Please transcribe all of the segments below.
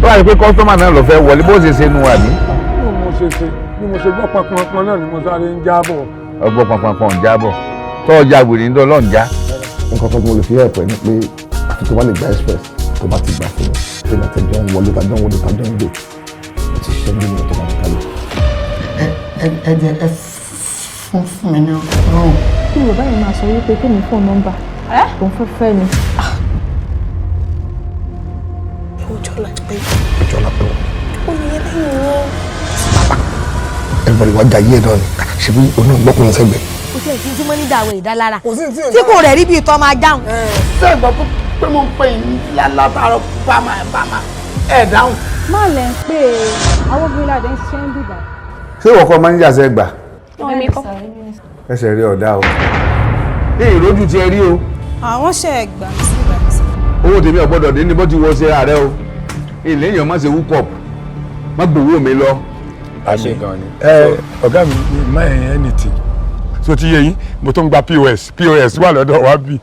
tó wà ní pé kọ́sítọ́mà náà lọ fẹ́ wọlé bó ṣe ṣe nu wà ní. bí mo ṣe gbọ́ pọnpọn náà ni mo sáré ń jábọ̀. ọgbọ́n pọnpọn ń jábọ̀ tó ọjà gbèrè ń dán lọ́n já. nǹkan kan tí mo lè fi ẹ̀pẹ́ ni pé àti tó bá lè gba express tó bá ti gbà fún mi pé látẹjọ́ ń wọlé tàjọ́ ń wọlé tàjọ́ ń gbé ti ṣiṣẹ́ bí mi automatically. ẹ jẹ́ ẹ fún mi ní ọrùn. kí yorùbá yìí máa sọ wípé kí mi fóònù nọ́mbà tó ń fẹ́ ni. ọjọ́ lápẹ́. ọjọ́ lápẹ́ wọn. ó ní ẹ lẹ́yìn wọn. everybody wá jà yé náà ni ṣebí oní gbọ́kùnrin sẹ́gbẹ̀ẹ́. kò sí èsì tí mo ní dàwọ̀ ìdálára tí kò rẹ̀ rí bí ìtọ́ máa dáhùn. ṣé ìgbà pé mo ń pè yín látàárọ̀ bàmà ẹ̀ dáhùn. má lẹ̀ ń pè é àwọn obìnrin láti ń ṣiṣẹ́ ń bìbà. ṣé ìwọ kọ́ máa ń jàṣẹ́ gbà. èmi kọ́. ẹsẹ̀ rí ọ̀dà o. ní ìrójú ti ẹ rí o. àwọn ṣe é gbà sí ìgbà tí. owó tèmi ọ̀gbọ́dọ̀ dé ní bó ti wọ ṣe ààrẹ o. ilé èèyàn má ṣe wúkọ̀p má gbowó mi lọ. àṣẹ gan ni. ọ̀gá mi má ẹ̀yìn anything so ti yé yín mo tó ń gba pos wà lọ́dọ̀ wa bí.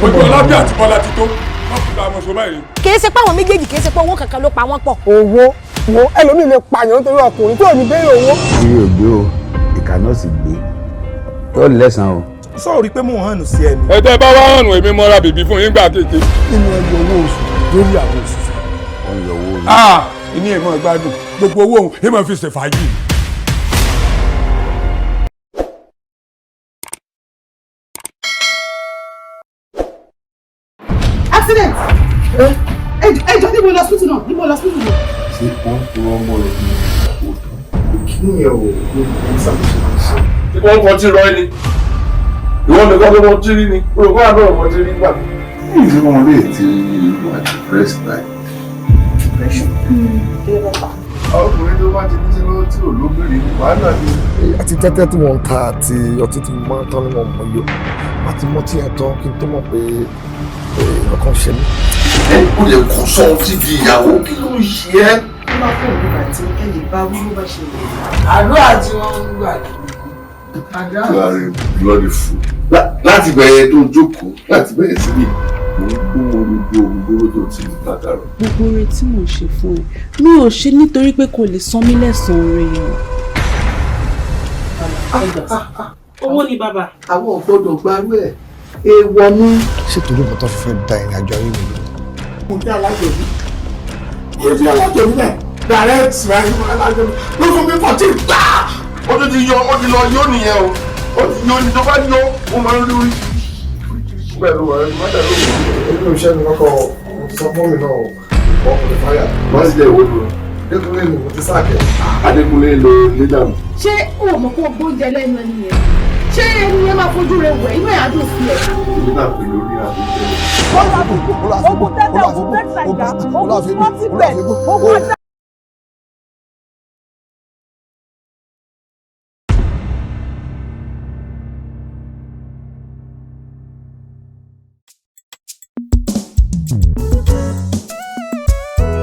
ojú ọlábí àti bọ́lá ti tó wọ́n fi gba ọmọ sọ báyìí. kì í ṣe pé àwọn méjèèjì kì í ṣe pé owó kankan ló pa wọ́n pọ̀. owó wo ẹlòmíì lè pààyàn nítorí ọkùnrin tí ò ní béèrè owó. iye ògbé o ìkà náà sì gbé yóò lẹ́sàn-án o. sọ̀rọ̀ rí pé mò ń hànú sí ẹnu. ẹ̀tẹ́ bá wá hànú èmi mọ́ra bèbí fún yín gbà kéèké. nínú ẹgbẹ́ owó oṣù lórí àwọn òṣìṣẹ́. wọ́n yọ owó ni. ìní èèmọ̀ gbádùn gbogbo owó òun èèmọ̀ fi ṣèfàájì. accident ẹjọ níbo lọ hospital náà níbo lọ hospital náà. ṣé wọ́n tó ọmọ rẹ̀ ní òtún kí ni ẹ̀wọ̀ ló ń ṣàkóso ṣe. tí wọ́n kọ́ tí rọ ẹni ìwọ nìkan tó mọ tí rí ni olùkọ́ àbẹ̀wò mọ tí rí gbà. ṣé wọ́n lè ti ìlú àti depressed like depression. ọkùnrin tó bá ti ní sí lọ́wọ́ tí ò lóbìnrin wàhálà ni. àti tẹ́tẹ́ tí wọ́n ń ta àti ọtí tí mo máa ń tán ní wọn mọ̀ yó àti mọ́tí ẹ̀ tán kí n tó mọ̀ pé ọkàn ṣe mí. ó lè kó sọ ọtí di ìyàwó kí ló ń ṣe ẹ́. wọ́n bá fún òun àti ẹnì bá wí ló bá ṣe lè. àdúrà tí wọ́n ń gbà you are a bloody fool. láti bẹ̀rẹ̀ tó jókòó láti bẹ̀rẹ̀ sí ní mo ń gbó olùgbò tó ti látàrọ. gbogbo oore tí mò ń ṣe fún ẹ mi ò ṣe nítorí pé kò lè san mí lẹ́san oore yẹn. owó ni bàbá. àwọn ò gbọ́dọ̀ gbarú ẹ̀ èèwọ̀ ni. ṣètò olóògùn tó fẹ́ da ìrìn àjò ayé mi lọ. mo bí alájọbí mo bí alájọbí náà direct right alájọbí ló fún mi fọtí gbà. ó tún ti yọ ó ti lọ yóò nìyẹn o ó ti yọ ní tó bá yọ ó máa ń rí orí pẹ̀lú ọ̀rẹ́ tó má dẹ̀ lóko. inú iṣẹ́ mi kọ́kọ́ mo ti sọ fún mi náà wọ́n kò lè fáyà. wọ́n sì jẹ́ ìwé dúró. Adékúnlé ni mo ti sáàkẹ́. Adékúnlé lo lédàmù. ṣé o mọ̀ kó o gbóúnjẹ lẹ́nu ẹni yẹn ṣé ẹni yẹn máa fojú rẹ wẹ̀ inú ẹ̀ á dùn sí ẹ. èmi náà pè lórí àbíjẹ. ogun tẹ́tẹ́ ogun tẹ́tẹ́ ìjà ogun tí wọ́n ti bẹ̀ ogun ọjà.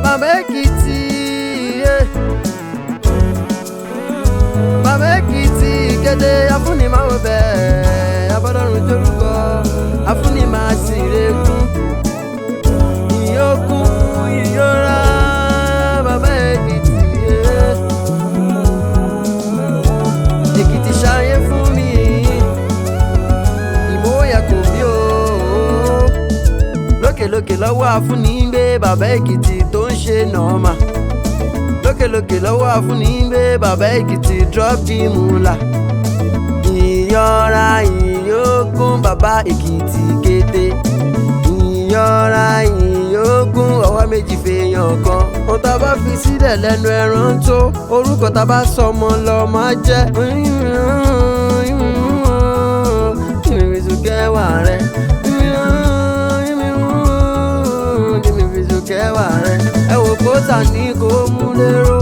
Baba Ekiti, Baba Ekiti, gede afuni ma wo be, abodorun toruko, afuni ma sirekun, iyokun iyora, Baba Ekiti, Ekiti ṣayé fún mi, ìmọ̀ọ́yà kò bí o, lókèlókè lọ́wọ́ afuni ń gbé Baba Ekiti tó ń ṣe nọ́ọ̀mà. Lókèlókè lọ́wọ́ afúnni ń gbé Baba Ekiti drop the mula. Ìyọra ìyókùn Baba Ekiti kété. Ìyọra ìyókùn ọwọ́ méjì fèèyàn kan. Ohun tá a bá fi sílẹ̀ lẹ́nu ẹran tó. Orúkọ tá a bá sọmọ lọ máa jẹ́. Ìrìnrìn kẹwàá rẹ̀. Kẹwàá rẹ̀ ẹ wò kóòtà ní kò mú lérò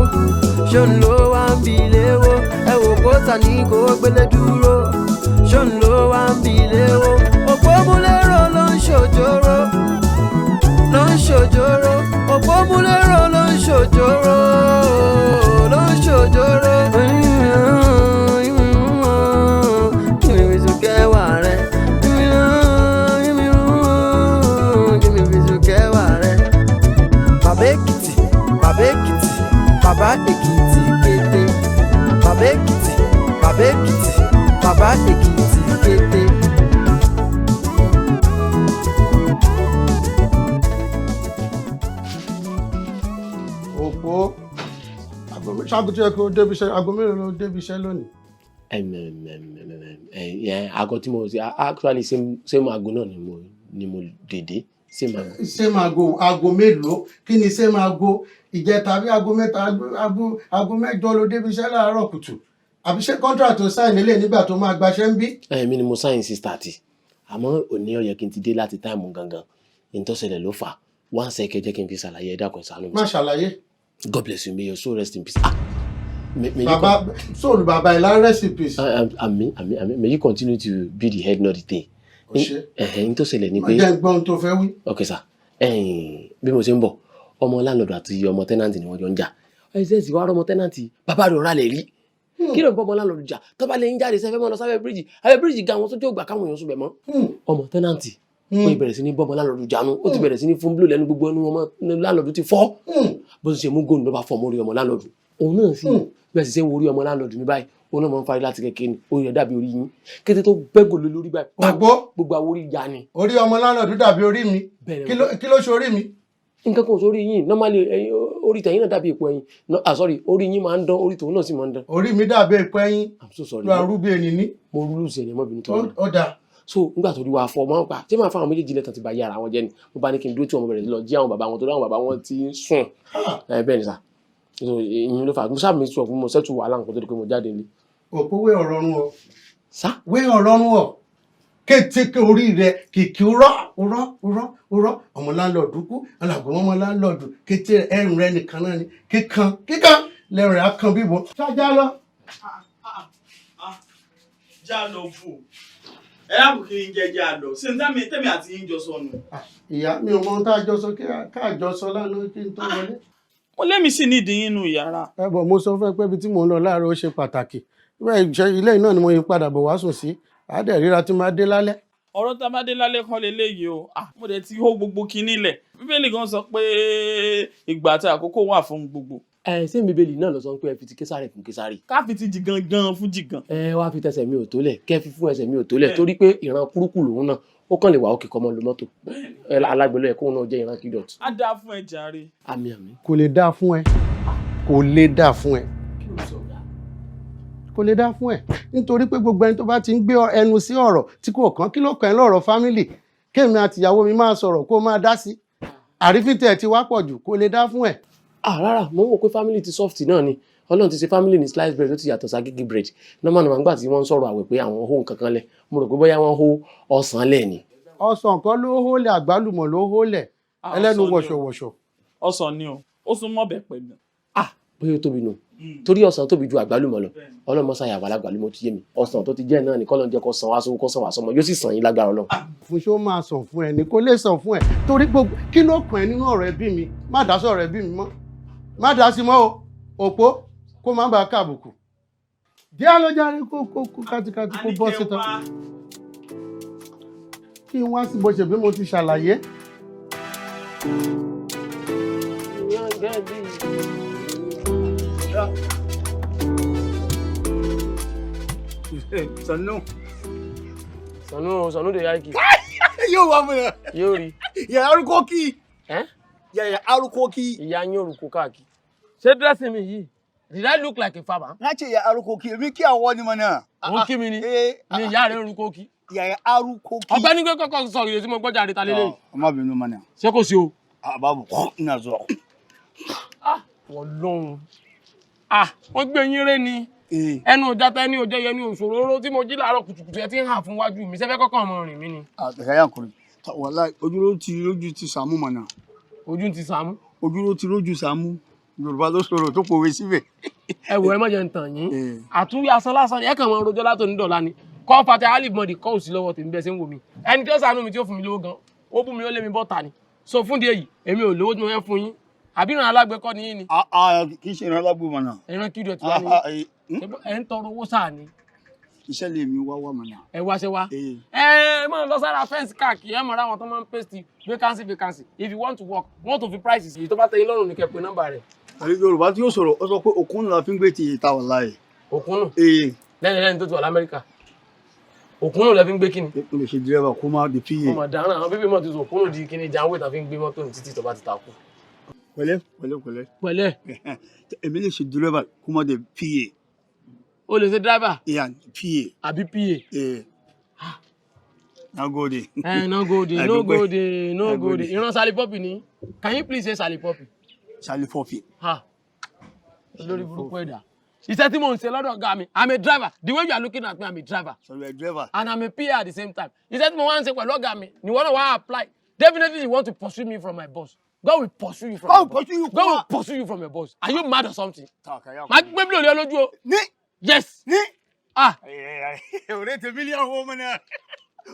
ṣó ń lo wá ń bi léwó ẹ wò kóòtà ní kò gbélé dúró ṣó ń lo wá ń bi léwó òpó mú lérò ló ń ṣòjóró ló ń ṣòjóró òpó mú lérò ló ń ṣòjóró ló ń ṣòjóró. Bàbá Èkìtì, Bàbá Èkìtì, Bàbá Èkìtì kété. Bàbá Èkìtì, Bàbá Èkìtì, Bàbá Èkìtì kété. Òpó ṣáàgùn tí ẹ kó débi iṣẹ́ aago mélòó ló débi iṣẹ́ lónìí. Aago tí mo ṣe actually same aago náà ni mo dèdè same aago. Same aago mélòó kí ni same aago ìjẹta bí aago mẹ́ta aago mẹ́jọ ló débi iṣẹ́ láàárọ̀ kùtù àbí ṣé contract tó sign nílé nígbà tó máa gbaṣẹ́ ń bí. Èmi ni mo sign 6:30 àmọ́ òní ó yẹ kí n ti dé láti táìmù gangan ìtọ́sẹ̀lẹ̀ ló fà wá ń sẹ́kẹ̀ jẹ́ kí n fi ṣàlàyé ẹ̀dá kan ṣàánú mi. Má ṣàlàyé. God bless you, may your soul rest in peace. Baba, soul Baba Ela rest in peace. Àmín. May you continue to be the head, not the tail. N tó ṣẹlẹ̀ ni pé. Jẹ́ gbọ́n tó fẹ́ wí. Okay sir. Bí mo ṣe ń bọ̀, ọmọ landlord àti ọmọ tenant ni wọ́n jọ ń jà. Ẹ̀sẹ̀ sì wá ọmọ tenant, bàbá rẹ̀ ọ̀rá lẹ̀ rí. Kí ló ń bọ́ ọmọ landlord jà? Tó bá lè ń jáde sẹ́fẹ́ mọ́ lọ sábẹ́ bíríjì. Abẹ́ bíríjì ga àwọn sójú ògbà káwọn èèyàn sùn bẹ̀ mọ́. Ọmọ tenant. Ó bẹ̀rẹ̀ sí ní bọ́ ọmọ landlord jánu. Ó ti bẹ̀rẹ̀ sí ní fún blue lẹ́nu gbogbo ẹnu ọmọ landlord ti fọ́. Bó ṣe mú góòlù ló bá fọ́ mórí ọmọ landlord. Òun náà sì bẹ́ẹ̀ sì ṣe ń wo orí ọmọ landlord mi báyìí. Òun náà máa ń farí láti kékeré ni. Orí rẹ̀ dàbí orí yín. Kété tó bẹ́gò lé lórí báyìí. Gbogbo àwọn orí ìjà ni. Orí ọmọ landlord dàbí orí mi. Kí ló ṣe orí mi? Nǹkan kan sórí yín normally orí tẹ̀yìn náà dàbí èpo ẹyin. Sorry, orí yín máa ń dán, orí tòun náà sì máa ń dán. Orí mi dàbí èpo ẹyin. I'm so sorry. Lọ arúgbó ẹni ní. Mo rúlù sí ẹni ọmọbìnrin tó ń ó dáa. So nígbà tó rí wa fọ máa ń pa tí máa fáwọn méjèèjì lẹ́tàn ti bá yára wọn jẹ́ ni mo bá ní kí n dúró tí wọn bẹ̀rẹ̀ lọ jí àwọn bàbá wọn tó dáhùn bàbá wọn ti ń sùn bẹ́ẹ̀ ni sà so ìyẹn ló fà mo sábà mi sọ fún mo sẹ́tù wàhálà nǹkan tó di pé mo jáde ní. Òpó wé ọ̀rọ̀ run ọ. Sá. Wé ọ̀rọ̀ run ọ. Kété orí rẹ kìkì rọ ọmọ láńlọ́ọ̀dù kú alàgbọ̀n ọmọ láńlọ́ọ̀dù kété ẹrù rẹ nìkan náà ni kíkan lẹ́rù rẹ̀ á kan bíbọ. Ṣáájá lọ. Já lọ fò ẹ láàbù kí n jẹ já lọ ṣé n tẹ́mi àti yín jọ sọnù. Ìyá mi ò mọ ohun tá a jọ sọ káàjọ sọ lánàá kí n tó wọlé. Mo lémi sì nídìí yín nù yàrá. Ẹ bọ̀ mo sọ fún ẹ pé ibi tí mò ń lọ láàárọ̀ ó ṣe pàtàkì ilé náà ni mo yí padà bọ̀ wá sùn sí àádẹ́ ríra tí máa dé lálẹ́. Ọ̀rọ̀ tá a bá dé lálẹ́ kan leléyìí o mo dẹ̀ ti hó gbogbo kinní lẹ̀ Bíbélì gan sọ pé ìgbà àti àkókò wà fún gbogbo. Ṣé Bíbélì náà lọ sọ pé ẹ fi ti Késárì fún Késárì. Ká fi ti jìgan gan fún jìgan. Wá fi tẹsẹ̀ mi ò tó lẹ̀ kẹ́ fi fún ẹsẹ̀ mi ò tó lẹ̀ torí pé ìran kúrúkù lòun náà ó kàn lè wà òkè kọ́mọ lu mọ́tò alágbèlú ẹ̀ kóun náà jẹ́ ìran kídọ̀tì. Á dáa fún ẹ jàre. Àmín. Kò lè dáa fún ẹ kò lè dáa fún ẹ nítorí pé gbogbo ẹni tó bá ti ń gbé ẹnu sí ọ̀rọ̀ tí kò kàn kí ló kàn ẹ́ lọ́rọ̀ fámìlì kéèmí àtìyàwó mi máa sọ̀rọ̀ kó máa dá sí àrífín tẹ̀ ti wá pọ̀ jù kò lè dáa fún ẹ. Rárá mo ń wò pé family ti soft náà ni Ọlọ́run ti ṣe family ní slice bread ó ti yàtọ̀ ságígí bread normal nígbà tí wọ́n ń sọ̀rọ̀ àwẹ̀ pé àwọn hó nǹkan kan lẹ̀ mo rò pé bóyá wọ́n hó ọsàn lẹ̀ ni. Ọsàn kan ló hó lẹ̀ àgbálùmọ̀ ló hó lẹ̀ ẹlẹ́nu wọ̀ṣọ̀wọ̀ṣọ̀. Ọsàn ni o ó sún mọ́ bẹ̀ pẹ̀lú. Bóyá ó tóbi nù torí ọsàn tóbi ju àgbálùmọ̀ lọ Ọlọ́run mọ́ sáyà wàhálà àgbálùmọ̀ ti yé mi ọsàn tó ti jẹ́ náà ni kọ́lọ́n jẹ́ kó san wá sówó kó san wá sọmọ yóò sì sàn yín lágbára Ọlọ́run. Fún ṣó máa sàn fún ẹ ní kó lè sàn fún ẹ torí gbogbo kí ló kàn ẹ́ nínú ọ̀rọ̀ ẹbí mi má dá sọ̀rọ̀ ẹbí mi mọ́ má dá sí mọ́ o Òpó kó má bàa káàbùkù díẹ̀ ló járe kó kátikáti kó bọ́ síta kí n wá sí bó ṣe bí mo ti ṣàlàyé. Sanu de yaki. Yóò wá mu náà. Yóò rí. Yàrá arúgbó kí. Yàrá arúgbó kí. Ìyá yín orúkọ káàkiri. Ṣé dírẹ́sì mi yìí? Did I look like a farmer? Láti yàrá arúgbó kí èmi kí àwọn ni mo náà. Òun kí mi ni. Ni ìyá rẹ̀ orúkọ kí. Yàrá arúgbó kí. Ọ̀gbẹ́ni pé kọ́kọ́ sọ ìrètí mo gbọ́jà àdìta lélẹ̀. Ọmọbìnrin mọ náà. Ṣé kò sí o? Àbábọ̀ ní àzọ. Wọ́n lóhun. Wọ́n gbé yín ré ni. Ẹnu ọjà tẹ́ ní ọjọ́ yẹn ní òṣòro tí mo jí láàárọ̀ kùtùkùtù ẹ ti ń hà fún wájú mi sẹ́fẹ́ kọ́kọ́ ọmọ rìn mí ni. Àtẹ̀káyà kùnrin. Wàláhì ojúló ti Sàámú mọ̀ náà. Ojú ti Sàámú. Ojúló ti rójú Sàámú. Yorùbá ló sọ̀rọ̀ tó pòwe síbẹ̀. Ẹ wò ẹ má jẹ́ ń tàn yín. Àtúwí asán lásán ẹ kàn mọ rojọ́ látòní dọ̀la ni. Kọ́ fàtẹ́ alif mọ̀dì kọ́ òsì lọ́wọ́ tèmi bẹ́ẹ̀ ṣe ń wò mí. Ẹni tí ó ṣàánú mi tí ó fún mi lówó gan. Ó bú mi ó lé mi bọ́ta ni. So fún di èyí èmi ò lówó tí mo fẹ́ fún yín. Àbí ìran alágbèékọ́ ni yín ni. Kì í ṣe ìran alágbèékọ́ mọ̀ náà. Ìran kí ìdọ̀tí wá ní. Ẹ ń tọrọ owó sáà ni. iṣẹ́ lè mi wá wà mọ̀nà. Ẹ wá ṣe wá. Ẹ máa lọ sára fẹ́ǹsì káàkiri ẹ mọ̀ ra àwọn tó máa ń paste vacancy. If you want to work, want to fi prices yìí tó bá tẹ̀yìn lọ́rùn ní kẹ́ pé nọ́mbà rẹ̀. Àrí Yorùbá tí yóò sọ̀rọ̀ ó sọ pé òkun la fi ń gbé ti ìta wà láàyè. Òkun nù. Lẹ́ni tó ti wà l'Amẹ́ríkà. Òkun nù lẹ fi ń gbé kíni. Mo lè ṣe dírẹ́bà kó má di PA. Ọmọ dáná àwọn bíbí mọ̀ ti sọ òkun nù di kíni janwé tá fi ń gbé mọ́tò ní títí tó bá ti takú. Pẹ̀lẹ́. Èmi lè ṣe dírẹ́bà kó má di PA. O lè ṣe driver. Yeah, PA. Àbí PA. No go there. No go there. Ìran Sally Poppy ni. Can you please say Sally Poppy? Sally Poppy. Lórí burúkú ẹ̀dá. Iṣẹ́ tí mò ń ṣe lọ́dọ̀ ọ̀gá mi, I'm a driver. The way you are looking at me, I'm a driver. So you're a driver. And I'm a PA at the same time. Iṣẹ́ tí mo wá ń ṣe pẹ̀lú ọ̀gá mi, ni wọ́n náà wá apply. Definitely you want to pursue me from my boss. God will pursue you from your boss. God will pursue you from your boss. Are you mad or something? Má gbé bí olè lójú o. Ní. Yes. Ní. Ọ̀rẹ́ tèmi ní ọwọ́ ọmọ náà.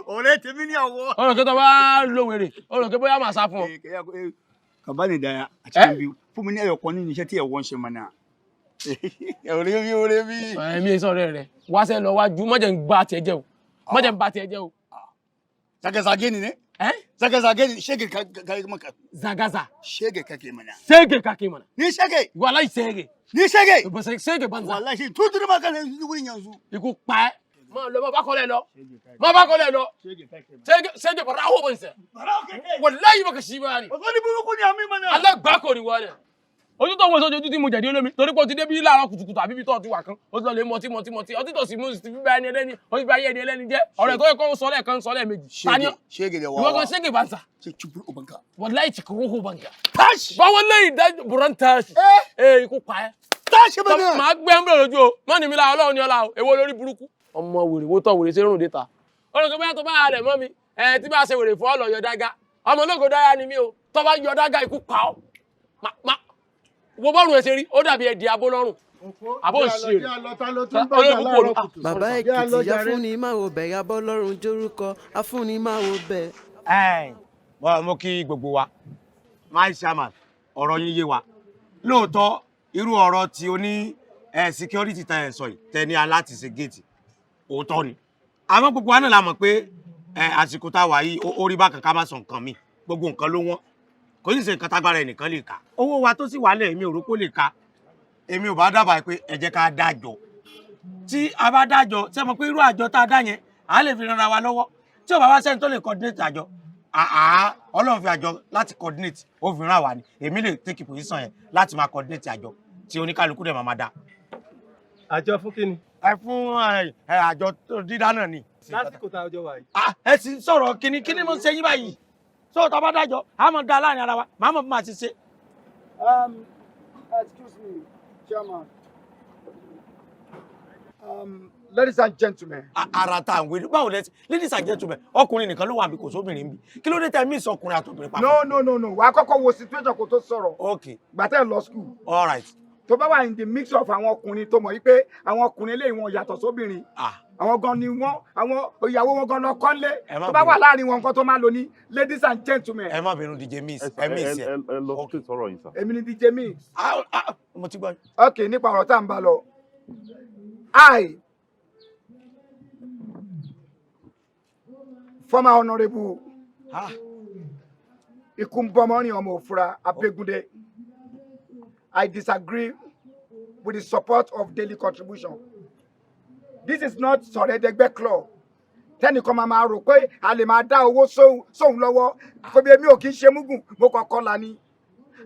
Ọ̀rẹ́ tèmi ní ọwọ́. Ọ̀rọ̀ kí tó bá lo wèrè. Ọ̀rọ̀ kí bóyá máa sá fún ọ. Kàbánì dáyà àti kẹ́bí fún mi ní ẹ̀yọ̀kan nínú iṣẹ́ tí ẹ̀wọ̀n ṣe mọ̀ náà. Ọ̀rẹ́ mi. Ẹ̀mí èso ọ̀rẹ́ rẹ̀. Wá sẹ́ lọ wájú, má jẹ́ ń bá tiẹ̀ jẹ́ o. Má jẹ́ ń bá tiẹ̀ jẹ́ o. Zagazage ni ne? Zagazage ni shege kake maka. Zagaza. Shege kake mana. Shege kake mana. Ni shege. Wallahi shege. Ni shege. Ba shege banza. Wallahi tutu maka ne wurin yanzu. Iku pa. Má lọ bá kọ́lẹ̀ lọ. Má bá kọ́lẹ̀ lọ. Shege bara ho banse. Wallahi baka shi ba ni. Ko ni buruku ni ami mana. Allah gba ko ni wa ne. Ojú tó wo sojú tí mo jẹ̀dí olómi torí pé o ti dé bí láàárọ̀ kùtùkùtù àbí bí tó ti wà kan o ti lọ lè mọtí ọtí tó sì mú sí bíbá ẹni ẹlẹ́ni o ti bá yẹ ẹni ẹlẹ́ni jẹ́ ọ̀rẹ́ tó yẹ kó sọ lẹ́ẹ̀kan sọ lẹ́ẹ̀mejì tani ṣége de wa ìwọ kan ṣége bansa ṣe chupu obanka wallahi ti koko banka tash ba wallahi da buran tash ikú pa ẹ́ tash bana ma gbé ń bẹ̀rẹ̀ lójú o mọ́ ni mi la Ọlọ́run ni ọlá o èwo lórí burúkú ọmọ wèrè wo tọ́ wèrè ṣe rùn déta ọ̀rọ̀ kan bá tó bá rẹ̀ mọ́ mi tí bá ṣe wèrè fọ́ lọ yọ dága ọmọ ológo dára ni mi o tó bá yọ dága ikú pa ọ́ wo bọ́ọ̀rùn ẹsẹ̀ rí ó dàbí ẹ̀dì abó lọ́rùn abó òṣìṣẹ́ bàbá Èkìtì afúnni máa wo bẹ̀ yabọ́ lọ́rùn jórúkọ afúnni máa wo bẹ̀. Mo kí gbogbo wa my chairman ọ̀rọ̀ yín yé wa lóòótọ́ irú ọ̀rọ̀ tí o ní security tẹ̀ sọ yìí tẹ̀ ní aláti ṣe géètì òótọ́ ni àmọ́ gbogbo wa náà la mọ̀ pé àsìkò tá a wà yìí ó rí bákan ká má sọ nǹkan mi gbogbo nǹkan ló wọ́n kò ní ṣe nǹkan tágbára ẹnìkan lè ka owó wa tó sì wà lẹ̀ èmi ò rò pé ó lè ka èmi ò bá dábàá pé ẹ jẹ́ ká dájọ́ tí a bá dájọ́ tí a mọ̀ pé irú àjọ tá a dá yẹn à lè fi ranra wa lọ́wọ́ tí ò bá wá sẹ́ni tó lè coordinate àjọ Ọlọ́run fi àjọ láti coordinate ó fi ràn wá ni èmi lè take position yẹn láti máa coordinate àjọ tí oníkálukú dẹ̀ máa dá. Àjọ fún kíni? Fún àjọ dídá náà ni. Lásìkò tá a jọ wà yìí. Ẹ sì sọ̀rọ̀ kíni mo ṣe yín báyìí so tá bá dájọ́ a máa dá láàrin ara wa màá mọ̀ bí màá ti ṣe. Excuse me, Chairman. Ladies and gentlemen. Ara tá à ń wé báwo ladies and gentlemen ọkùnrin nìkan ló wà bí kò sóbìnrin bí kí ló dé tẹ mí sọkùnrin àtọkùnrin papọ̀. No. Wàá kọ́kọ́ wo situation kó tó sọ̀rọ̀. Okay. Gbàtẹ́ lọ school. All right. Tó bá wà in the mix of àwọn ọkùnrin tó mọ̀ yí pé àwọn ọkùnrin eléyìí wọn yàtọ̀ sóbìnrin. Àwọn gan ni wọ́n àwọn ìyàwó wọn gan lọ kọ́lé. Tó bá wà láàrin wọn nǹkan tó máa lò ní ladies and gentlemen. Ẹ má bínú DJ Mix. Ẹ miss ẹ. Ẹ lọ sí sọ̀rọ̀ yìí sà. Èmi ni DJ Mix. Mo ti gbọ́. Okay, nípa ọ̀rọ̀ tá à ń bá lọ. I, former honourable Ikumbomoni Omofura Abegunde, I disagree with the support of daily contribution. This is not Sọ̀rẹ́dẹ́gbẹ́ club. Tẹ́nìkan máa rò pé a lè máa dá owó sóhun lọ́wọ́. Kò bí èmi ò kí ń ṣe múgùn, mo kọ́kọ́ la ni.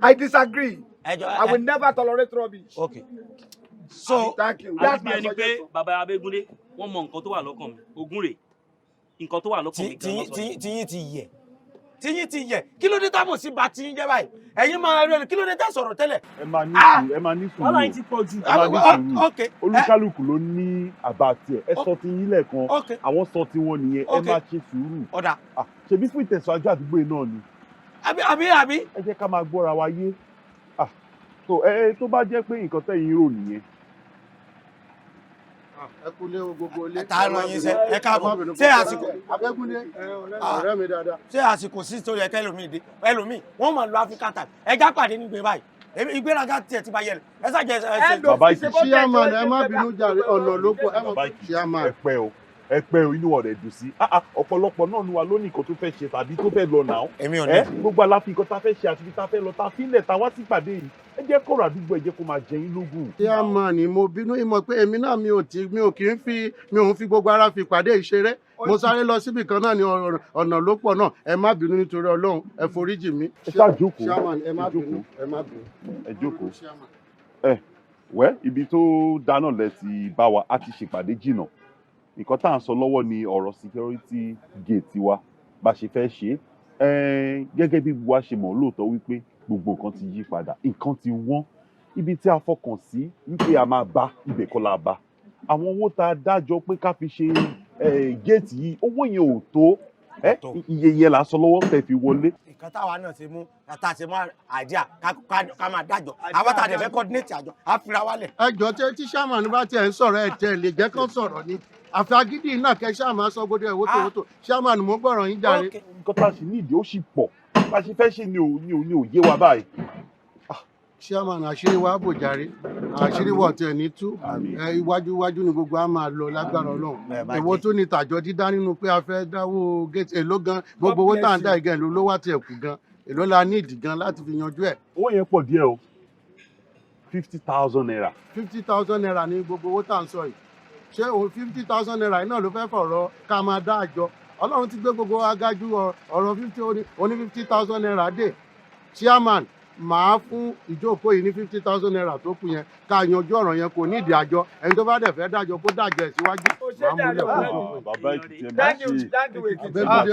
I disagree. I will never tolerate rubbish. Okay. So thank you. That's my suggestion. Pé Bàbá Abẹ́gúndé wọ́n mọ nǹkan tó wà lọ́kàn mi. Ògún rè. Nǹkan tó wà lọ́kàn mi gan-an sọ. Tíyín ti yẹ. Kí ló dé tábò sí bá tíyín jẹ́ báyìí? Ẹ̀yin máa rí ẹni kí ló dé tá sọ̀rọ̀ tẹ́lẹ̀? Ẹ máa ní sùúrù. Wọ́n láyé ti pọ̀ jù. Ẹ máa ní sùúrù. Olúkálùkù ló ní àbá tiẹ̀. Ẹ sọ ti yín lẹ́ẹ̀kan. Àwọn sọ ti wọn nìyẹn. Ẹ máa ṣe sùúrù. Ọ̀dà. Ṣebí fún ìtẹ̀síwájú àdúgbò yìí náà ni. Àbí. Ẹ jẹ́ ká máa gbọ́ra wa yé. So tó bá jẹ́ pé nǹkan tẹ́yìn rò nìyẹn. Ẹ kú lé gbogbo ilé. Ta ràn yín sẹ́, ẹ káàbọ̀. Ṣé àsìkò Abẹ́gúndé ọ̀rẹ́ mi dáadáa. Ṣé àsìkò sí torí ẹ̀kẹ́ ẹlòmíì dé? Ẹlòmíì wọ́n máa lo African time. Ẹja pàdé nígbè báyìí. ìgbéraga tiẹ̀ ti bá yẹ ẹ ṣàjẹ́ bàbá Ekiti chairman ẹ má bínú jàre ọ̀nà ló pọ̀ ẹ mọ̀ chairman. ẹ pẹ́ o inú ọ̀rẹ́ dùn sí ọ̀pọ̀lọpọ̀ náà ni wa lónìí nǹkan tó fẹ́ ṣe tàbí tó fẹ́ lọ náà. èmi ò ní. gbogbo aláfi nǹkan tá a fẹ́ ṣe àti tá a fẹ́ lọ tá a fi ń lẹ̀ tá a wá sí ìpàdé yìí ẹ jẹ́ kọ́rọ̀ àdúgbò ẹ jẹ́ kó máa jẹ yín lógún. chairman ni mo bínú ìmọ̀ pé èmi náà mi ò kì í fi gbogbo ara fi ìpàdé ìṣeré mo sáré lọ síbì kan náà ní ọ̀nà ló pọ̀ náà ẹ má bínú nítorí Ọlọ́run ẹ foríjì mi. ẹ ṣáà jókòó chairman ẹ má bínú ẹ má bínú. ẹ jókòó wẹ́ ibi tó dáná lẹ ti bá wa á ti ṣèpàdé jìnnà nǹkan tá à ń sọ lọ́wọ́ ni ọ̀rọ̀ security gate wa bá ṣe fẹ́ ṣe gẹ́gẹ́ bí wa ṣe mọ̀ lóòótọ́ wípé gbogbo nǹkan ti yí padà nǹkan ti wọ́n ibi tí a fọkàn sí wípé a máa bá ibẹ̀ kọ́ la bá àwọn owó tá a dájọ́ pé ká fi ṣe géètì yìí owó yẹn ò tó iye yẹn là ń sọ lọ́wọ́ tẹ̀ fi wọlé. nǹkan táwa náà ṣe mú tá a ṣe mú àìdíà ká máa dájọ́ àwọn tá a dẹ̀ fẹ́ coordinate àjọ á fira wálẹ̀. ẹ jọ tí chairman bá tiẹ̀ ń sọ̀rọ̀ ẹ̀ tẹ̀ lè jẹ́ kán sọ̀rọ̀ ni àfi agídí náà kẹ́ chairman sọ gbọdọ̀ ẹ̀wọ́ tòwótò chairman mo gbọ́rọ̀ yín jàre. nǹkan tá a sì nídìí ó sì pọ̀ bá a ṣe fẹ́ ṣe ni ò yé wa báyìí. chairman àṣírí wa bò jàre àṣírí wọ̀ tẹ̀ ní tú iwájú ni gbogbo á máa lọ lágbára Ọlọ́run èwo tó ní tàjọ dídá nínú pé a fẹ́ dáwó gate èló gan gbogbo owó tá à ń dá ìgẹ̀ èló ló wá tiẹ̀ kù gan èló la ní ìdí gan láti fi yanjú ẹ̀. owó yẹn pọ̀ díẹ̀ o 50,000 naira. 50,000 naira ní gbogbo owó tá à ń sọ yìí ṣé 50,000 naira iná ló fẹ́ fọ̀rọ̀ ká máa dá àjọ Ọlọ́run ti gbé gbogbo agájú ọ̀rọ̀ 50,000 naira dé chairman màá fún ìjókòó yìí ní 50,000 naira tó kù yẹn ká yanjú ọ̀rọ̀ yẹn kò ní ìdí àjọ ẹni tó bá dẹ̀ fẹ́ dájọ́ kó dájọ́ ẹ̀ síwájú màá múlẹ̀ fún ìjókòó. bàbá Ekiti ẹ má ṣe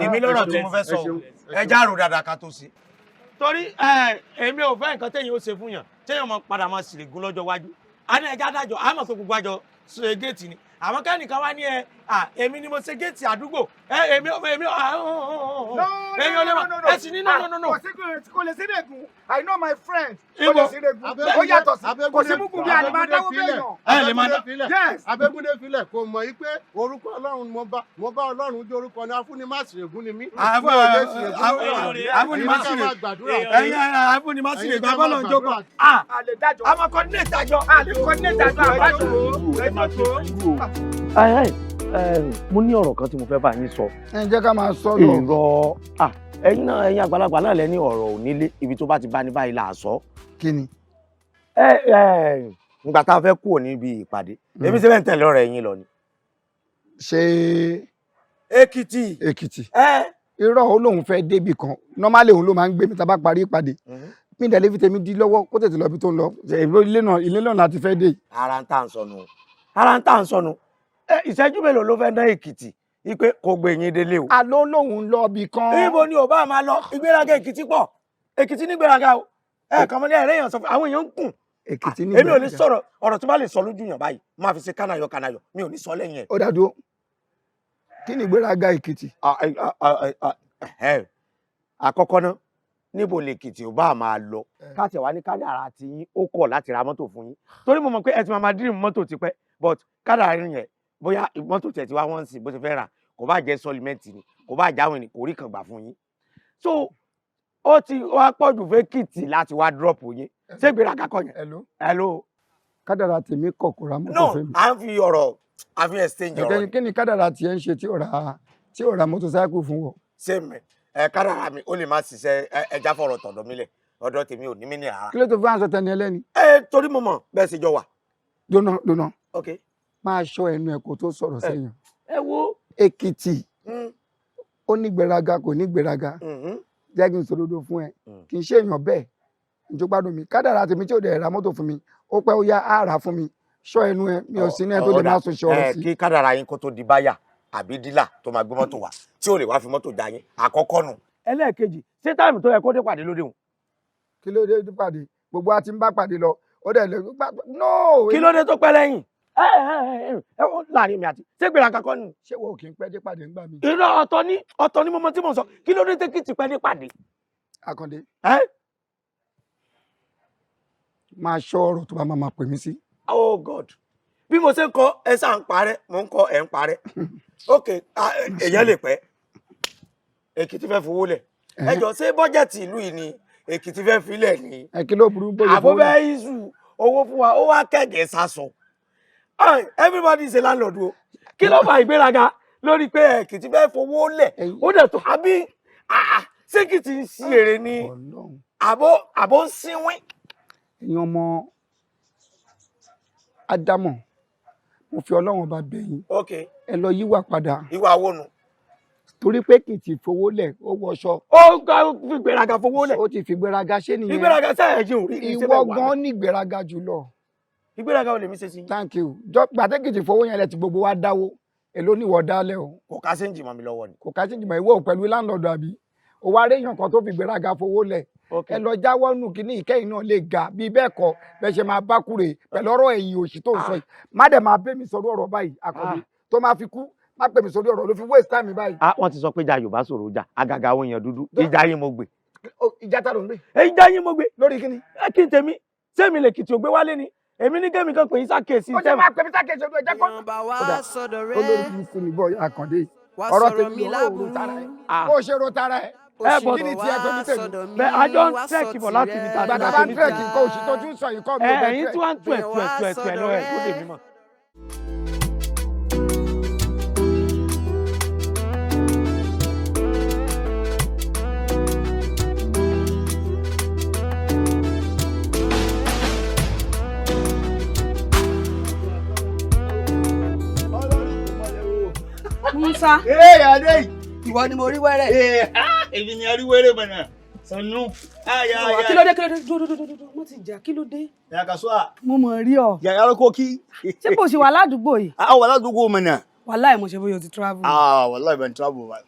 èmi lọ́rọ̀ tí mo fẹ́ sọ ẹ járò dáadáa ká tó ṣe torí èmi ò fẹ́ nǹkan téèyàn ó ṣe fún yàn téèyàn máa padà máa ṣìrègùn lọ́jọ́ iwájú a ní ẹja dájọ́ a mọ̀ pé gbogbo àjọ ṣe géètì ni àwọn kẹ́nìkan wá ní èmi ni mo ṣe géètì àdúgbò èmi ò lè mọ̀ ẹ sì ní no. kò lè sí rẹ̀gùn I know my friend kò lè sí rẹ̀gùn ó yàtọ̀ sí kò sí mùkún bí àlè máa dáwọ́ bẹ́ẹ̀ Abẹ́gúndé filẹ̀ kò mọ̀ yí pé orúkọ Ọlọ́run mo bá Ọlọ́run jẹ́ orúkọ ní afúnimásìrègùn ni mí. afúnimásìrègùn abọ́lọ̀ ń jókòó àmọ́ coordinate àjọ mo ní ọ̀rọ̀ kan tí mo fẹ́ bá yín sọ. ẹ jẹ́ ká máa sọ lọ. èrò ẹ̀yin àgbàlagbà náà lẹ́ni ọ̀rọ̀ onílé ibi tó bá ti bá ní báyìí là á sọ. kí ni. nígbà tá a fẹ́ kúrò níbi ìpàdé èmi ṣe bẹ́ẹ̀ ń tẹ̀lé ọ̀rọ̀ ẹ̀yin lọ ni. ṣé Èkìtì. irọ́ ó lóun fẹ́ débì kan normally òun ló máa ń gbé mi tá a bá parí ìpàdé mi dẹ̀ lè fi tèmi di lọ́wọ́ kó tètè lọ bí tó ń lọ ilé náà láti fẹ́ dé. ara ń tà ń sọnù ìṣẹ́jú mélòó ló fẹ́ ná Èkìtì ipe kò gbé yín délé o. àlọ́ lòun lọ bì kan. ibo ni ò bá máa lọ ìgbéraga Èkìtì pọ̀ Èkìtì ní ìgbéraga o kọ́mọdé ẹ̀rẹ́ èèyàn sọ fún àwọn èèyàn ń kùn. Èkìtì ní ìgbéraga èmi ò ní sọ̀rọ̀ ọ̀rọ̀ tó bá lè sọ lójú yàn báyìí máa fi ṣe kánayọ̀ mi ò ní sọ lẹ́yìn ẹ̀. ó dàdú kí ni ìgbéraga Èkìtì. àkọ́kọ́ náà níbo lèkìtì ò bá máa lọ káàtì wá ní kádàrá tí yín ó kọ̀ láti ra mọ́tò fún yín torí mo mọ̀ pé ẹ ti máa dírìmù mọ́tò tipẹ́ but kádàrá yẹn bóyá mọ́tò tẹ̀ tí wá wọ́n ń sìn bó ti fẹ́ rà kò bá jẹ́ sọlimẹ́ǹtì ni kò bá jáwé ni kò rí kan gbà fún yín so ó ti wá pọ̀jù fẹ́kìtì láti wá drop yín ṣé ìgbéraga kọ́ yẹn. hello. kádàrá tèmi kọ̀ kó ra mọ́tò fún mi. no à ń fi ọ̀rọ̀ àfi exchange ọ̀rọ̀. kí ni kádàrá tiẹ̀ ń ṣe tí ò ra mọ́tòsáíkù fún wọn. ṣé mi kádàrá mi ó lè má ṣiṣẹ́ ẹja fọ̀rọ̀ tọ̀dọ̀ mi lẹ̀ ọ̀dọ̀ tèmi ò ní mí ní ara. kí ló tó fún aṣọ tẹni ẹlẹ́ni. torí mo mọ̀ bẹ́ẹ̀ ṣe jọ wà. dóná. ok. máa ṣọ́ ẹnu ẹ kó tó sọ̀rọ̀ sẹ́yìn. ẹ wo. Èkìtì ó ní gbéraga kò ní gbéraga jẹ́ kí n sòdodo fún ẹ kì í ṣe èèyàn bẹ́ẹ̀ njó gbádùn mi kádàrá tèmi tí ò dẹ̀ ra mọ́tò fún mi ó pẹ́ ó yá á rà fún mi ṣọ́ ẹnu ẹ mi ò sí ní ẹ tó lè má sọ ṣọ́ọ̀rọ̀ sí. kí kádàrá yín kó tó di báyà àbí dílà tó máa gbé mọ́tò wá tí ò lè wá fi mọ́tò já yín àkọ́kọ́ nù. ẹlẹ́ẹ̀kejì ṣé táìmù tó yẹ kó dé pàdé lóde hùn. kí ló dé pàdé gbogbo àti ń bá pàdé lọ ó dẹ̀ lè no. kí ló dé tó pẹ́ lẹ́yìn láàrin mi àti ṣé gbéraga kọ́ ni. ṣé wo kì í pẹ́ dé pàdé ńgbà mi. irọ́ ọ̀tọ̀ ni mo mọ tí mo sọ kí ló dé tẹ́kìtì pẹ́ dé pàdé. Àkàndé máa ṣọ́ ọ̀rọ̀ tó bá máa pè mí sí. Oh God bí mo ṣe ń kọ ẹ sáà ń parẹ́ mo ń kọ ẹ ń parẹ́ ok èèyàn lè pẹ́ Èkìtì fẹ́ fowó lẹ̀ ẹ jọ ṣé bọ́jẹ̀tì ìlú yìí ni Èkìtì fẹ́ filẹ̀ ní. Kí ló burú bóyá àbó bẹ́ẹ̀ iṣu owó fún wa ó wá kẹ̀gẹ́ sásọ. Everybody is a landlord o kí ló fa ìgbéraga lórí pé Èkìtì fẹ́ fowó lẹ̀ ó dẹ̀ tó àbí ṣé Èkìtì ń ṣí èrè ni àbó ń sínwín. èèyàn ọmọ Ádámọ̀ mo fi Ọlọ́run ọba bẹ̀ yín ẹ lọ yíwà padà. ìwà wo nu. torí pé Èkìtì fowó lẹ̀ ó wọṣọ. ó fi gbéraga fowó lẹ̀. ó ti fi gbéraga ṣé nìyẹn. ìgbéraga sẹ́yìn jù rí. ìwọ gan ní ìgbéraga jùlọ. ìgbéraga ò lè mí ṣe sí. thank you gbàtẹ́kìtì fowó yẹn lẹ ti gbogbo wa dáwó èló ní ìwọ dálẹ̀ o. kò ká séǹjì mọ́ mi lọ́wọ́ ni. kò ká séǹjì mọ́ ìwọ pẹ̀lú landlord àbí o wá réyàn kan tó fi gbéraga fowó lẹ̀. ẹ lọ jáwọ́ nù kíní ìkẹyìn náà lè ga bí bẹ́ẹ̀ kọ́ bẹ́ẹ̀ ṣe máa bá kúrè pẹ̀lú ọ̀rọ̀ ẹ̀yìn òṣì tó ń sọ yìí má dẹ̀ máa bẹ́ mi sọ̀rọ̀ ọ̀rọ̀ báyìí àkọ́bí tó máa fi kú má pè mí sórí ọ̀rọ̀ ló fi waste time báyìí. wọ́n ti sọ pé ìjà Yorùbá sọ̀rọ̀ ọjà àgàgà àwọn èèyàn dúdú ìjà yín mo gbé. ìjà ta ló ń gbé. ìjà yín mo gbé. lórí kíni. kí n tèmi sẹ́mi lè kìtì ògbé wálé ni èmi ní kémi kan pè yín sákèsí. ó jẹ́ máa pè mí sákèsí ojú ẹ̀jẹ̀ kan. olórí kìí sí mi bọ́ Àkàndé ọ̀rọ̀ tèmi ò rò tara ẹ̀ ó ṣe rò tara ẹ̀. bọ̀ kí ni tiẹ̀ tó ní tèmi. bẹ́ẹ̀ àjọ ń tẹ̀kì bọ̀ láti ibi tá a ti gbàdá bá ń tẹ̀kì nǹkan òṣì tó tún sọ yìí kọ́ mi ò bẹ́ẹ̀ ẹ̀yin tí wọ́n ń tu ẹ̀ lọ ẹ̀ tó lè mímọ̀. Musa. Adé. Ìwọ ni mo rí wẹ́rẹ́. Èmi ni arí wẹ́rẹ́ mọ̀nà. Sanu. Kí ló dé dúró mo ti jà kí ló dé. Yàrá Kasua. Mo mọ̀ rí ọ. Yàrá kó kí. Ṣé kò ṣe wà ládùúgbò yìí? Wà ládùúgbò mọ̀nà. Wàláì mo ṣe bóyá o ti travel. Wàláì ben travel wa.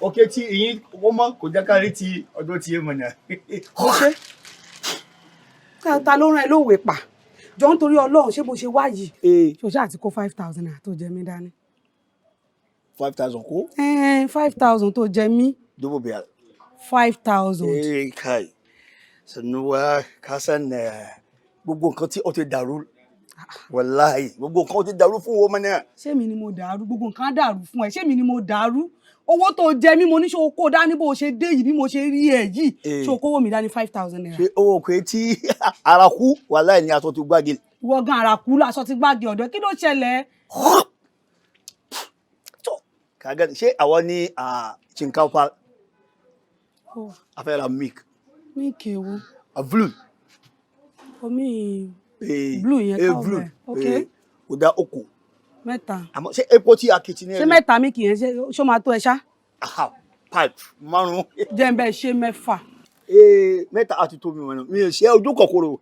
Okay tí ìyín ó mọ̀ kò jẹ́ ká rí ti ọdún tí ẹ mọ̀nà. Mo ṣe. Ta ló rán ẹ lóòwe pa? Jọ nítorí Ọlọ́run ṣé bó ṣe wá yìí. Ṣo ṣáà ti kó 5,000 naira tó jẹ mí dání. 5,000 kó? 5,000 tó jẹ mí. Dubu biyar. 5,000. Kai. Sannu wa ka san gbogbo nǹkan tí ó ti dàrú. Wallahi, gbogbo nǹkan ó ti dàrú fún wo mọ́nà. Ṣé mi ni mo dàrú? Gbogbo nǹkan dàrú fún ẹ. Ṣé mi ni mo dàrú? Owó tó jẹ mí mo ní ṣó kó dání bó ṣe dé yìí bí mo ṣe rí ẹ yìí. Ṣó kówó mi dání 5,000 naira. Ṣé owó pé tí ara kú wallahi ni aṣọ ti gbági. Ìwọ gan ara kú láṣọ ti gbági ọ̀dọ̀ kí ló ṣẹlẹ̀? Kaga ṣé àwọn ní shinkafa afẹ́ra milk. Milk ewo. Blue. Omi blue yẹn ká ọ̀bẹ. Okay. Ó dá oko. Mẹ́ta. Àmọ́ ṣé epo tí akiti ní. Ṣé mẹ́ta milk yẹn ṣó máa tó ẹ ṣá? Pipe márùn. Jẹ́ n bẹ́ẹ̀ ṣe mẹ́fà. Mẹ́ta àti tó mi wọn mi ò ṣe ojú kòkòrò.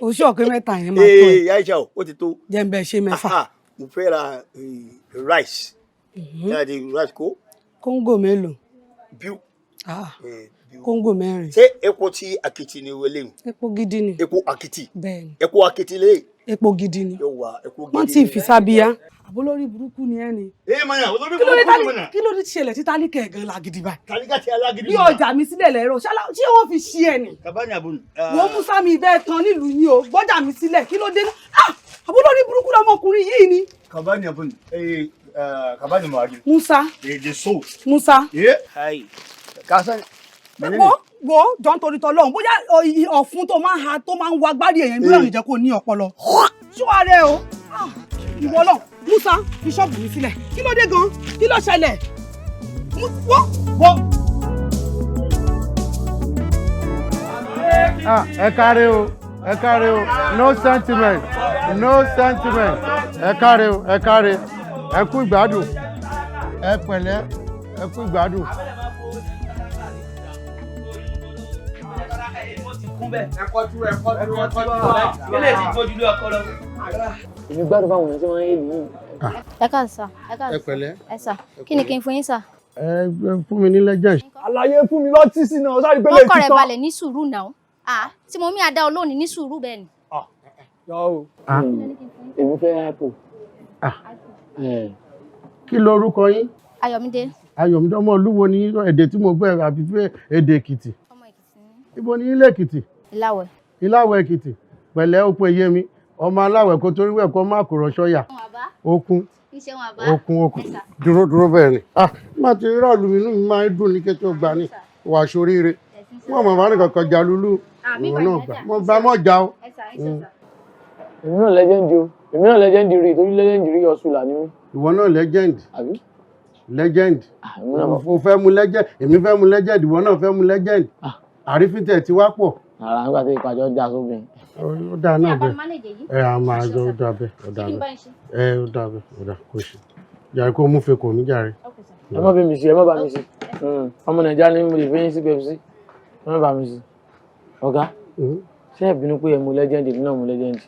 O ṣe ọ̀kẹ́ mẹ́ta yẹn máa tó ẹ. Aisha ó ti tó. Jẹ́ n bẹ́ẹ̀ ṣe mẹ́fà. Mo fẹ́ ra rice. Jáde rice kó. Kóńgò mélòó? Biu. Kóńgò 4. Ṣé epo tí akiti ni wele ń? Epo gidi ni. Epo akiti. Bẹ́ẹ̀ni. Epo akiti lé. Epo gidi ni. Yo wa epo gidi. Wọ́n ti fi sábíyá. Àbólórí burúkú ni ẹ ni. Mọ̀nà, olórí burúkú mọ̀nà. Kí ló dé ṣẹlẹ̀ tí tálíkà ẹ̀gán lágidi báyìí? Tálíkà tí alágidi. Bí ọjà mi sílẹ̀ lẹ́rọ, ṣé wọ́n fi ṣí ẹ ni? Kabani abun. Wọ́n mú sámi ibẹ̀ tán nílùú yín o, gbọ́jà mi sílẹ̀, kí ló dé náà? Àbólórí burúkú lọmọkùnrin yìí ni. Kabani abun. Kabani mawagi. Musa. The soul. Musa. Hi. Kasan. Wo jọ nítorí tọlọ́run bóyá ọ̀fun tó máa ń ha tó máa ń wa gbárí èèyàn bí wọ́n jẹ́ kó ní ọpọlọ. Ṣúwárẹ́ o. Ìwọ náà Musa fi ṣọ́ọ̀bù mi sílẹ̀. Kí ló dé gan? Kí ló ṣẹlẹ̀? Ẹ káre o, ẹ káre o, no sentiment, no sentiment, ẹ káre o, ẹ káre, ẹ kú ìgbádùn, ẹ pẹ̀lẹ́, ẹ kú ìgbádùn. Èmi gbádùn báwọn èèyàn tí wọ́n ń yé nìyí. Ẹ káàsán sà. Ẹ pẹ̀lẹ́. Ẹ sà. Kí ni kí n fún yín sà? Ẹ fún mi ní legend. Àlàyé fún mi lọ́tí sí náà, sáré pé lè ti tán. Ọkọ rẹ̀ balẹ̀ ní sùúrù náà. Tí mo mí àdá olóòní ní sùúrù bẹ́ẹ̀ ni. Èmi fẹ́ apple. Kí lorúkọ yín? Ayọ̀mídé. Ayọ̀mídé ọmọ olúwo ní èdè tí mo gbọ́ àbí fẹ́ èdè Èkìtì. Ibo ni ilé Èkìtì? Ìláwẹ̀. Ìláwẹ̀ Èkìtì. Pẹ̀lẹ́ ó pé yé mi. Ọmọ aláwẹ̀ kó torí wẹ̀ kó má kúrò ṣọ́yà. Okun. okun dúró bẹ́ẹ̀ ni má ti rọ́ọ̀lù inú mi máa ń dùn ní kẹ́tí ó gbà ní wà sóríire wọ́n mọ̀ bá ní kankan jà lulú ìwọ náà gbà mo bá mọ̀ já o. èmi náà lẹ́jẹ̀ndì rí torí lẹ́jẹ̀ndì rí ọ̀ṣùlà ni mí. ìwọ náà legend o fẹ́ mu legend èmi fẹ́ mu legend ìwọ náà fẹ́ mu legend àrífíntẹ̀ ti wá pọ̀. ara nígbà tí ìpàjọ́ já sóbìn. ó dáa náà bẹ́ẹ̀ a máa jọ ó dáa bẹ́ẹ̀ ó dáa bẹ́ẹ̀ kò ṣe jàre kó mú fe kò mí jàre. ẹ má bí mi sí ọmọ nàìjíríà ní mo lè fi yín sí pepsi ẹ má bá mi sí. ọ̀gá ṣé ẹ bínú pé ẹ mu legend èmi náà mu legend.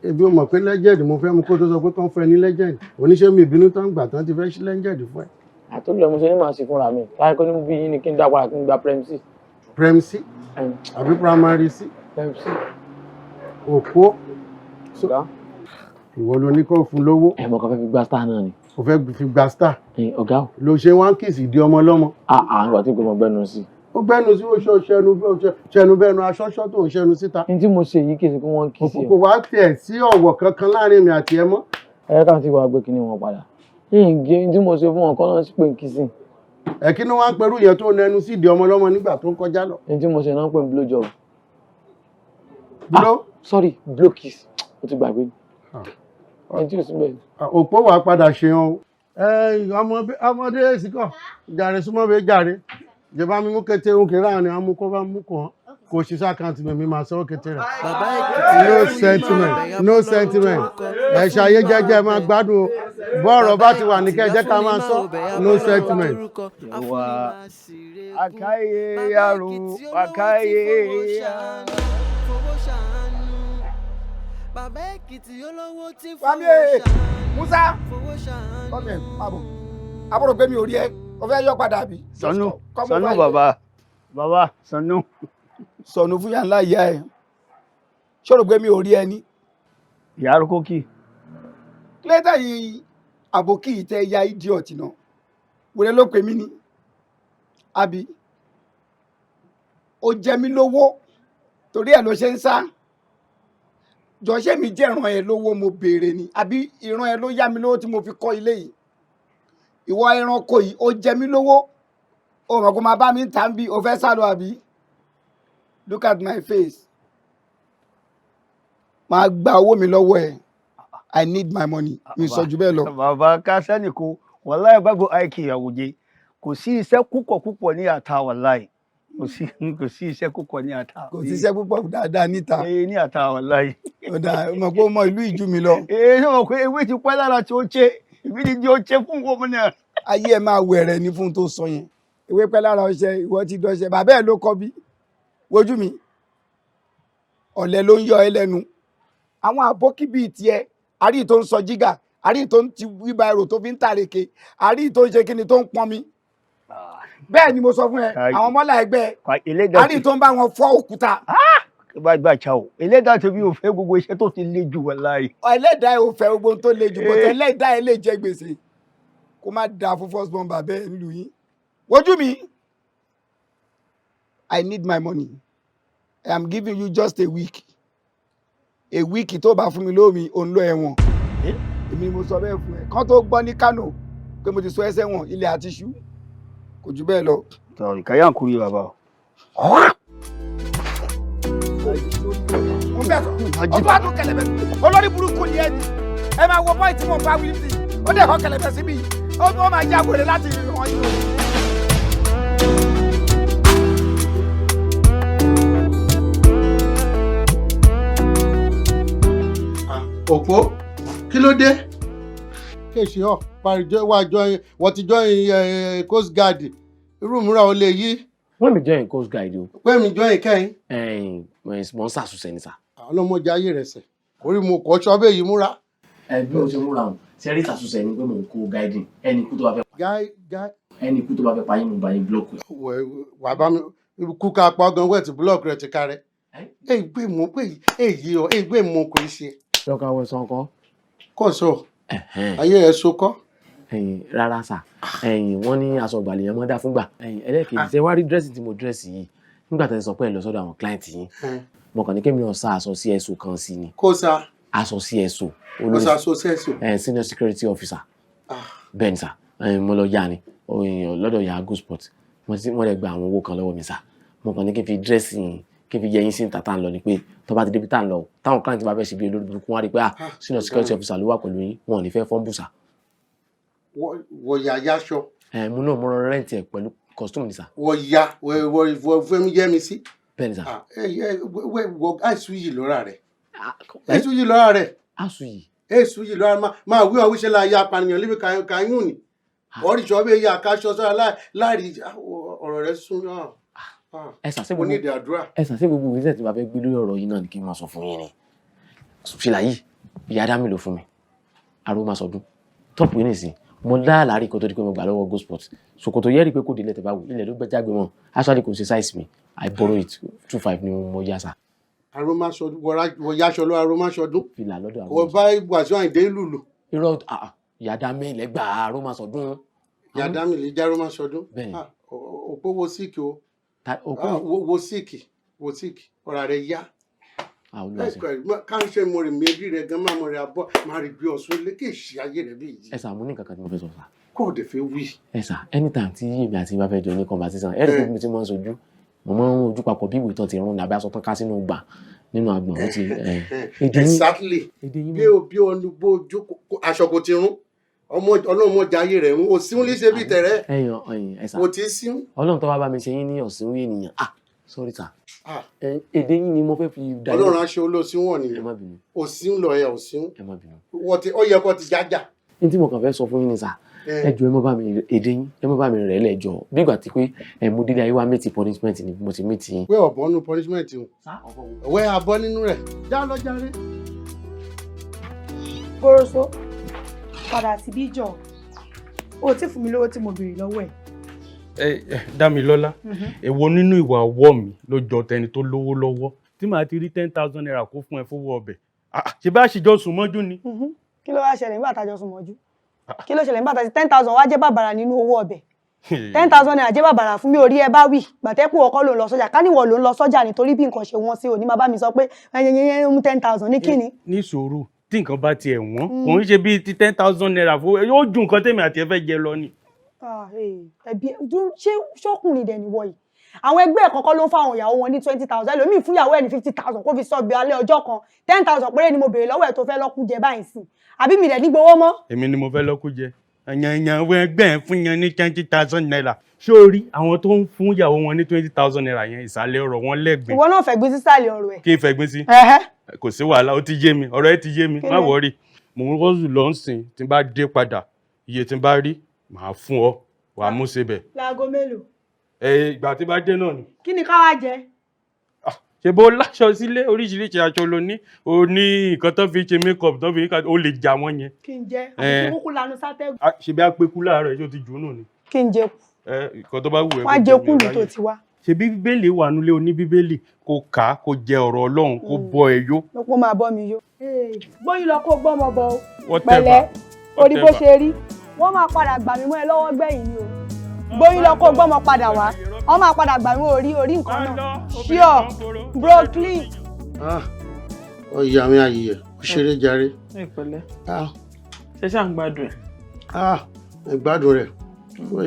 ebi o mọ̀ pé legend mo fẹ́ mu kó tó sọ pé kán fẹ́ ní legend oníṣẹ́ mi ìbínú tán gbà tán ti fẹ́ sí legend fún ẹ. àtúndì ọmọ ṣe ní màá sì fúnra mi láì kọ́ ní bí yín ni kí n dá padà kí n gba premc. premc àbí primary c. premc. òpó ìwọ ló ní kó fún lówó. ẹ mọ̀ kàn fẹ́ fi gba star náà ni. o fẹ́ fi gba star. ọ̀gá o. ló ṣe wá ń kìsì di ọmọ lọ́mọ. nígbà tí gbọmọ gbẹnu sí. ó gbẹnu sí oṣù ṣẹnu bẹnu aṣọṣọ tó ń ṣẹnu síta. ní tí mo ṣe yìí kì í ṣe pé wọ́n kì í ṣe. kò wá tiẹ̀ sí ọ̀wọ̀ kankan láàrin mi àti ẹ mọ́. ẹ káà tí wàá gbé kinní wọn padà. ní tí mo ṣe fún wọn kọ́ náà sí pé n kì í sìn. ẹ kí ni wọ́n á pẹ̀lú yẹn tó nẹnu sí di ọmọ lọ́mọ nígbà tó ń kọjá lọ. ní tí mo ṣe náà pè ń blow job. sorry blow kiss o ti gbàgbé. ní tí o sì bẹ̀rẹ̀. òpó wàá padà ṣe hàn. ọmọdé èsìkọ jàre súnmọ́ bẹ́ẹ̀ jàre ìjọba mímú kété òkè láàrin àwọn kó bá mú kàn kò ṣiṣẹ́ àkáǹtì mi máa sọ kété rẹ̀. no sentiment ẹ ṣayé jẹ́jẹ́ máa gbádùn o bọ́ọ̀rọ̀ bá ti wà ní kẹ́jẹ́ ká máa sọ no sentiment. wà àkáyé yàrá àkáyé yàrá. Bàbá Èkìtì olówó tí fọwọ́ Musa kọ́mi ẹ̀ àbúrò pé mi ò rí ẹ o fẹ́ yọ padà bí. Sọnù bàbá Sọnù. Sọnù fún yàrá ìyá ẹ ṣòro pé mi ò rí ẹ ní. ìyá arúgbó kì í. kílẹ̀tà yìí àbòkí ìtẹ́ ya idiot náà wòlé ló pè mí ní àbí ó jẹ mí lówó torí ẹ̀ ló ṣe ń sá jọ̀ṣẹ́ mi jẹ́ ìran ẹ lówó mo béèrè ni àbí ìran ẹ ló yá mi lówó tí mo fi kọ́ ilé yìí ìwọ ẹranko yìí ó jẹ mí lówó o mọ̀ kó máa bá mi ń tà ń bí o fẹ́ sálọ àbí look at my face máa gba owó mi lọ́wọ́ ẹ I need my money mi sọ jù bẹ́ẹ̀ lọ. bàbá kásánì kò wàláì gbàgbọ́ àìkè ìyàwó jẹ kò sí iṣẹ́ púpọ̀ ní àta wàláì kò sí iṣẹ́ púpọ̀ ní àta. kò sí iṣẹ́ púpọ̀ dáadáa níta. ní àta wàláì. ọ̀dà mọ̀ pé ó mọ ìlú ìjú mi lọ. ṣé o pé ewé ti pẹ́ lára tí ó ṣe ìbí ni tí ó ṣe fún ọmọ náà. ayé ẹ máa wẹ̀rẹ̀ ní fún tó sọ yẹn ewé pẹ́ lára ọṣẹ ìwọ ti dọṣẹ bàbá ẹ ló kọ́ bí wojú mi ọ̀lẹ ló ń yọ ẹ lẹ́nu àwọn àbókí bíi tiẹ̀ àrí tó ń sọ jígà àrí tó ń ti wíba ẹrò tó fi ń tàrèké àrí tó ń ṣe kíni tó ń pọn mi bẹ́ẹ̀ ni mo sọ fún ẹ àwọn ọmọlá ẹgbẹ́ àrí tó ń bá wọn fọ́ òkúta. gbàgbà cha o ẹlẹ́dàá tó bí o fẹ́ gbogbo iṣẹ́ tó ti le jù wàláì. ẹlẹ́dàá ò fẹ́ gbogbo tó le jù bọ́tẹ́ ẹlẹ́dàá ẹ lè jẹ gbèsè kó má da fún first born bàbá ẹ nílùú yín wojú mi I need my money I am giving you just a week tó bá fún mi lómi òun lọ ẹ̀wọ̀n èmi ni mo sọ bẹ́ẹ̀ fún ẹ kán tó gbọ́ ní Kánò pé mo ti sọ ẹsẹ̀ wọn ilẹ̀ àti ṣú kò jù bẹ́ẹ̀ lọ. tọ́ ìkáyà ń kúrò bàbá o. ọdún àdún kẹlẹbẹ olórí burúkú ni ẹni ẹ máa wọ bọ́ì tí mo bá wí sí ó dẹ̀ kọ́ kẹlẹbẹ síbi ó máa já wèrè láti ràn yín. òpó kí ló dé kéèsì ọ parijọ wájọ wọn ti jọ coast guard irú ìmúra ò lè yí. wọ́n mi join coast guard o. pé mi join kẹ́yìn. mo ń sàṣùṣẹ́ ní sà. ọlọ́mọdé ayé rẹ̀ sẹ̀ orí mo kọ́ ṣọ́bẹ̀ yìí múra. bí mo ṣe múra o ṣe rí sàṣùṣẹ́ ni pé mo ń kó guiding ẹni kú tó bá fẹ́. ẹni kú tó bá fẹ́ pa yín mo bá yín block. wà bá mi kú ká pa gan wẹ̀ tí block rẹ̀ ti kárẹ̀. ègbè mọ̀ pé èyí ọ ègbè mọ̀ kò í ṣe. lọ́kàn àwọn ẹ̀sán kan. kò sọ ayé ẹ̀ so kọ́. rárá sà wọ́n ní aṣọ ìgbàlẹ̀ yẹn mọ́ dá fúngbà. ẹlẹ́kejì ṣe wá rí dírẹ́sì tí mo dírẹ́sì yìí nígbà tẹ́ ẹ sọ pé ẹ lọ sọ́dọ̀ àwọn client yín mo kàn ní kémi náà sá aṣọ sí ẹ̀sùn kan sí ni. kó sa. aṣọ CSO aṣọ CSO senior security officer bẹ́ẹ̀ ni sà mo lọ yá ni lọ́dọ̀ ya go sport wọ́n lè gba àwọn owó kan lọ́wọ́ mi sà mo kàn ní kí n fi dírẹ́sì kí n fi yẹyin sí tàtà ń lọ ni pé tó bá ti débi tá ń lọ táwọn client bá fẹ́ ṣe bí olórí burúkú wọn á rí pé senior security officer ló wà pẹ̀lú yín wọn ò ní fẹ́ fọ́nbù sà. wọ ya yaṣọ. mo náà mo rán rẹ́ǹtì ẹ̀ pẹ̀lú costume ni sà. wọ fẹ́mi yẹ́ mi sí. bẹ́ẹ̀ ni sà. wọ àìsù yìí lọ́ra rẹ̀ àìsù yìí lọ́ra rẹ̀. àìsù yìí lọ́ra máa wí ọ̀wíṣẹ́ la ya apànìyàn líbi kàyún ni ọ̀rìṣọ́ bẹ́ẹ̀ yà káṣọ sọ́ra láàrin ọ̀rọ̀ rẹ̀ sún ẹ ṣàṣẹ gbogbo ìgbésẹ̀ tí wàá fẹ́ gbé lórí ọ̀rọ̀ yìí náà ni kí n máa sọ fún yín ni fìlà yìí ìyá dá mi lò fún mi aró máa sọdún tọ́pù yìí nìsín mo dá àlárí kan tó di pé mo gbà lọ́wọ́ go sport ṣòkòtò yẹ́rì pé kò délẹ̀ tẹ̀ bá wù ilẹ̀ ló gbẹ́ jágbe wọn actually kò ṣe size mi I borrow it 2.5 ni mo yá sa. aró máa sọdún wọ yaṣọ lọ aró máa sọdún fìlà lọ́dọ̀ àwọn wọ bá Wasiu Ayinde lùlù. irọ́ ìyá dá mi ilẹ̀ gbà aró máa sọdún. ìyá dá mi ilẹ̀ já aró máa sọdún. òpó wo síìkì o wo síìkì ọ̀rọ̀ rẹ̀ yá káńṣe mo rè méjì rẹ̀ gan máa mo rè abọ́ máa rí bí ọ̀ṣun lékè ṣe ayé rẹ̀ bí yìí. ẹ sà mo ní kankan tí mo fẹ́ sọ sà. kó o dẹ̀ fẹ́ wí. ẹ sà anytime tí èmi àti bá fẹ́ jọ ní conversation ẹ rí pé mi ti máa ń sojú mo máa ń ojú papọ̀ bí ìwé tán ti rún nàbí aṣọ tán ká sínú gbà nínú agbọ̀n ó ti. exactly bí o ní bó jókòó aṣọ kò ti rún ọlọ́run mọ̀jà ayé rẹ̀ ń òsín lè ṣe bí tẹ̀rẹ́ kò tí ì sín. ọlọ́run tó wá bá mi ṣe yín ní ọ̀sìnwó ènìyàn sorry sir èdè yín ni mo fẹ́ fi dá yín. ọlọ́run aṣọ olóòsín wọ̀n nìyẹn òsín lọ ẹ òsín ó yẹ kó ti jájà. ní tí mo kàn fẹ́ sọ fún yín ni sà ẹ jọ̀ọ́ ẹ má bá mi èdè yín ẹ má bá mi rẹ̀ lẹ́jọ́ bí ìgbà tí pé mo délé ayé wa mẹ́tì punishment ni mo ti mẹ́tì yín. pé ọ̀bọ nínú punishment o wẹ́ abọ́ nínú rẹ̀ já lọ járe. Goroso padà sí bíjọ o ti fún mi lówó tí mo béèrè lọ́wọ́ ẹ̀. Dámilọ́lá èwo nínú ìwà ọwọ́ mi ló jọ tẹni tó lówó lọ́wọ́ tí màá ti rí 10,000 naira kó fún ẹ fowó ọbẹ̀ ṣe bá ṣìjọ sùn mọ́jú ni. kí ló wá ṣẹlẹ̀ nígbà tájọ sùn mọ́jú kí ló ṣẹlẹ̀ nígbà tájọ 10,000 wá jẹ́ bàbàrà nínú owó ọbẹ̀ 10,000 naira jẹ́ bàbàrà fún mi orí ẹ bá wì gbàtẹ́pù ọkọ ló ń lọ sọ́jà káníwọ̀ ló ń lọ sọ́jà nítorí bí nǹkan ṣe wọ́n sí òní máa bá mi sọ pé ẹyẹyẹ mú 10,000 ní kíni. ní sùúrù tí nǹkan bá tiẹ̀ wọ́n kò ń ṣe bíi ti 10,000 naira fún yóò ju nǹkan tèmi àti ẹ fẹ́ jẹ lọ ni. ẹbí ṣé ṣọkùnrin dẹ̀ níwọ̀ yìí àwọn ẹgbẹ́ kọ̀ọ̀kan ló ń fáwọn ìyàwó wọn ní 20,000 ẹlòmíì fún ìyàwó ẹ̀ ní 50,000 kó fi sọ bí alẹ́ ọjọ́ kan 10,000 péré ni mo béèrè lọ́wọ́ ẹ̀ tó fẹ́ lọ́kù jẹ báyìí sí àbí mi dẹ̀ ní gbowó mọ́. èmi ni mo fẹ́ lọ́kù jẹ ẹ̀yàn ẹgbẹ́ ẹ̀ fún yẹn ní 20,000 naira sórí àwọn tó ń fún ìyàwó wọn ní 20,000 naira yẹn ìsàlẹ̀ ọ̀rọ̀ wọn lẹ́gbẹ̀ẹ́. ìwọ náà fẹ̀gbin sísàlẹ̀ ọ̀rọ̀ ẹ̀. kí n fẹ̀gbin sí kò sí wàhálà ó ti yé mi ọ̀rọ̀ ẹ ti yé mi má wọrí mò ń rọ́ọ̀sù lọ́nsìn tí n bá dé padà iye tí n bá rí màá fún ọ wàá mú sebẹ̀. láago mélòó. ìgbà tí bá dé náà ni. kí ni ká wá jẹ. ṣe bó láṣọ sílé oríṣiríṣi aṣọ ló ní o ní nǹkan tó fi ṣe makeup tó fi ó lè jà wọ́n yẹn. kí n jẹ àti kúkú lanu sátẹ́gùn. ṣe bí a pé kú láàárọ̀ ẹ̀ ṣó ti jù ú nù ni. kí n jẹ kú. nǹkan tó bá wù ẹ́. wá jẹ kú lù tó ti wá. ṣebí bíbélì wà nílé oní bíbélì kó kà á kó jẹ ọ̀rọ̀ Ọlọ́run kó bọ́ ẹ yó. lọ́pọ̀ máa bọ́ mi yó. gbóyin lọ kó gbọ́mọ bọ o Whatever. pẹ̀lẹ́ orí bó ṣe rí wọ́n máa padà gbà mí mọ́ ẹ lọ́wọ́ gbẹ̀yìn ni o gbóyin lọ kó gbọ́mọ padà wá wọ́n máa padà gbà mí orí nǹkan náà ṣíọ Brooklyn. ọyà mi ayẹyẹ ó ṣeré jàre. ìpẹ̀lẹ́ ṣe ṣáà ń gbádùn ẹ. ẹ gbádùn rẹ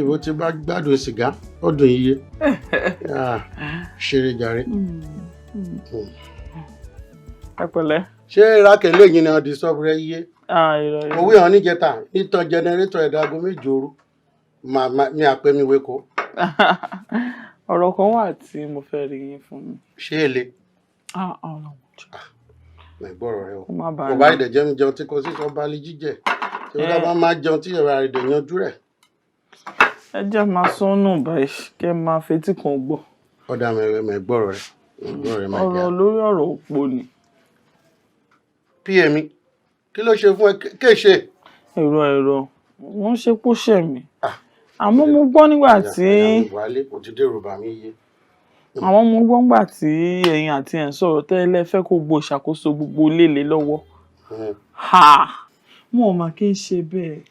ìwọ tí bá gbádùn sìgá ó dùn iye ṣeré jàre. ẹpẹ̀lẹ́. ṣé rákẹ́ lẹ́yìn náà di sọ́ọ̀bù rẹ yíyé. òwe hàn níjẹta nítan jẹnẹrétọ̀ ẹ̀dágo méje òru mi àpẹ mi wéko. ọ̀rọ̀ kan wà tí mo fẹ́ rí yín fún mi. ṣé èlé. gbọ́rọ̀ rẹ o kò bá ìdẹ̀ jẹun jẹun tí kò sí sọ bá lè jíjẹ tí wọ́n bá máa jẹun tí ìrora ìdẹ̀ yanjú rẹ̀. ẹ jẹ́ máa sọ́nù báyìí kẹ́ máa fetí kan gbọ́. ọ̀dà mẹ́rẹ̀ gbọ́rọ̀ rẹ̀ ọ̀rọ̀ lórí ọ̀rọ̀ òpó ni. pm kí ló ṣe fún ẹ kéṣe. ẹ̀rọ wọ́n ṣe kó ṣẹ̀ mí àmọ́ mo gbọ́ nígbà tí àwọn mo gbọ́ nígbà tí ẹ̀yin àti ẹ̀ ń sọ̀rọ̀ tẹ́lẹ̀ fẹ́ kó gbọ́ ìṣàkóso gbogbo léle lọ́wọ́ wọn ò mà kí ń ṣe bẹ́ẹ̀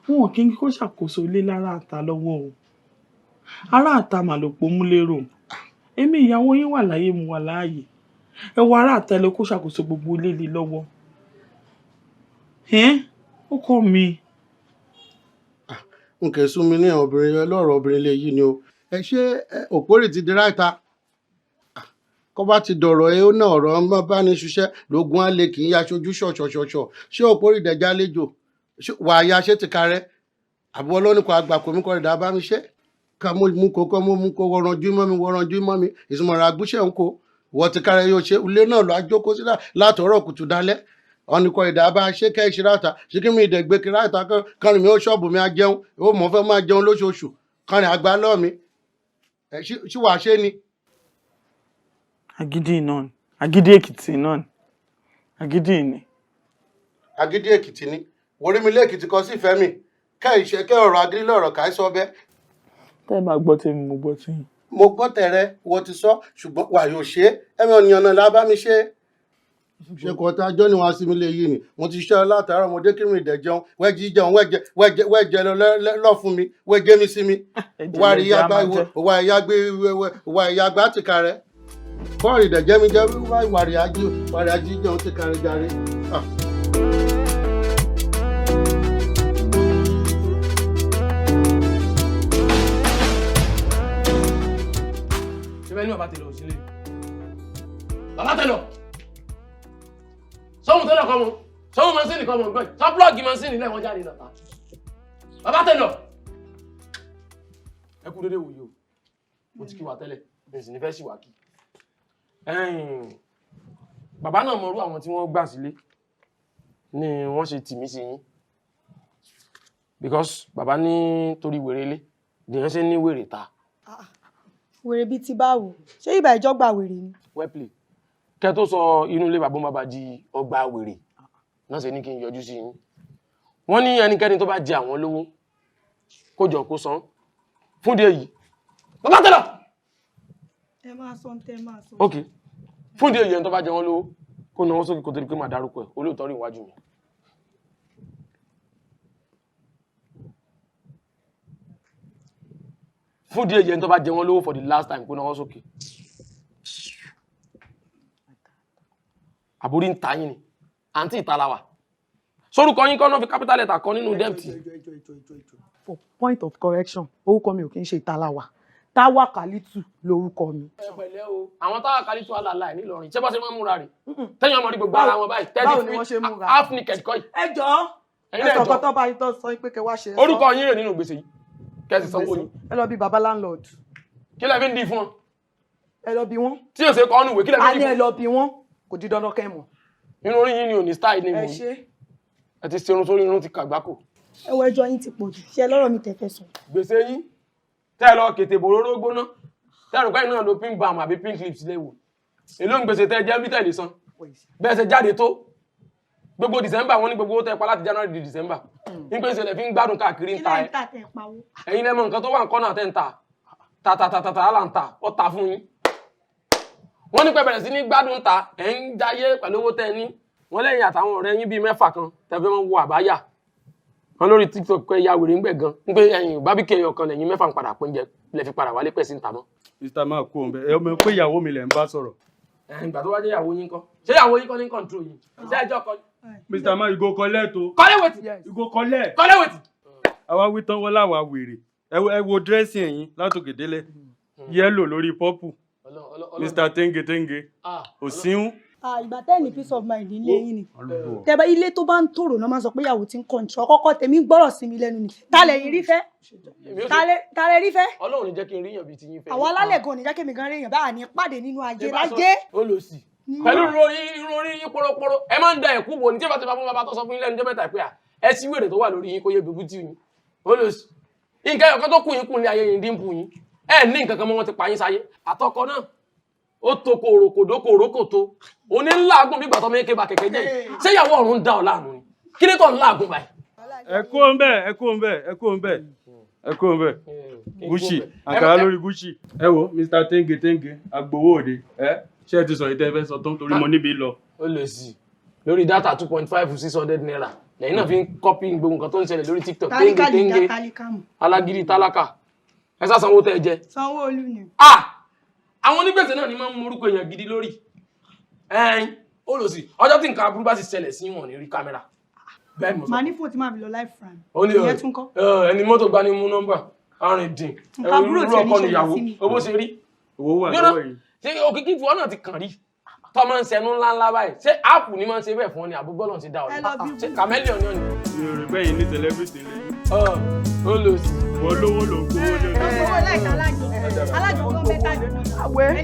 wọn ò kí ń kó ṣàkóso ilé lára àta lọ́wọ́ o ará àta mà ló pomú lérò èmi ìyàwó yín wà láyé mo wà láàyè ẹ wọ ará àta ló kó ṣàkóso gbogbo léle lọ́wọ́ Ọkọ mi. Nǹkan sún mi ní obìnrin lọ́rọ̀ obìnrin lè yí ni o. Ẹ ṣé òpórì ti di ráìta. Kọ́ bá ti dọ̀rọ̀ ẹ ó ná ọ̀rọ̀ ọmọ bá ní ṣiṣẹ́ lógún á lè kì í aṣojú ṣọ̀ṣọ̀ṣọ̀ṣọ̀. Ṣé òpórì dẹ̀já léjò? Wà á ya ṣé ti karẹ́? Àbúrò ọlọ́nìkan àgbà kò mí kọ́ ìdá bá mi ṣe. Ká mú kókó mú kó wọ̀rànjú mọ́ mi. Ìsúnmọ̀ra àgbúṣẹ́ ń kó. Wọ́n ti karẹ́ yóò ṣe ilé náà lọ àjókòó sílẹ̀ látọ̀rọ̀ kùtù dálẹ́. Ọ̀nìkan ìdá bá ṣe kẹ́ ìṣe ráìta. Ṣé kí mi ìdẹ̀gbẹ́ kí ráìta kọrin mi ó ṣọ́ọ̀bù mi á jẹun. Ó mọ̀ fẹ́ máa jẹun lóṣooṣù. Kọrin àgbà lọ́ọ̀ mi. Ṣé wàá ṣe ni? Agídí náà ni. Agídí Èkìtì náà ni. Agídí ni. Agídí Èkìtì ni. Wòrí mi lé Èkìtì kan sí ìfẹ́ mi. Kẹ́ ìṣe kẹ́ ọ̀rọ̀ agídí lọ̀rọ̀ kà í sọ bẹ́ẹ̀. Tẹ́ ẹ máa gbọ́ tèmi, mo gbọ́ tiyín. Mo gbọ́ tẹ̀rẹ̀ wọ́n ti sọ ṣùgbọ́n wà yóò ṣe é. Ẹ̀mí ọ̀nìyàn náà lábá mi ṣe é. Ṣé kò tá ajọ́ ni wọ́n á sí mi lé yìí ni? Mo ti ṣe látàárọ̀ ọmọdé kí mi ìdẹ̀ jẹun wẹ́ẹ̀jì jẹun wẹ́ẹ̀jẹ lọ fún mi wẹ́ẹ̀jẹ mi sí mi. Wà á ìyá gbá ti karẹ́. Kọ́ọ̀rì ìdẹ̀jẹ́ mi jẹ́ wàrí ají jẹun ti karẹ́ jarí. Ṣé bẹ́ẹ̀ ni bàbá tẹ̀lé òsínlẹ̀? Bàbá tẹ̀lé ọ̀. Sọ́hun tẹ́lẹ̀ kọ́ mọ́. Sọ́hun mansini kọ́ mọ́ gbọ́n. Sọ́ blọ́ọ̀gì mansini lẹ́ wọ́n jáde nàta. Bàbá tẹ̀lé ọ̀. Ẹ kú dédé wòye o. Mo ti kí wa tẹ́lẹ̀. Bẹ́ẹ̀ sì ni fẹ́ sì wà kí. Bàbá náà mọ̀rú àwọn tí wọ́n gbà sílé ni wọ́n ṣe tì mí sí yín. Because bàbá ní torí wèrè ilé dèyàn ṣe ní wèrè ta. Wèrè bíi ti báwo? Ṣé ìbà ìjọ gba wèrè ni? Well play. Kẹ́ tó sọ inú ilé bàbá bàbá di ọgbà wèrè náà ṣe ní kí n yọjú sí yín. Wọ́n ní ẹnikẹ́ni tó bá jẹ àwọn lówó kó jọ kó san. Fún díẹ̀ yìí. Bàbá tẹ̀lọ̀. Ẹ máa sọ tẹ́ máa sọ. Ok. Fún díẹ̀ yìí ẹni tó bá jẹ wọ́n lówó kó náwó sókè kó tó di pé máa dárúkọ ẹ̀ olóòótọ́ rí iwájú mi. Fún díẹ̀ yìí ẹni tó bá jẹ wọ́n lówó for the last time kó náwó sókè. Àbúrí ń ta yín ni àǹtí ìtàláwà sórúkọ yín kọ́ náà fi capital letter kan nínú debt. For point of correction orúkọ mi ò kí ń ṣe ìtàláwà Táwà Kálítù lórúkọ mi. Ẹ pẹ̀lẹ́ o àwọn Táwà Kálítù alàlà ẹ̀ nílọrin ṣé bá ṣe máa ń múra rè tẹ́yìn ọmọ rí gbogbo ara wọn báyìí tẹ́lifí half naked kọ́ yìí. Ẹ jọ̀ọ́ ẹ sọ kọ́tọ́ bá yín tó sọ pé kẹ wá ṣe. Orúkọ yín rè nínú gbèsè yìí kẹ́sì sanwó yín. Ẹ lọ bí baba landlord. Kí lẹ fi ń di fún wọn. Ẹ lọ bí wọn. Tí yóò ṣe kọ́ ọ́nù ìwé kí lẹ fi ń di fún wọn. A ní ẹ lọ bí wọn kò di dandan kẹ́ mọ̀. Irun orí yín ni ò ní style ní Ẹ ìwọ̀n. ṣe. Ẹ ti ṣe irun sórí irun ti kàgbákò. Ẹ wọ ẹjọ́ yín ti pọ̀ jù ṣe lọ́rọ̀ mi tẹ̀fẹ́ sọ. Gbèsè yín tẹ́ ẹ lọ kètè bòróró gbóná tẹ́ ẹ rò pé iná lo pink balm àbí pink lips léwu. Èló ń gbèsè tẹ́ ẹ jẹ́ bí tẹ̀lé san. Bẹ́ẹ̀ ṣe jáde tó gbogbo December wọ́n ní gbogbo owó tẹ́ pa láti January di December. Ní pé ìṣẹ̀lẹ̀ fi ń gbádùn káàkiri ń ta ẹ. Ẹ̀yin lẹ́mọ̀ nǹkan tó wà ń kọ́nà tẹ́ ń ta tàtàtàtà àlà ń ta ó ta fún yín. Wọ́n ní pé bẹ̀rẹ̀ sí ní gbádùn ta ẹ̀ ń jayé pẹ̀lú owó tẹ́ ẹ ní. Wọ́n lẹ́yìn àtàwọn ọ̀rẹ́ yín bíi mẹ́fà kan tẹ́ fẹ́ wọ́n wo àbáyà. Wọ́n lórí TikTok pé ya wèrè ń gbẹ̀ gan ń pé ẹ̀yin bábíkì ẹyọ kan lẹ́yìn mẹ́fà ń padà pín jẹ lẹ́ fi padà wálé pẹ̀ sí ń ta mọ́. Mr. Man kú òun bẹ́ẹ̀ ẹ mọ̀ pé ìyàwó mi lẹ̀ ń bá sọ̀rọ̀. Ìgbà tó wá jẹ́ ìyàwó yín kọ́ ṣé ìyàwó yín kọ́ ní control yìí ṣé ẹjọ́ kọ́. Mr. Man you go collect o. Collect wetin? You go collect. Collect wetin? Àwa wí tán wọ́n láwa wèrè ẹ wo dressing ẹ̀yìn látòkè délẹ̀ yẹ́lò lórí pọ́pù Mr. Tenge òsínú. Ìgbà tẹ́ ní peace of mind ilé yín ni. Tẹ́bá ilé tó bá ń tòrò náà máa sọ pé ìyàwó ti ń control kọ́kọ́ tèmi gbọ́rọ̀ sí mi lẹ́nu ni. Ta lẹ̀ yín rí fẹ́? Ta lẹ rí fẹ́? Ọlọ́run ní jẹ́ kí n ríyàn bíi ti yín fẹ́. Àwọn alálẹ̀ gan ni jẹ́ kí mi gan ríyàn báà ní pàdé nínú ayé lájé. Olòsì. Pẹ̀lú irun orí yín pọ́rọ́pọ́rọ́ ẹ máa ń da ẹ̀kú bò ní tí ẹ bá ti bá fún bàbá tó sọ fún yín lẹ́nu jẹ́ mẹ́ta pé ẹ sí wèrè tó wà lórí yín kó yẹ bíbú tì yín. Olòsì. Nǹkan ẹ̀kọ́ tó kù yín kù ní ayé yín dín bù yín. Ẹ ní nǹkan kan mọ́ wọn ti pa yín sáyé. Àtọkọ náà ó to kòròkòdókòrókòtó oní ńláàgùn bí gbàtọ́ mẹ́kẹ́ bá kẹ̀kẹ́ jẹ́ yìí ṣé ìyàwó ọ̀run ń dá ọ láàánú ni kí ni tó ń láàgùn báyìí. ẹ kó ń bẹ̀ Gucci àkàrà lórí Gucci. Ẹ wo Mr. Tenge agbowó òde ṣé ẹ ti sọ ìtẹ́ fẹ́ sọ tán torí mo níbi lọ. Ó lè sí lórí data 2.5 600 naira lẹ́yìn náà fi ń kọ́pì gbogbo nǹkan tó ń ṣẹlẹ̀ lórí TikTok Tenge alágídí tálákà ẹ sá sanwó tẹ́ ẹ jẹ. Sanwó-Olú ni. Àwọn onígbèsè náà ni máa ń mú orúkọ èèyàn gidi lórí. Ó lò sí ọjọ́ tí nǹkan aburú bá sì ṣẹlẹ̀ sí wọn ní rí kámẹ́rà bẹ́ẹ̀ mo sọ. màá ní fóònù tí màá fi lọ live friend. ó ní ìyẹn tún kọ́. ẹni mọ́tò gba ni mú nọ́mbà arìn dín Àbúrò irú tí ọkọ ẹni níyàwó ṣẹlẹ̀ sí mi. owó ṣe rí. owó wà lọ́wọ́ yìí. ṣé òkìkí tí wọn náà ti kàn rí tọ́ máa ń sẹnu ńláńlá báyìí ṣé áàpù ni máa ń ṣe bẹ́ẹ̀ fún ọ ni àbúgbọ́nà ti dá ọ ní ṣé kàmẹ́lì ọ̀nà ni. yorùbá bẹ́yìn ní celebrity lẹ́yìn. ó lò sí. wọ́n lówó ló gbówó lé. owó láìka alájọ ọgbọ́n mẹ́ta ni.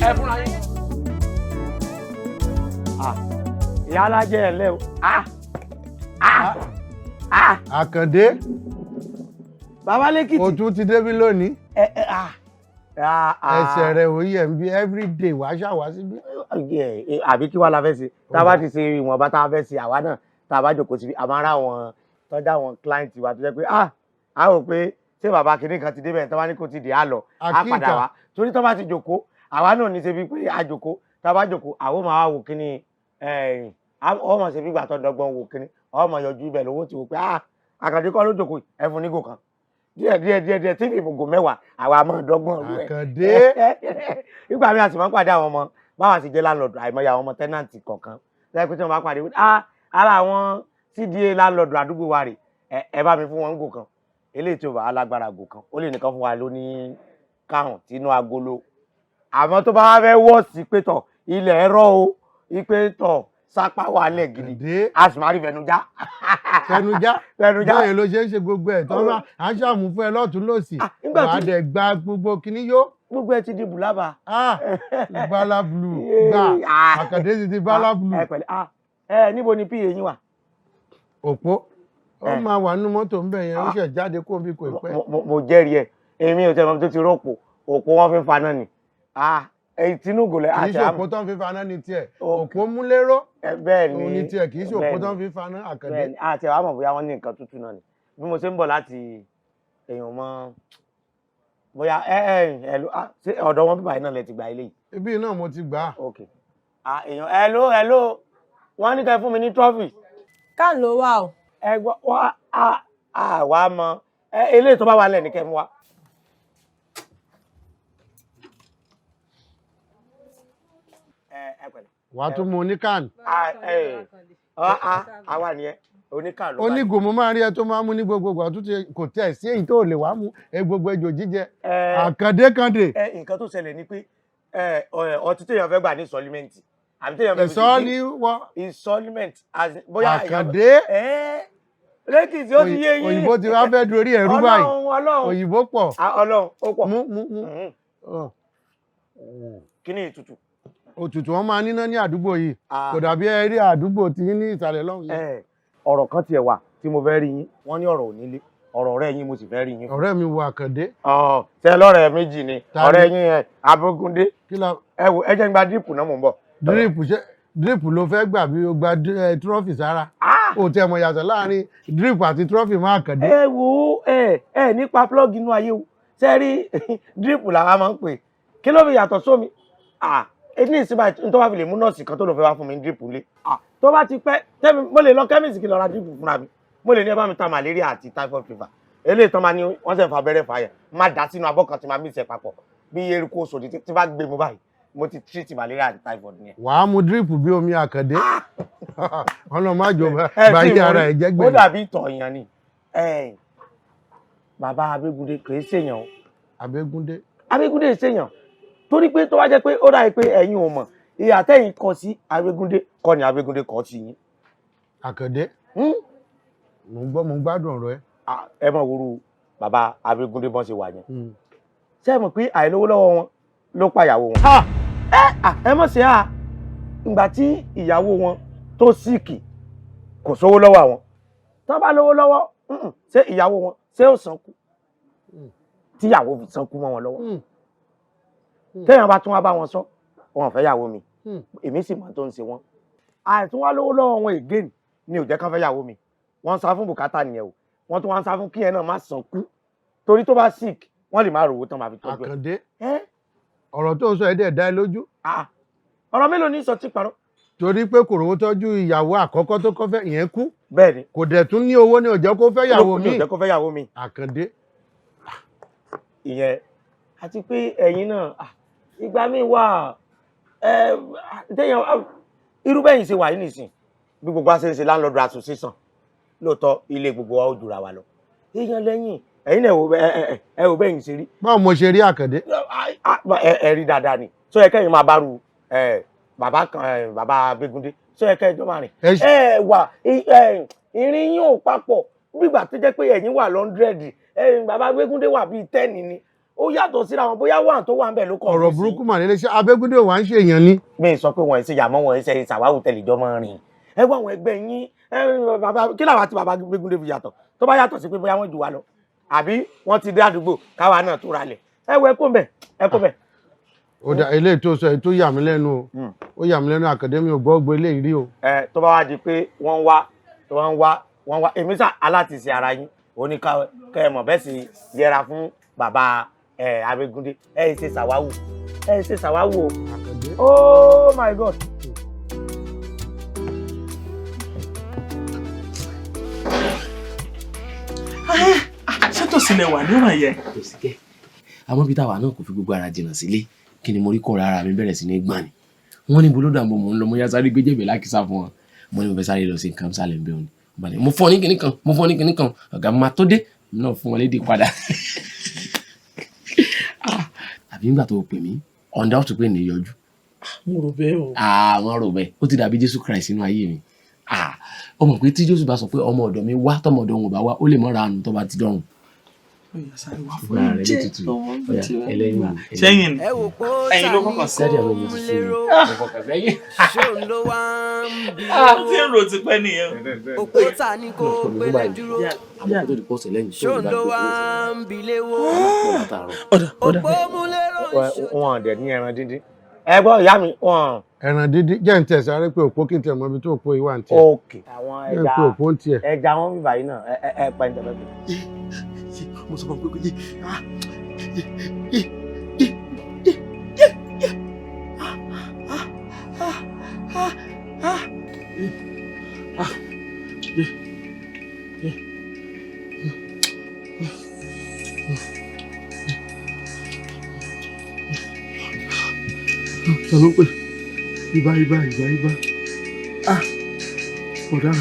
ẹ fúnra yín. ìyá alájẹ ẹ̀ lẹ́ o. Àkàndé. Bàbá lẹ́kìtì. O tún ti débi lónìí. Ẹsẹ̀ rẹ̀ ò yẹ̀ ń bí everyday wàá ṣàwá síbí. Àbí kí wàá la fẹ́ ṣe tá a bá ti ṣe ìwọ̀nba tá a fẹ́ ṣe àwa náà tá a bá jókòó síbi àmọ́ ara wọn tọ́jà wọn client wa tó jẹ́ pé a rò pé ṣé bàbá kìnìún kan ti débẹ̀ tó bá ní kò ti dè á lọ á padà wá torí tó bá ti jókòó àwa náà ní ṣe bí pé a jókòó tá a bá jókòó àwọn máa wá wò kíní ọmọ ṣe bí gbà tó dọ́gbọ́n wò kíní ọmọ yọjú ibẹ̀ lówó ti wò pé Àkàndé kọ́ ló jókòó ẹ̀fún nígò kan díẹ̀ tí ìbùgò mẹ́wàá àwa máa dọ́gbọ́n rú ẹ̀. Àkàndé. nígbà mi àti máa ń pàdé àwọn ọmọ báwa sì jẹ́ landlord àìmọye àwọn ọmọ tenant kọ̀ọ̀kan lẹ́yìn pé tí wọ́n bá pàdé ara àwọn CDA landlord àdúgbò wa rè ẹ bá mi fún wọn gò kan eléyìí tí ó bá alágbára gò kan ó lè nìkan fún wa ló ní káhùn tínú agolo àmọ́ tó bá wá fẹ́ wọ́ sí pé tọ̀ ilẹ̀ ẹ̀rọ o ipe tọ̀ sápá wà lẹ̀ gidi a sì máa rí fẹnujá. fẹnujá báyìí ló ṣe ń ṣe gbogbo ẹ̀ tó bá à ń ṣàmú fún ẹ lọ́tún lọ́sì wàá dẹ̀ gba gbogbo kíní yó. gbogbo ẹ ti di bùlábà. bala blue gbà Àkàndé ti di bala blue. níbo ni pa yín wà. Òpó ó máa wà nínú mọ́tò ń bẹ̀ yẹn ó ṣẹ̀ jáde kó bí kò pẹ́. mo jẹ́rìí ẹ̀ èmi ò tẹ́ mọ́ tó ti rọ́pò òpó wọn fi ń faná ni. Tinubu lẹ kì í ṣe òpó tó ń fi faná ní tiẹ̀ òpó múlẹ́rọ́ bẹ́ẹ̀ ni òun ní tiẹ̀ kì í ṣe òpó tó ń fi faná Àkàndé. àti àwọn àmọ̀ bóyá wọ́n ní nǹkan tútù náà ni bí mo ṣe ń bọ̀ láti èèyàn mọ́ bóyá ọ̀dọ̀ wọn bíbá iná lẹ ti gba ilé yìí. ibi náà mo ti gbà á. ok èèyàn hello wọ́n ní kẹ́ fún mi ní trọ́fì. ká ló wà o. ẹ gbọ́ wá mọ eléyìí tó bá wà lẹ̀ ní kẹ́ mú wa. wàá tún mú oníkàn. àwa nìyẹn oníkàn ló bá. onígò mo máa rí ẹ tó máa mú ní gbogbo ìgbà tó ti kò tẹ̀ sí èyí tó lè wá mú gbogbo ejò jíjẹ. Àkàndé kàndé. nǹkan tó ṣẹlẹ̀ ni pé ọtí téèyàn fẹ́ gbà ní sọlímẹ́ǹtì àbí téèyàn fẹ́ ìsọ́ọ́lì wọ. ìsọlímẹ́ǹtì bóyá Àkàndé. lẹ́kìtì ó ti yé yín. òyìnbó ti wá fẹ́ dorí ẹ̀rú báyìí òyìnbó pọ̀. Ọlọ́run ó pọ̀. mú. kí ni ìtutù. òtútù wọn máa níná ní àdúgbò yìí kò dàbí eré àdúgbò tí ní ìsàlẹ̀ lọ́hùn yìí. ọ̀rọ̀ kan tiẹ̀ wà tí mo fẹ́ rí yín wọ́n ní ọ̀rọ̀ onílé ọ̀rọ̀ ọ̀rẹ́ yín mo sì fẹ́ rí yín. ọ̀rẹ́ mi wo Àkàndé. ṣe lọ́rẹ̀ méjì ni ọ̀rẹ́ yín Abógúndé ẹ wò ẹ jẹ́ n gba dírípù náà mò ń bọ̀. dírípù ló fẹ́ gbà bí o gba trọ́fì sára o tẹ mọ̀ yàtọ̀ láàrin dírípù àti trọ́fì má Àkàndé. ẹ wo nípa plọ́ọ̀gì inú ayé o ṣe rí dírípù làwa máa ń pè kí ló fi yàtọ̀ sómi ní ìsinmi tó bá fi lè mú nọ́ọ̀sì kan tó lọ fẹ́ wá fún mi ní dírípù lé tó bá ti pẹ́ tẹ́mi mo lè lọ kẹ́míìsì kí lọ ra dírípù fúnra mi mo lè ní ẹ bá mi ta malaria àti typhoid fever eléyìí tán máa ní wọ́n sẹ̀ ń fa abẹ́rẹ́ fàyà má dá sínú abọ́ kan tí máa mí ìṣẹ̀ papọ̀ bí eruku oṣù tí bá gbé mu báyìí mo ti treat malaria àti typhoid nìyẹn. wàá mu dírípù bí omi Àkàndé ọlọ́mọdé báyìí ara ẹ̀ jẹ́ gbẹ̀yìn. ó dàbí ìtọ̀ èèyàn ni bàbá Abégúndé kì í ṣèyàn o. Abégúndé ṣèyàn torí pé tó wá jẹ́ pé ó dàbí pé ẹ̀yin ò mọ̀ ìyá tẹ́yìn kọ sí Abégúndé kọ́ ni Abégúndé kọ́ sí yín. Àkàndé mo ń gbádùn ọ̀rọ̀ ẹ. ẹ mọ̀ wúru bàbá Abégúndé bọ́n ṣe wà yẹn ṣé ẹ mọ̀ pé àìlówó lọ́wọ́ wọn ló pa ìyàwó wọn. ẹ mọ̀ sí ìgbà tí ìyàwó wọn tó síìkì kò sówó lọ́wọ́ àwọn tó bá lówó lọ́wọ́ ṣé ìyàwó wọn ṣé ó sankú tíyàwó fi sankú mọ́ wọn lọ́wọ́ téèyàn bá tún wá bá wọn sọ wọn fẹ́ yàwó mi èmi sì mọ̀ tó ń ṣe wọn àìtún wá lówó lọ́wọ́ wọn again ni ò jẹ́ ká fẹ́ yàwó mi wọ́n ń sá fún bùkátà nìyẹn o wọ́n tún wá ń sá fún kí ẹ náà má sankú torí tó bá sick wọ́n lè má rówó tán máa fi tọ́jú ẹ̀. Àkàndé ọ̀rọ̀ tó ń sọ ẹ̀ dẹ̀ dá ẹ lójú. ọ̀rọ̀ mélòó ní sọ tí parọ́. torí pé kò rówó tọ́jú ìyàwó àkọ́kọ́ tó kọ́ fẹ́ ìyẹn kú. bẹ́ẹ̀ni. kò dẹ̀ tún ní owó ní ó jẹ́ kó fẹ́ yàwó mi. ó jẹ́ kó fẹ́ yàwó mi. Àkàndé. ìyẹn àti pé ẹ̀yin náà ìgbà míì wà téèyàn irú bẹ́yìn ṣe wà yìí nìsín bí gbogbo àṣẹ ṣe landlord association lóòótọ́ ilé gbogbo wa ó jura wa lọ èèyàn lẹ́yìn ẹ̀yin náà ẹ wò bẹ́yìn ṣe rí. báwo mo ṣe rí Àkàndé. ẹ rí dáadáa ni sọ yẹ kẹ́yìn máa bá ru bàbá Abégúndé sọ yẹ kẹ́yìn jọ máa rìn. ẹ wà ìrìn yín ò papọ̀ bígbà tó jẹ́ pé ẹ̀yin wà 100 bàbá Abégúndé wà bíi 10 ni ó yàtọ̀ síra wọn bóyá wà tó wà ń bẹ̀ ló kọ́. ọ̀rọ̀ burúkú mà lélẹ̀ ṣe Abégúndé wà ń ṣe èèyàn ni. mi sọ pé wọ́n ṣe yàmọ́ wọn ṣe ṣàwáwù tẹ̀lẹ́jọ́ máa rìn ẹ wá àwọn ẹgbẹ́ yín bàbá kí làwọn àti bàbá Abégúndé fi yàtọ̀ tó bá yàtọ̀ sí pé bóyá wọ́n jù wá lọ àbí wọ́n ti dé àdúgbò káwa náà tó ralẹ̀ ẹ wọ ẹ kó bẹ̀. ó dà eléyìí tó sọ èyí tó yà mí lẹ́nu o ó yà mí lẹ́nu Àkàndé mi ò gbọ́ gbé eléyìí rí o. tó bá wá di pé wọ́n wá èmi sà alátìsí ara yín òní kẹ́ ẹ mọ̀ bẹ́ẹ̀ sì yẹra fún bàbá Abégúndé ẹ ṣe ṣàwáwù o. Oh my God. ṣé tòsílẹ̀ wà níwọ̀n yẹn. tòsíkẹ́ àmọ́ bí táwa náà kò fi gbogbo ara jìnnà sílé kí ni mo rí kọ́ra ara mi bẹ̀rẹ̀ sí ní gbọ̀n ni wọ́n ní bolódà mo mò ń lọ mo yá sáré gbéjèbè lákìsà fún wọn mo ní mo fẹ́ sáré lọ sí nǹkan sálẹ̀ ń bẹ́ òní mo fọ́ ní kinní kan ọ̀gá máa tó dé mi náà fún wọn lédè padà àbí nígbà tó pè mí ọ̀ǹda ọ̀tún pé ní yọjú. mo rò bẹ́ẹ̀ o. wọ́n rò bẹ́ẹ̀ ó ti dàbí Jésù Christ nínú ayé mi ọmọ pé tí Jésù bá sọ pé ọmọ ọ̀dọ̀ mi wá tọmọ ọ̀dọ̀ wọn bá wá ó lè mọ́ra àánú tó bá ti dọ̀run. sẹ́yìn ẹ̀yin ló kọ́kọ́ sí. dájú àwọn ọmọ tuntun mi mo kọ́kọ́ sẹ́yìn. ó ti ń ro tipẹ́ nìyẹn. òkúta ni kò gbélé dúró. ṣó ló wá ń bilé wo. wọn dẹ̀ ní ẹran díndín ẹ gbọ́ ìyá mi wọn. ẹran díndín jẹ́ ń tẹ̀ sáré pé òpó kí n tẹ̀ mọ́ ibi tó òpó yìí wà ń tiẹ̀. òkè àwọn ẹja wọn bíbá yìí náà ẹ pa ìjọba bí. mo sọ fún pé ta ló pè ibà ọ̀daràn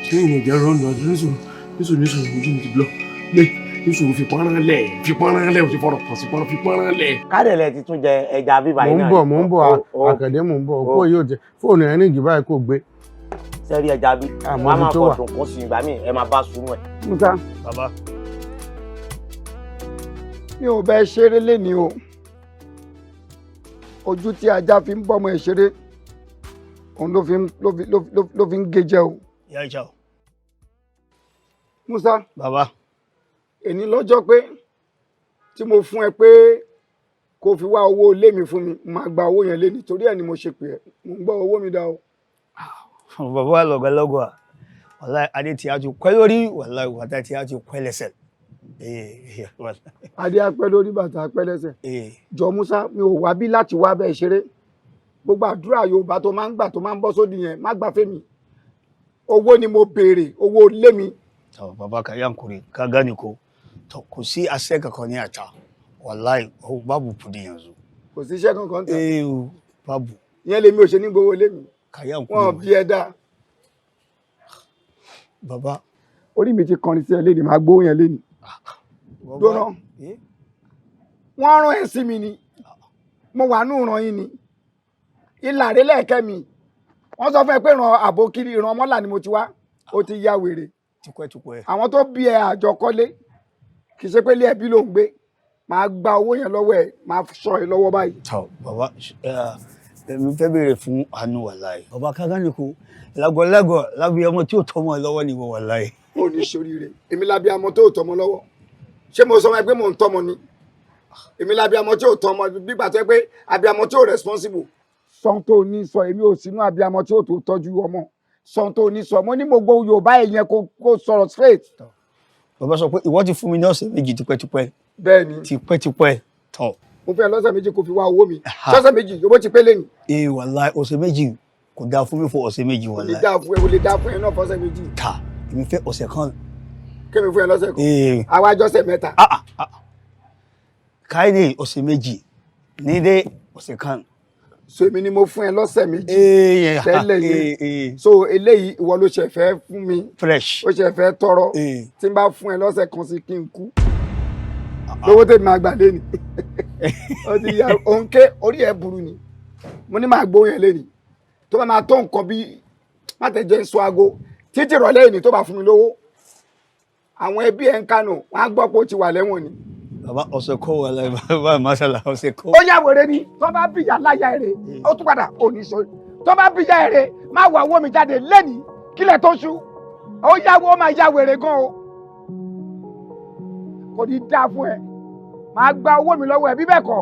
kí ni ìyẹn jẹ́ rọ́ọ̀nù ọdún nísòrò ojú mi ti blọ́ lé nísòrò fi pọ́nrán lẹ̀ o ti fọ̀rọ̀ pọ̀ sí pọ́nrán fi pọ́nrán lẹ̀. kádẹ̀lẹ̀ ti tún jẹ ẹja bíbá yìí náà. mò ń bọ̀ Àkàndé mò ń bọ̀ òpó yóò jẹ fóònù ẹ̀ ní ìjìbá ẹ̀ kò gbé. sẹ́rí ẹja bí wọ́n á máa fọ̀dùn kún sí ìgbà míì ẹ máa bá sunú ẹ̀. Musa bàbá mi ò bẹ ṣeré léni o ojú tí ajá fi ń bọ́mọ ẹ̀ ṣeré òun ló fi ń gé jẹ o. ìyá ìjà o. Musa bàbá èní lọ́jọ́ pé tí mo fún ẹ pé kó fi wá owó ilé mi fún mi máa gba owó yẹn lé nítorí ẹ̀ ni mo ṣe pè ẹ́ mo ń gbọ́ owó mi dá o. bàbá lọ́gọ́lọ́gọ́ à wàláì adé tí a ti pẹ́ lórí wàláì bàtà tí a ti pẹ́ lẹ́sẹ̀. adé apẹ́ lórí bàtà apẹ́ lẹ́sẹ̀. jọ Musa mi ò wá bí láti wá bẹ́ẹ̀ ṣeré gbogbo àdúrà Yorùbá tó máa ń gbà tó máa ń bọ́ sódì yẹn má gbà fẹ́mi owó ni mo béèrè owó ilé mi. bàbá Kayankuri ka gane ko to kò sí àṣẹ kankan ní àjà wàláì babu kudi yanzu. kò sí iṣẹ́ kankan tẹ̀. babu. ìyẹn lèmi ò ṣe ní gbowó ilé mi. Kayankuri wọn bí ẹ dáa. bàbá. orí mi ti kọrin sí ẹ lé ní máa gbówó yẹn lé ní. dóná wọ́n rán ẹ sí mi ni mo wà ní ìran yín ni ìlàrí lẹ́ẹ̀kẹ́ mi wọ́n sọ fún ẹ pé ìran àbókiri ìran ọmọlà ni mo ti wá ó ti ya wèrè àwọn tó bí ẹ àjọkọ́lé kì í ṣe pé ilé ẹbí ló ń gbé máa gba owó yẹn lọ́wọ́ ẹ máa sọ ẹ lọ́wọ́ báyìí. bàbá èmi fẹ́ béèrè fún àánú wàláì bàbá kágánìkó lágọ̀ọ́lágọ̀ lábí ọmọ tí ò tọmọ lọ́wọ́ ni wọ́n wàláì. ó ní ṣoríire èmi lábí ọmọ tó tọmọ lọ́wọ́ ṣé mo sọ wọn pé mò ń tọmọ ni èmi lábí ọmọ tí ò tọmọ bígbà tó yẹ pé abiyamọ tí ò responsible. sọ́n tó ní sọ èmi ò sínú abiyamọ tí ò tó tọ́jú ọmọ sọ́n tó ní sọ mo ní mo gbọ́ Yorùbá ẹ̀yẹn kó sọ̀rọ̀ straight. bàbá sọ pé ìwọ ti fún mi ní ọ̀sẹ̀ méjì tipẹ́tipẹ́. bẹ́ẹ̀ni tipẹ́tipẹ́ tán. mo fẹ́ lọ́sẹ̀ méjì kó fi wá owó mi sọ́sẹ̀ méjì owó ti pé lẹ́nu. wàláì ọ̀sẹ̀ méjì kò dáa fún mi fún ọ̀sẹ̀ méjì wàláì. kò lè dáa fún ẹ náà fọ́sẹ̀ méjì. ta èmi fẹ́ ọ̀sẹ̀ kan. kémi fún ẹ lọ́sẹ̀ kan àwa jọ́sẹ̀ mẹ́ta. káyọ̀dé ọ̀sẹ̀ méjì nídé ọ̀sẹ̀ kan so èmi ni mo fún ẹ lọ́sẹ̀ méjì tẹ́lẹ̀ yẹn so eléyìí ìwọ ló ṣe fẹ́ fún mi fresh ó ṣe fẹ́ tọrọ tí n bá fún ẹ lọ́sẹ̀ kan sí kí n kú lówó tèmi máa gbà lé ni ó ti yà òǹkẹ́ orí ẹ̀ burú ni mo ní máa gbóhùn ẹ lé ni tó bá máa tó nǹkan bí má tẹ̀ jẹ́ sọ aago títí ìrọ̀lẹ́ yìí ni tó bá fún mi lówó àwọn ẹbí ẹ̀ ń Kánò wọ́n á gbọ́ pé ó ti wà lẹ́wọ̀n ni. bàbá ọ̀sẹ̀ kọ́ wà láì bàbá masala ọ̀sẹ̀ kọ́. ó yà wèrè ni tó bá bìyà láyà èrè ó tún padà ò ní sọ tó bá bìyà èrè má wà owó mi jáde lẹ́nìí kílẹ̀ tó ṣú ó yàwó máa ya wèrè gan o kò ní dáa fún ẹ máa gba owó mi lọ́wọ́ ẹ bí bẹ́ẹ̀ kọ́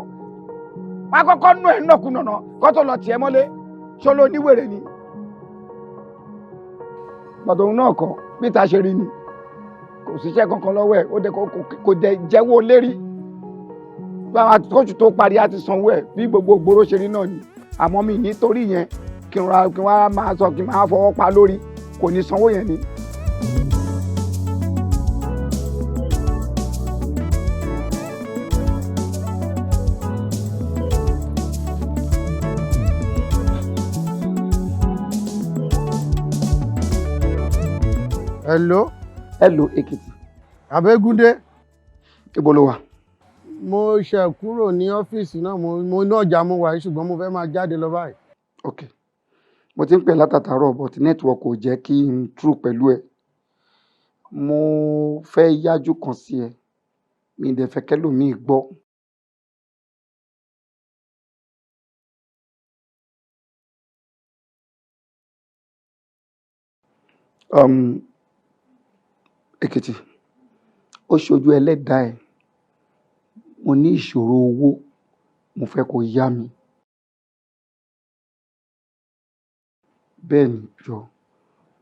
máa kọ́kọ́ nú ẹ̀ nàkúnànà kó tó lọ tiẹ̀ mọ́lé ṣó ló ní wèrè ni gbọ̀dọ̀ òun náà kọ́ bí ta ṣe rí ni kò síṣẹ́ kankan lọ́wọ́ ẹ̀ ó dẹ̀ kò dẹ̀ jẹ́wọ́ lérí báwa kóòtù tó parí á ti sanwó ẹ̀ bí gbogbo ògbóró ṣe rí náà ni àmọ́ mi nítorí yẹn kí n wá máa sọ kí n máa fọwọ́ pa lórí kò ní sanwó yẹn ni. Hello. Hello Ekiti. Abẹ́gúndé. Ibo ló wà? Mo ṣe kúrò ní ọ́fíìsì náà mo ní ọjà mo wà ṣùgbọ́n mo fẹ́ máa jáde lọ báyìí. Ok. Mo ti ń pè látàtàárọ̀ but network kò jẹ́ kí n true pẹ̀lú ẹ. Mo fẹ́ yájú kan sí ẹ. Mi dẹ̀ fẹ́ kẹ́lòmíì gbọ́. Ekiti, ó ṣojú ẹlẹ́dàá ẹ̀, mo ní ìṣòro owó, mo fẹ́ kó yá mi. Bẹ́ẹ̀ ni jọ,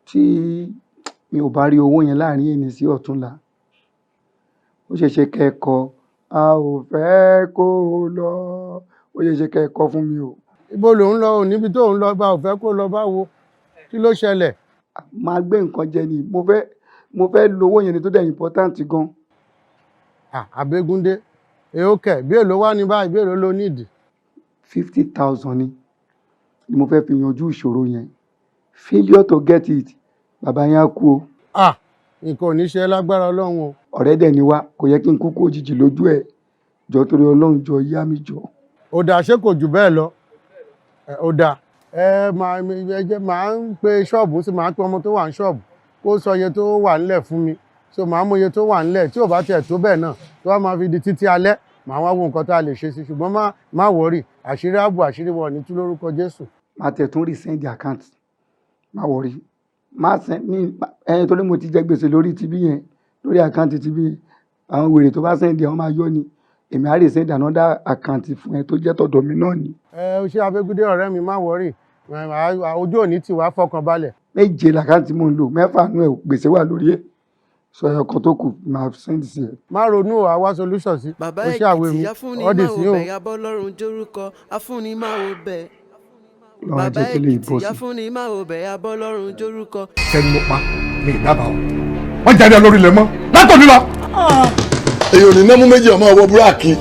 tí mi ò bá rí owó yẹn láàrin èní sí ọ̀túnla, ó ṣe ṣe kẹ́kọ̀ọ́, a ò fẹ́ kó lọ, ó ṣe ṣe kẹ́kọ̀ọ́ fún mi o. Ibo lò ń lọ ò níbi tó ń lọ bá ò fẹ́ kó lọ báwo, kí ló ṣẹlẹ̀? Máa gbé nǹkan jẹ ni, mo fẹ́ lówó yẹn ni tó dẹ̀ important gan. Abẹ́gúndé èó kẹ̀ bí èlò wá ní báyìí bí èlò ló nídìí. 50,000 ni mo fẹ́ fi yanjú ìṣòro yẹn. Failure to get it bàbá yẹn á kú o. Nǹkan ò ní ṣe lágbára Ọlọ́run o. Ọ̀rẹ́ dẹ̀ ni wá kò yẹ kí n kú kó òjijì lójú ẹ̀ jọ torí Ọlọ́run jọ yá mi jọ. Ó dà ṣé kò jù bẹ́ẹ̀ lọ ó dà máa ń pe ṣọ́ọ̀bù sí máa ń pe ọmọ tó wà ní ṣọ́ọ̀bù kó sọ iye tó wà nílẹ̀ fún mi so màá mọ iye tó wà nílẹ̀ tí ò bá tiẹ̀ tó bẹ́ẹ̀ náà tó bá máa fi di títí alẹ́ màá wá wo nǹkan tá a lè ṣe sí ṣùgbọ́n má wọ̀rì àṣírí ààbò àṣírí wọ̀ ní tú lórúkọ Jésù. Má tẹ̀ tún rí send account má wọ̀rì má send mi ẹyin torí mo ti jẹ gbèsè lórí tibí yẹn lórí àkáǹtì tibí yẹn àwọn wèrè tó bá send àwọn máa yọ ni èmi á rí send another account fún ẹ tó jẹ́ tọ̀dọ̀ mi náà ni. Ṣé Abẹ́gúndé ọ̀rẹ́ mi má wọ̀rì ojú òní tí wàá fọkàn balẹ̀. 7 làkáǹtì mo ń lò 6 nú ẹ gbèsè wà lórí ẹ sọ ẹ̀kan tó kù máa send sí ẹ. má ronú àwa solution sí. Bàbá Èkìtì afúnni máa wo bẹ̀ yabọ́ lọ́rùn jórúkọ afúnni máa wo bẹ̀. Bàbá Èkìtì afúnni máa wo bẹ̀ yabọ́ lọ́rùn jórúkọ. Sẹ́ni mo pa mi ìdábàá o wọ́n jáde lórí ilẹ̀ mọ́ látòní lọ. èyí ò ní námú méjì ọmọ ọwọ́ búráàkì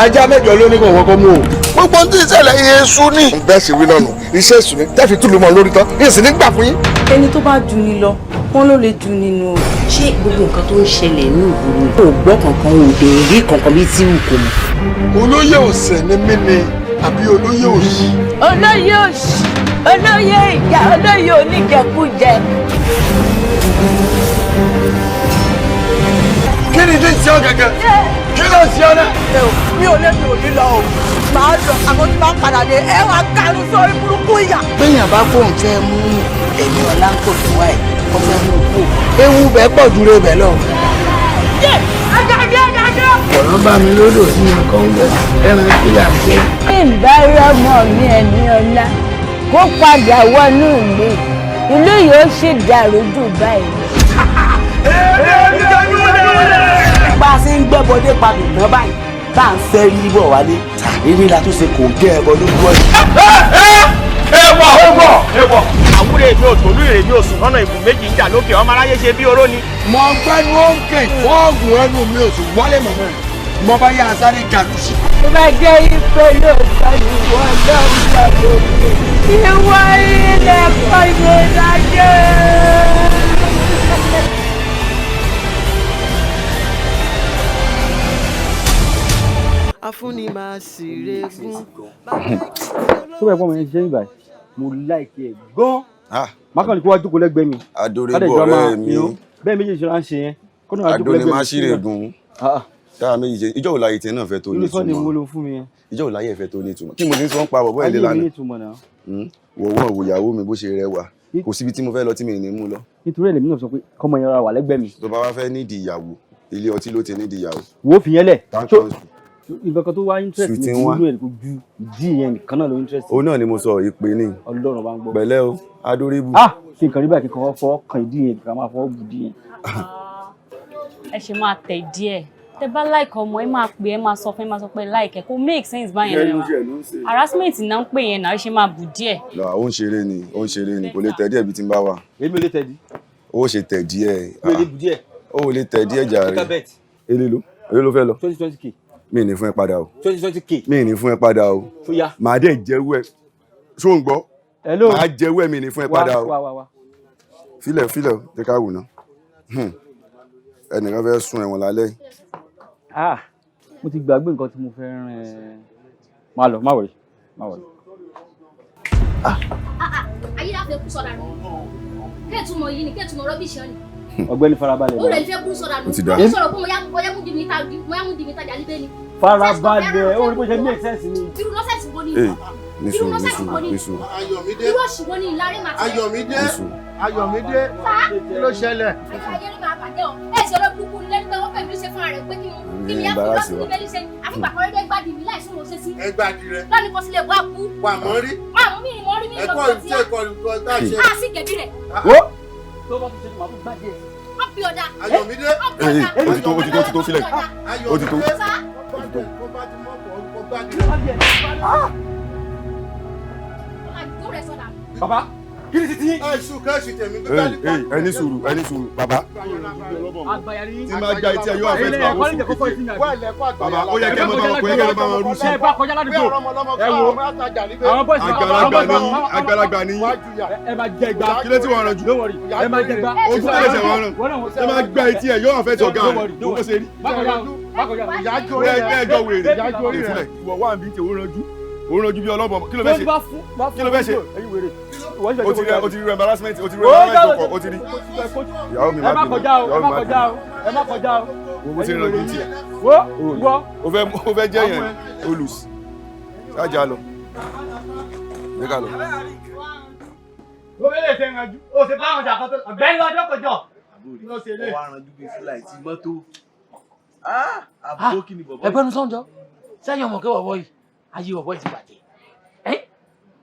ajá mẹ́jọ ló ní kò wọ́n kọ́ mú o. gbogbo tí ìṣẹ̀lẹ̀ yẹn sún ní. bẹ́ẹ̀ sì wí náà nù iṣẹ́ ìsúnni tẹ́fì túlù mọ́ lórí tán yìí sì ní gbà fún yín. ẹni tó bá ju ni lọ wọn ló lè ju nínú o. ṣé gbogbo nǹkan tó ń ṣẹlẹ̀ ní ìgboro kò gbọ́ kankan ò dé rí kankan bí tí ò kò mọ̀. olóyè òsè ni mí ni àbí olóyè òsì. olóyè òsì olóyè ìjà olóyè oníjẹkújẹ. kí ni tí ń ṣe ọ gẹ́gẹ́ kí ló ń ṣe ọ náà. mi ò lè mi ò ní lọ o màá lọ àwọn tí bá ń padà dé ẹ wàá kàánú sórí burúkú ìyà. béèyàn bá fóun fẹ́ mú èmi ọ̀la ń kò tó wáyé kó fẹ́ mú kú ewu bẹ́ẹ̀ pọ̀ dúró bẹ́ẹ̀ lọ. ọ̀rọ̀ bá mi lódò sí nǹkan ń bẹ̀ ẹran kí là ń jẹ́. bí n bá rí ọmọ mi ẹni ọlá kó padà wọnú ìlú yóò sì dàrú jù báyìí. bá a ṣe ń gbẹ́bọdé padà náà báyìí tá à ń fẹ́ rí bọ̀ wálé tàbí la tó ṣe kò gẹ́ ẹbọ lójú ọ̀yìn. ẹ̀wọ̀ àwúrẹ̀ èmi òtò olú èrè mi ò sùn lọ́nà ìbùn méjì ń jà lókè ọmọ aráyé ṣe bí oró ni. mo gbẹ́nu ó ń kè fọ́ọ̀gùn ẹnu mi ò sì wọlé mọ̀mọ́ mo bá yá a sáré jà lùsì. tó bá jẹ́ ìpè lóòótọ́ ni wọ́n lọ́ọ́ lọ́ọ́ ìwọ ilẹ̀ kọ́ ìgbéláyé. afúnni máa sì regún. tó bá yẹ kó ọmọ yẹn ṣiṣẹ́ nígbà mo láìkí ẹ̀ gan-an mákàn ní kó wá jókòó lẹ́gbẹ̀ẹ́ mi. adorebo ọ̀rẹ́ mi bẹ́ẹ̀ méjèèjì ṣe máa ń ṣe yẹn kó náà jókòó adoni lẹ́gbẹ̀ẹ́ mi. má ṣì regun tára méjì ṣe ìjọ òláyé tẹ náà fẹ́ tó ní ìtumọ̀ ìtumọ̀ wo ló fún mi yẹn. ìjọ òláyé fẹ́ tó ní ìtumọ̀ kí mo ní sọ ń pa bọ̀bọ̀ ilé lánàá wò wọ́n wò ìyàwó mi bó ṣe rẹwà kò síbi tí mo fẹ́ lọ tí mi ì ní mú lọ. nítorí ẹ̀lẹ́mí náà sọ pé kọ́mọ yẹn ra wà lẹ́gbẹ̀ẹ́ mi. tó bá wá fẹ́ nídìí ìyàwó ilé ọtí ló ti nídìí ìyàwó. wo fi yẹn lẹ̀ nǹkan kan tó wá interest mi nínú ẹ̀ kò ju ìdí yẹn nìkan náà ló interest. o náà ni mo sọ ìpè ní. Ọlọ́run bá ń gbọ́. pẹ̀lẹ́ o adóríbù. kí n kàn rí báyìí kí n kàn fọ́ kan ìdí yẹn kí n máa fọ́ bù dí yẹn. ẹ ṣe máa tẹ̀ díẹ̀ tẹ bá láìka ọmọ ẹ máa pè ẹ máa sọ fún ẹ máa sọ pé láìkẹ kó make sense báyẹn lẹ́wọ̀n harassment náà ń pè yẹn náà ẹ ṣe máa bù díẹ̀. ó ń ṣeré ni kò lè tẹ̀ díẹ̀ bí tí ń bá wà. èmi ò lè tẹ̀ dí. ó ṣe tẹ̀ díẹ̀. mi ò lè bù díẹ̀. ó lè tẹ̀ díẹ̀ jàre. èlé ló fẹ́ lọ. 20k. mi ì ní fún ẹ padà o. 20k. mi ì ní fún ẹ padà o. tó yá. màá dẹ̀ jẹ́wọ́ ẹ ṣó ń gbọ́. hello. màá jẹ́wọ́ ẹ mi ì ní fún ẹ padà o. wá. filẹ̀ jẹ́ ká wù ná. ẹnìkan fẹ́ sun ẹ̀wọ̀n lálẹ́. mo ti gbàgbé nǹkan tí mo fẹ́ rán ẹ. má lọ má wọlé. ayé láti kú sọ́dà nù kẹ́ẹ̀tùmọ̀ yìí ni kẹ́ẹ̀tùmọ̀ rọ́bìṣì ọ̀nì. ọ̀gbẹ́ni farabalẹ̀. ó rẹ̀ fẹ́ kú sọ́dà nù ó sọ̀rọ̀ pé mo yá mú di mi tajà líbẹ́ ni. farabalẹ̀ ó rí bó ṣe make sense ni. irú nọ́sẹ̀sì wo ni nísù irú òṣì wo ni ìlarí màtí. Ayọ̀mídé kí ló ṣẹlẹ̀. ayé ni màá bàjẹ́ o ẹ ṣe olóògbé kúkú nílé nígbà wọ́n fẹ́ẹ́ fi ṣe fúnra rẹ̀ pé kí mi á fi lọ́sùn níbẹ̀ ní ṣe àfipà kan rẹ́dẹ́ gbádìí mi láì sún ṣe sí. ẹ gbádìí rẹ. lọ́ni kò sí lè bọ́ àkú. wà á mọ́ rí. mi ni mo rí mi lọ́kọ̀ tí a. a sì gẹ̀bí rẹ̀. tó bá tún ṣe ni màá tún gbádìí ẹ̀. wọ́n fi ọ̀dà. Ayọ̀mídé. ó ti tó sílẹ̀ ó ti tó. baba kí ni titi. ẹni sùúrù baba. tí máa gba etí ẹ yóò àfẹ́ fún àwọn oṣù. baba ó yẹ kí ẹ máa bá wọn kó yẹ kí ẹ máa bá wọn rú sí. ẹ bá kọjá ládùúgbò ẹ wo àwọn bọ́ọ̀sì àgbàlagbà ni ẹ máa jẹ gbà. kí ló ti wọ́n rán jù. ẹ máa jẹ gbà. ojú ẹ̀ ṣe wọ́n rán ẹ máa gba etí ẹ yóò àfẹ́ tọ̀gá rẹ̀ bó ṣe rí. ẹjọ́ wèrè ìfúnẹ̀ ìwọ wà níbi tí òun ranjú bí ọlọ́bọ̀ kí ló fẹ́ ṣe o ti rí embarrassment o ti rí embarrassment o ti rí ìyàwó mi ẹ má kọjá o o ti rí ranjú tiẹ̀ o fẹ́ jẹ́ yẹn olùsí ṣáàjà lọ ní ká lọ. o fẹ́ lè ṣe ìrànjú o ṣe bá àwọn jà kan tó ọ̀gbẹ́ni ọjọ́ kọjọ. ọwọ́ arànjú bíi fúláìtì mọ́tò àbúrò kí ni bọ̀bọ̀. ẹgbẹ́nu sọ́njọ́ sẹ́yìn ọmọ kẹwàá wọ̀nyí ayé ọ̀bọ̀ yìí ti bàjẹ́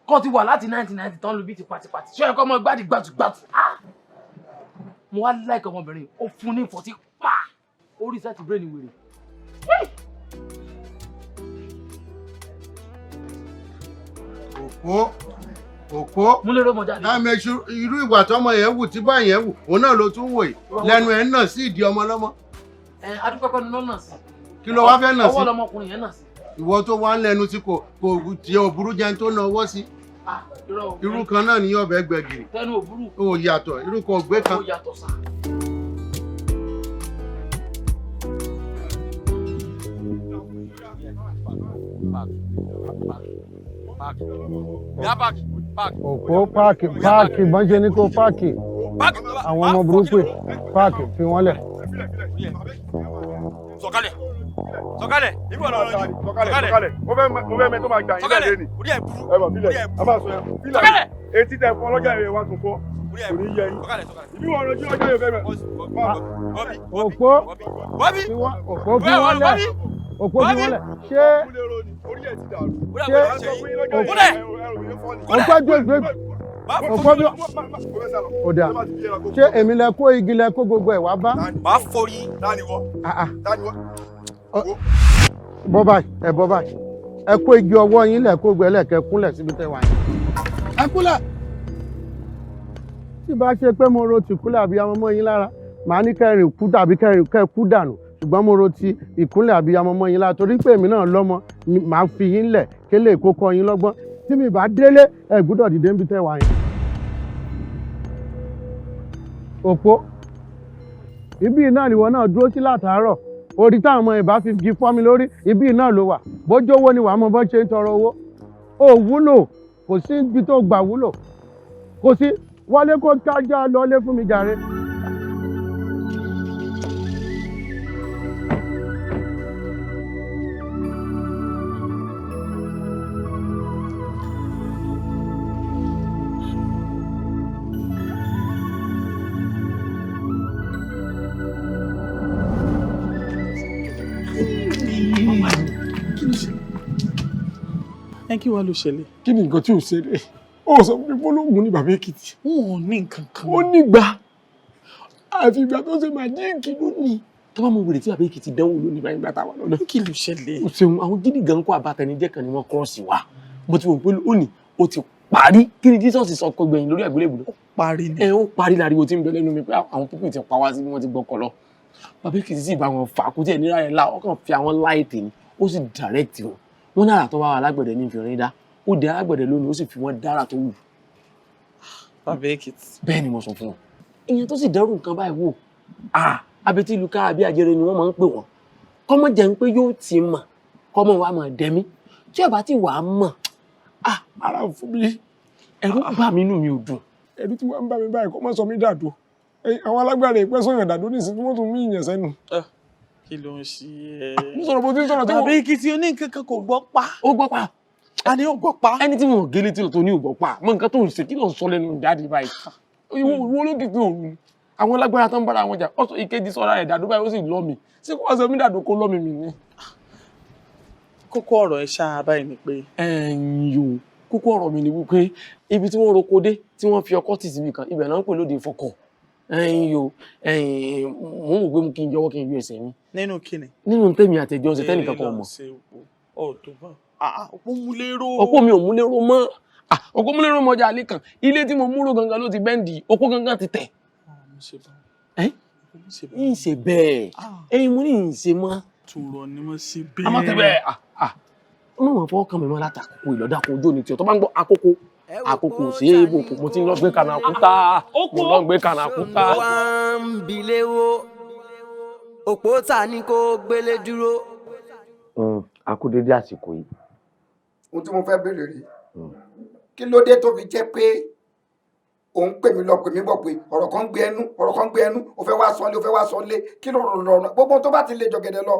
kọ́ ti wà láti 1990 tán lu bí ti pàtìpàtì ṣé ẹ̀kọ́ ọmọ gbádìí gbàtúgbàtù mo wá láìka ọmọbìnrin ó fún ní ìfọ̀tí pa orí sẹ́ẹ̀tì bírèèni wèrè. òpó múlẹ̀ ló mọ̀ jáde. irú ìwà tọmọ yẹn wù tí bá yẹn wù òun náà ló tún wò yìí lẹ́nu ẹ̀ ń nà sí ìdí ọmọ lọ́mọ. adúpẹ́pẹ́ ni ló nà sí. kí ló wá fẹ́ nà sí. ọwọ́ lọmọkùnrin yẹn nà sí. ìwọ tó wá ń lẹ́nu tí kò tí ò burú jẹun tó náwó sí. irú kan náà ní ọbẹ̀ gbẹ̀gìrì. tẹnu ò burú. ó yàtọ̀ irú kan ògbé kan. ó yàtọ̀ sá. òpó páàkì bọ́n ṣe ní kó páàkì àwọn ọmọ burúkú páàkì fi wọ́n lẹ̀. sọ̀kalẹ̀ ibi ọ̀nà ọ̀rọ̀ yìí sọ̀kalẹ̀ mo fẹ́ mẹ́ tó máa gbà yín lẹ́yìn ní orí ẹ̀ burú ẹ bọ̀ bílẹ̀ a máa sọ ẹ bílẹ̀ etí tẹ fún ọlọ́jà ìwé wa tún fọ́ kò ní yẹ yín ibi wọn ọ̀rọ̀ yìí ọjọ́ yóò fẹ́ mẹ́. òpó fi wọ́n lẹ̀ òpó fi wọ́n lẹ̀ ṣé òpó bí ọ̀dà ṣé èmi lẹ kó igi lẹ kó gbogbo ẹ̀ wá bá. máa forí dániwọ. bọ́ báyìí ẹ kó igi ọwọ́ yín lẹ̀ kó gbẹ lẹ̀kẹ́ kúnlẹ̀ síbi tẹ́ wà yín. ẹ kúnlẹ̀. tí bá ṣe pé mo ro tìkúlẹ̀ àbí ọmọ yín lára màá ní kẹrin kú tàbí kẹ kú dànù ṣùgbọ́n mo ro ti ìkúnlẹ̀ àbíyamọ mọ́ yín la torí pé èmi náà lọ́mọ màá fi yín lẹ̀ kélé kó kọ́ yín lọ́gbọ́n tí mi bá délé ẹ gbọ́dọ̀ dìde níbi tẹ́ wà yẹn. Òpó ibi náà nìwọ náà dúró sí látàárọ̀ orí táwọn ọmọ ìbá fi gi fọ́ mi lórí ibi náà ló wà bójú owó ni wàá mọ bọ́ ṣe ń tọrọ owó ó wúlò kò sí ibi tó gbà wúlò kò sí wọlé kó kájá lọlé fún mi jàre. Kí wàá ló ṣẹlẹ̀? Kí ni nǹkan tí ò ṣẹlẹ̀? Ó sọ pé Bọ́lógun ní bàbá Èkìtì. Wọn ò ní nǹkan kan. Ó nígbà. Àfi ìgbà tó ṣe máa jí ìkìlú ni. Tó bá mọ wèrè tí bàbá Èkìtì dánwò lónìí báyìí gbàtà wà lọ́dọ̀. Kí ló ṣẹlẹ̀? Ó ṣeun àwọn gidi gan kó àbátẹnijẹ́ kan ni wọ́n kọ́ọ̀sì wa. Mo ti wò pé lónìí ó ti parí. Kí ni Jesus sọ kó gbẹ̀yìn lórí àgbélébùú? Ó parí ni. Ó parí láriwo tí ń bẹ lẹ́nu mi pé àwọn pípì ti pa wá sí bí wọ́n ti gbọ́kọ̀ lọ. Bàbá Èkìtì sì bá wọn fà kó tí ẹ̀ níra ẹ̀ la ọkàn fi àwọn láìtì ni ó sì direct wọn. Wọ́n náà tó bá wà lágbẹ̀dẹ ní ìfìrin dá. Ó dé alágbẹ̀dẹ lónìí ó sì fi wọ́n dára tó wù. Bàbá Èkìtì. Bẹ́ẹ̀ ni mo sọ fún wọn. Ìyẹn tó sì dẹ́rù nǹkan báyìí wò. Abetí ìlú ká àbí àjẹrẹ ni wọ́n máa ń pè wọ́n. Kọ́mọ jẹ́ ń pé yóò ti mọ̀ kọ́mọ wa máa dẹ́mí. Tí ọba tí wàá mọ̀ ara fún mi. Ẹ̀rù bà mí inú mi ò dùn. Ẹ̀rù tí wọ́n ń bá mi báyìí kó má sọ mí dàdó. Àwọn alágbára ìpẹ́ sọ̀yàn dàdó nísìnyí wọ́n tún mú ìyẹn sẹ́nu. Kí ló ń ṣe ẹ́? Mo sọ̀rọ̀ bó ti ń sọ̀rọ̀ tí wọ́n. Bàbá Èkìtì oní nǹkan kan kò gbọ́ pa. Ó gbọ́ pa. A ní ó gbọ́ pa. Ẹni tí mo gélé tí tó ní ò gbọ́ pa. Mọ nǹkan tó ń ṣe kí ló ń sọ lẹ́nu dáàdi báyìí. Ìwọ ló kìkì òru. Àwọn alágbára tó ń bára wọn jà ọ̀sọ̀ ìkejì sọ́ra ẹ̀ dàdó báyìí ó sì lọ́ mi. Ṣé kó wá sọ mí dàdó kó lọ́ mi mi ni? Kókó ọ̀rọ̀ ẹ̀ ṣáá báyìí ni pé. Ẹ̀yìn o kókó ọ̀rọ̀ mi ni wípé ibi tí wọ́n roko dé tí wọ́n fi ọkọ́ tì síbi kan ibẹ̀ náà ń pè lóde ìfọkọ̀. Ẹ̀yìn o mò ń wò pé mo kí n jọwọ́ kí n yọ ẹsẹ̀ mi. Nínú kíni? Nínú tèmi àtẹ̀jọ́ ṣe tẹ́nìkan kan mọ̀. Òpó múléró. Òpó mi ò múléró mọ́. Òpó múléró mọ́jà alẹ́ kan ilé tí mo múrò gangan ló ti bẹ́ǹdì òpó gangan ti tẹ̀. Ń ṣe bẹ́ẹ̀ ẹ̀yin mo ní ń ṣe mọ́. Tùrọ̀ ni mo ṣe bẹ́ẹ̀. A máa tẹ bẹ́ẹ̀ ọmọ wọn fọwọ́ kan mi mọ́ látàkùkù ìlọ́dà kan ojú òní tí o tó bá ń gbọ́ àkókò sí èèbò mo ti ń lọ gbé kànáàkúta mo lọ gbé kànáàkúta. wá ń bilé wo òpó ta ni kò gbélé dúró. A kú dédé àsìkò yìí. Ohun tí mo fẹ́ béèrè rèé kí ló dé tó fi jẹ́ pé òun pè mí lọ pè mí bọ̀ pé ọ̀rọ̀ kan gbé ẹnu ó fẹ́ wá sọ́lé kí ló rọrùn gbogbo tó bá ti lè jọ̀gẹ̀dẹ̀ lọ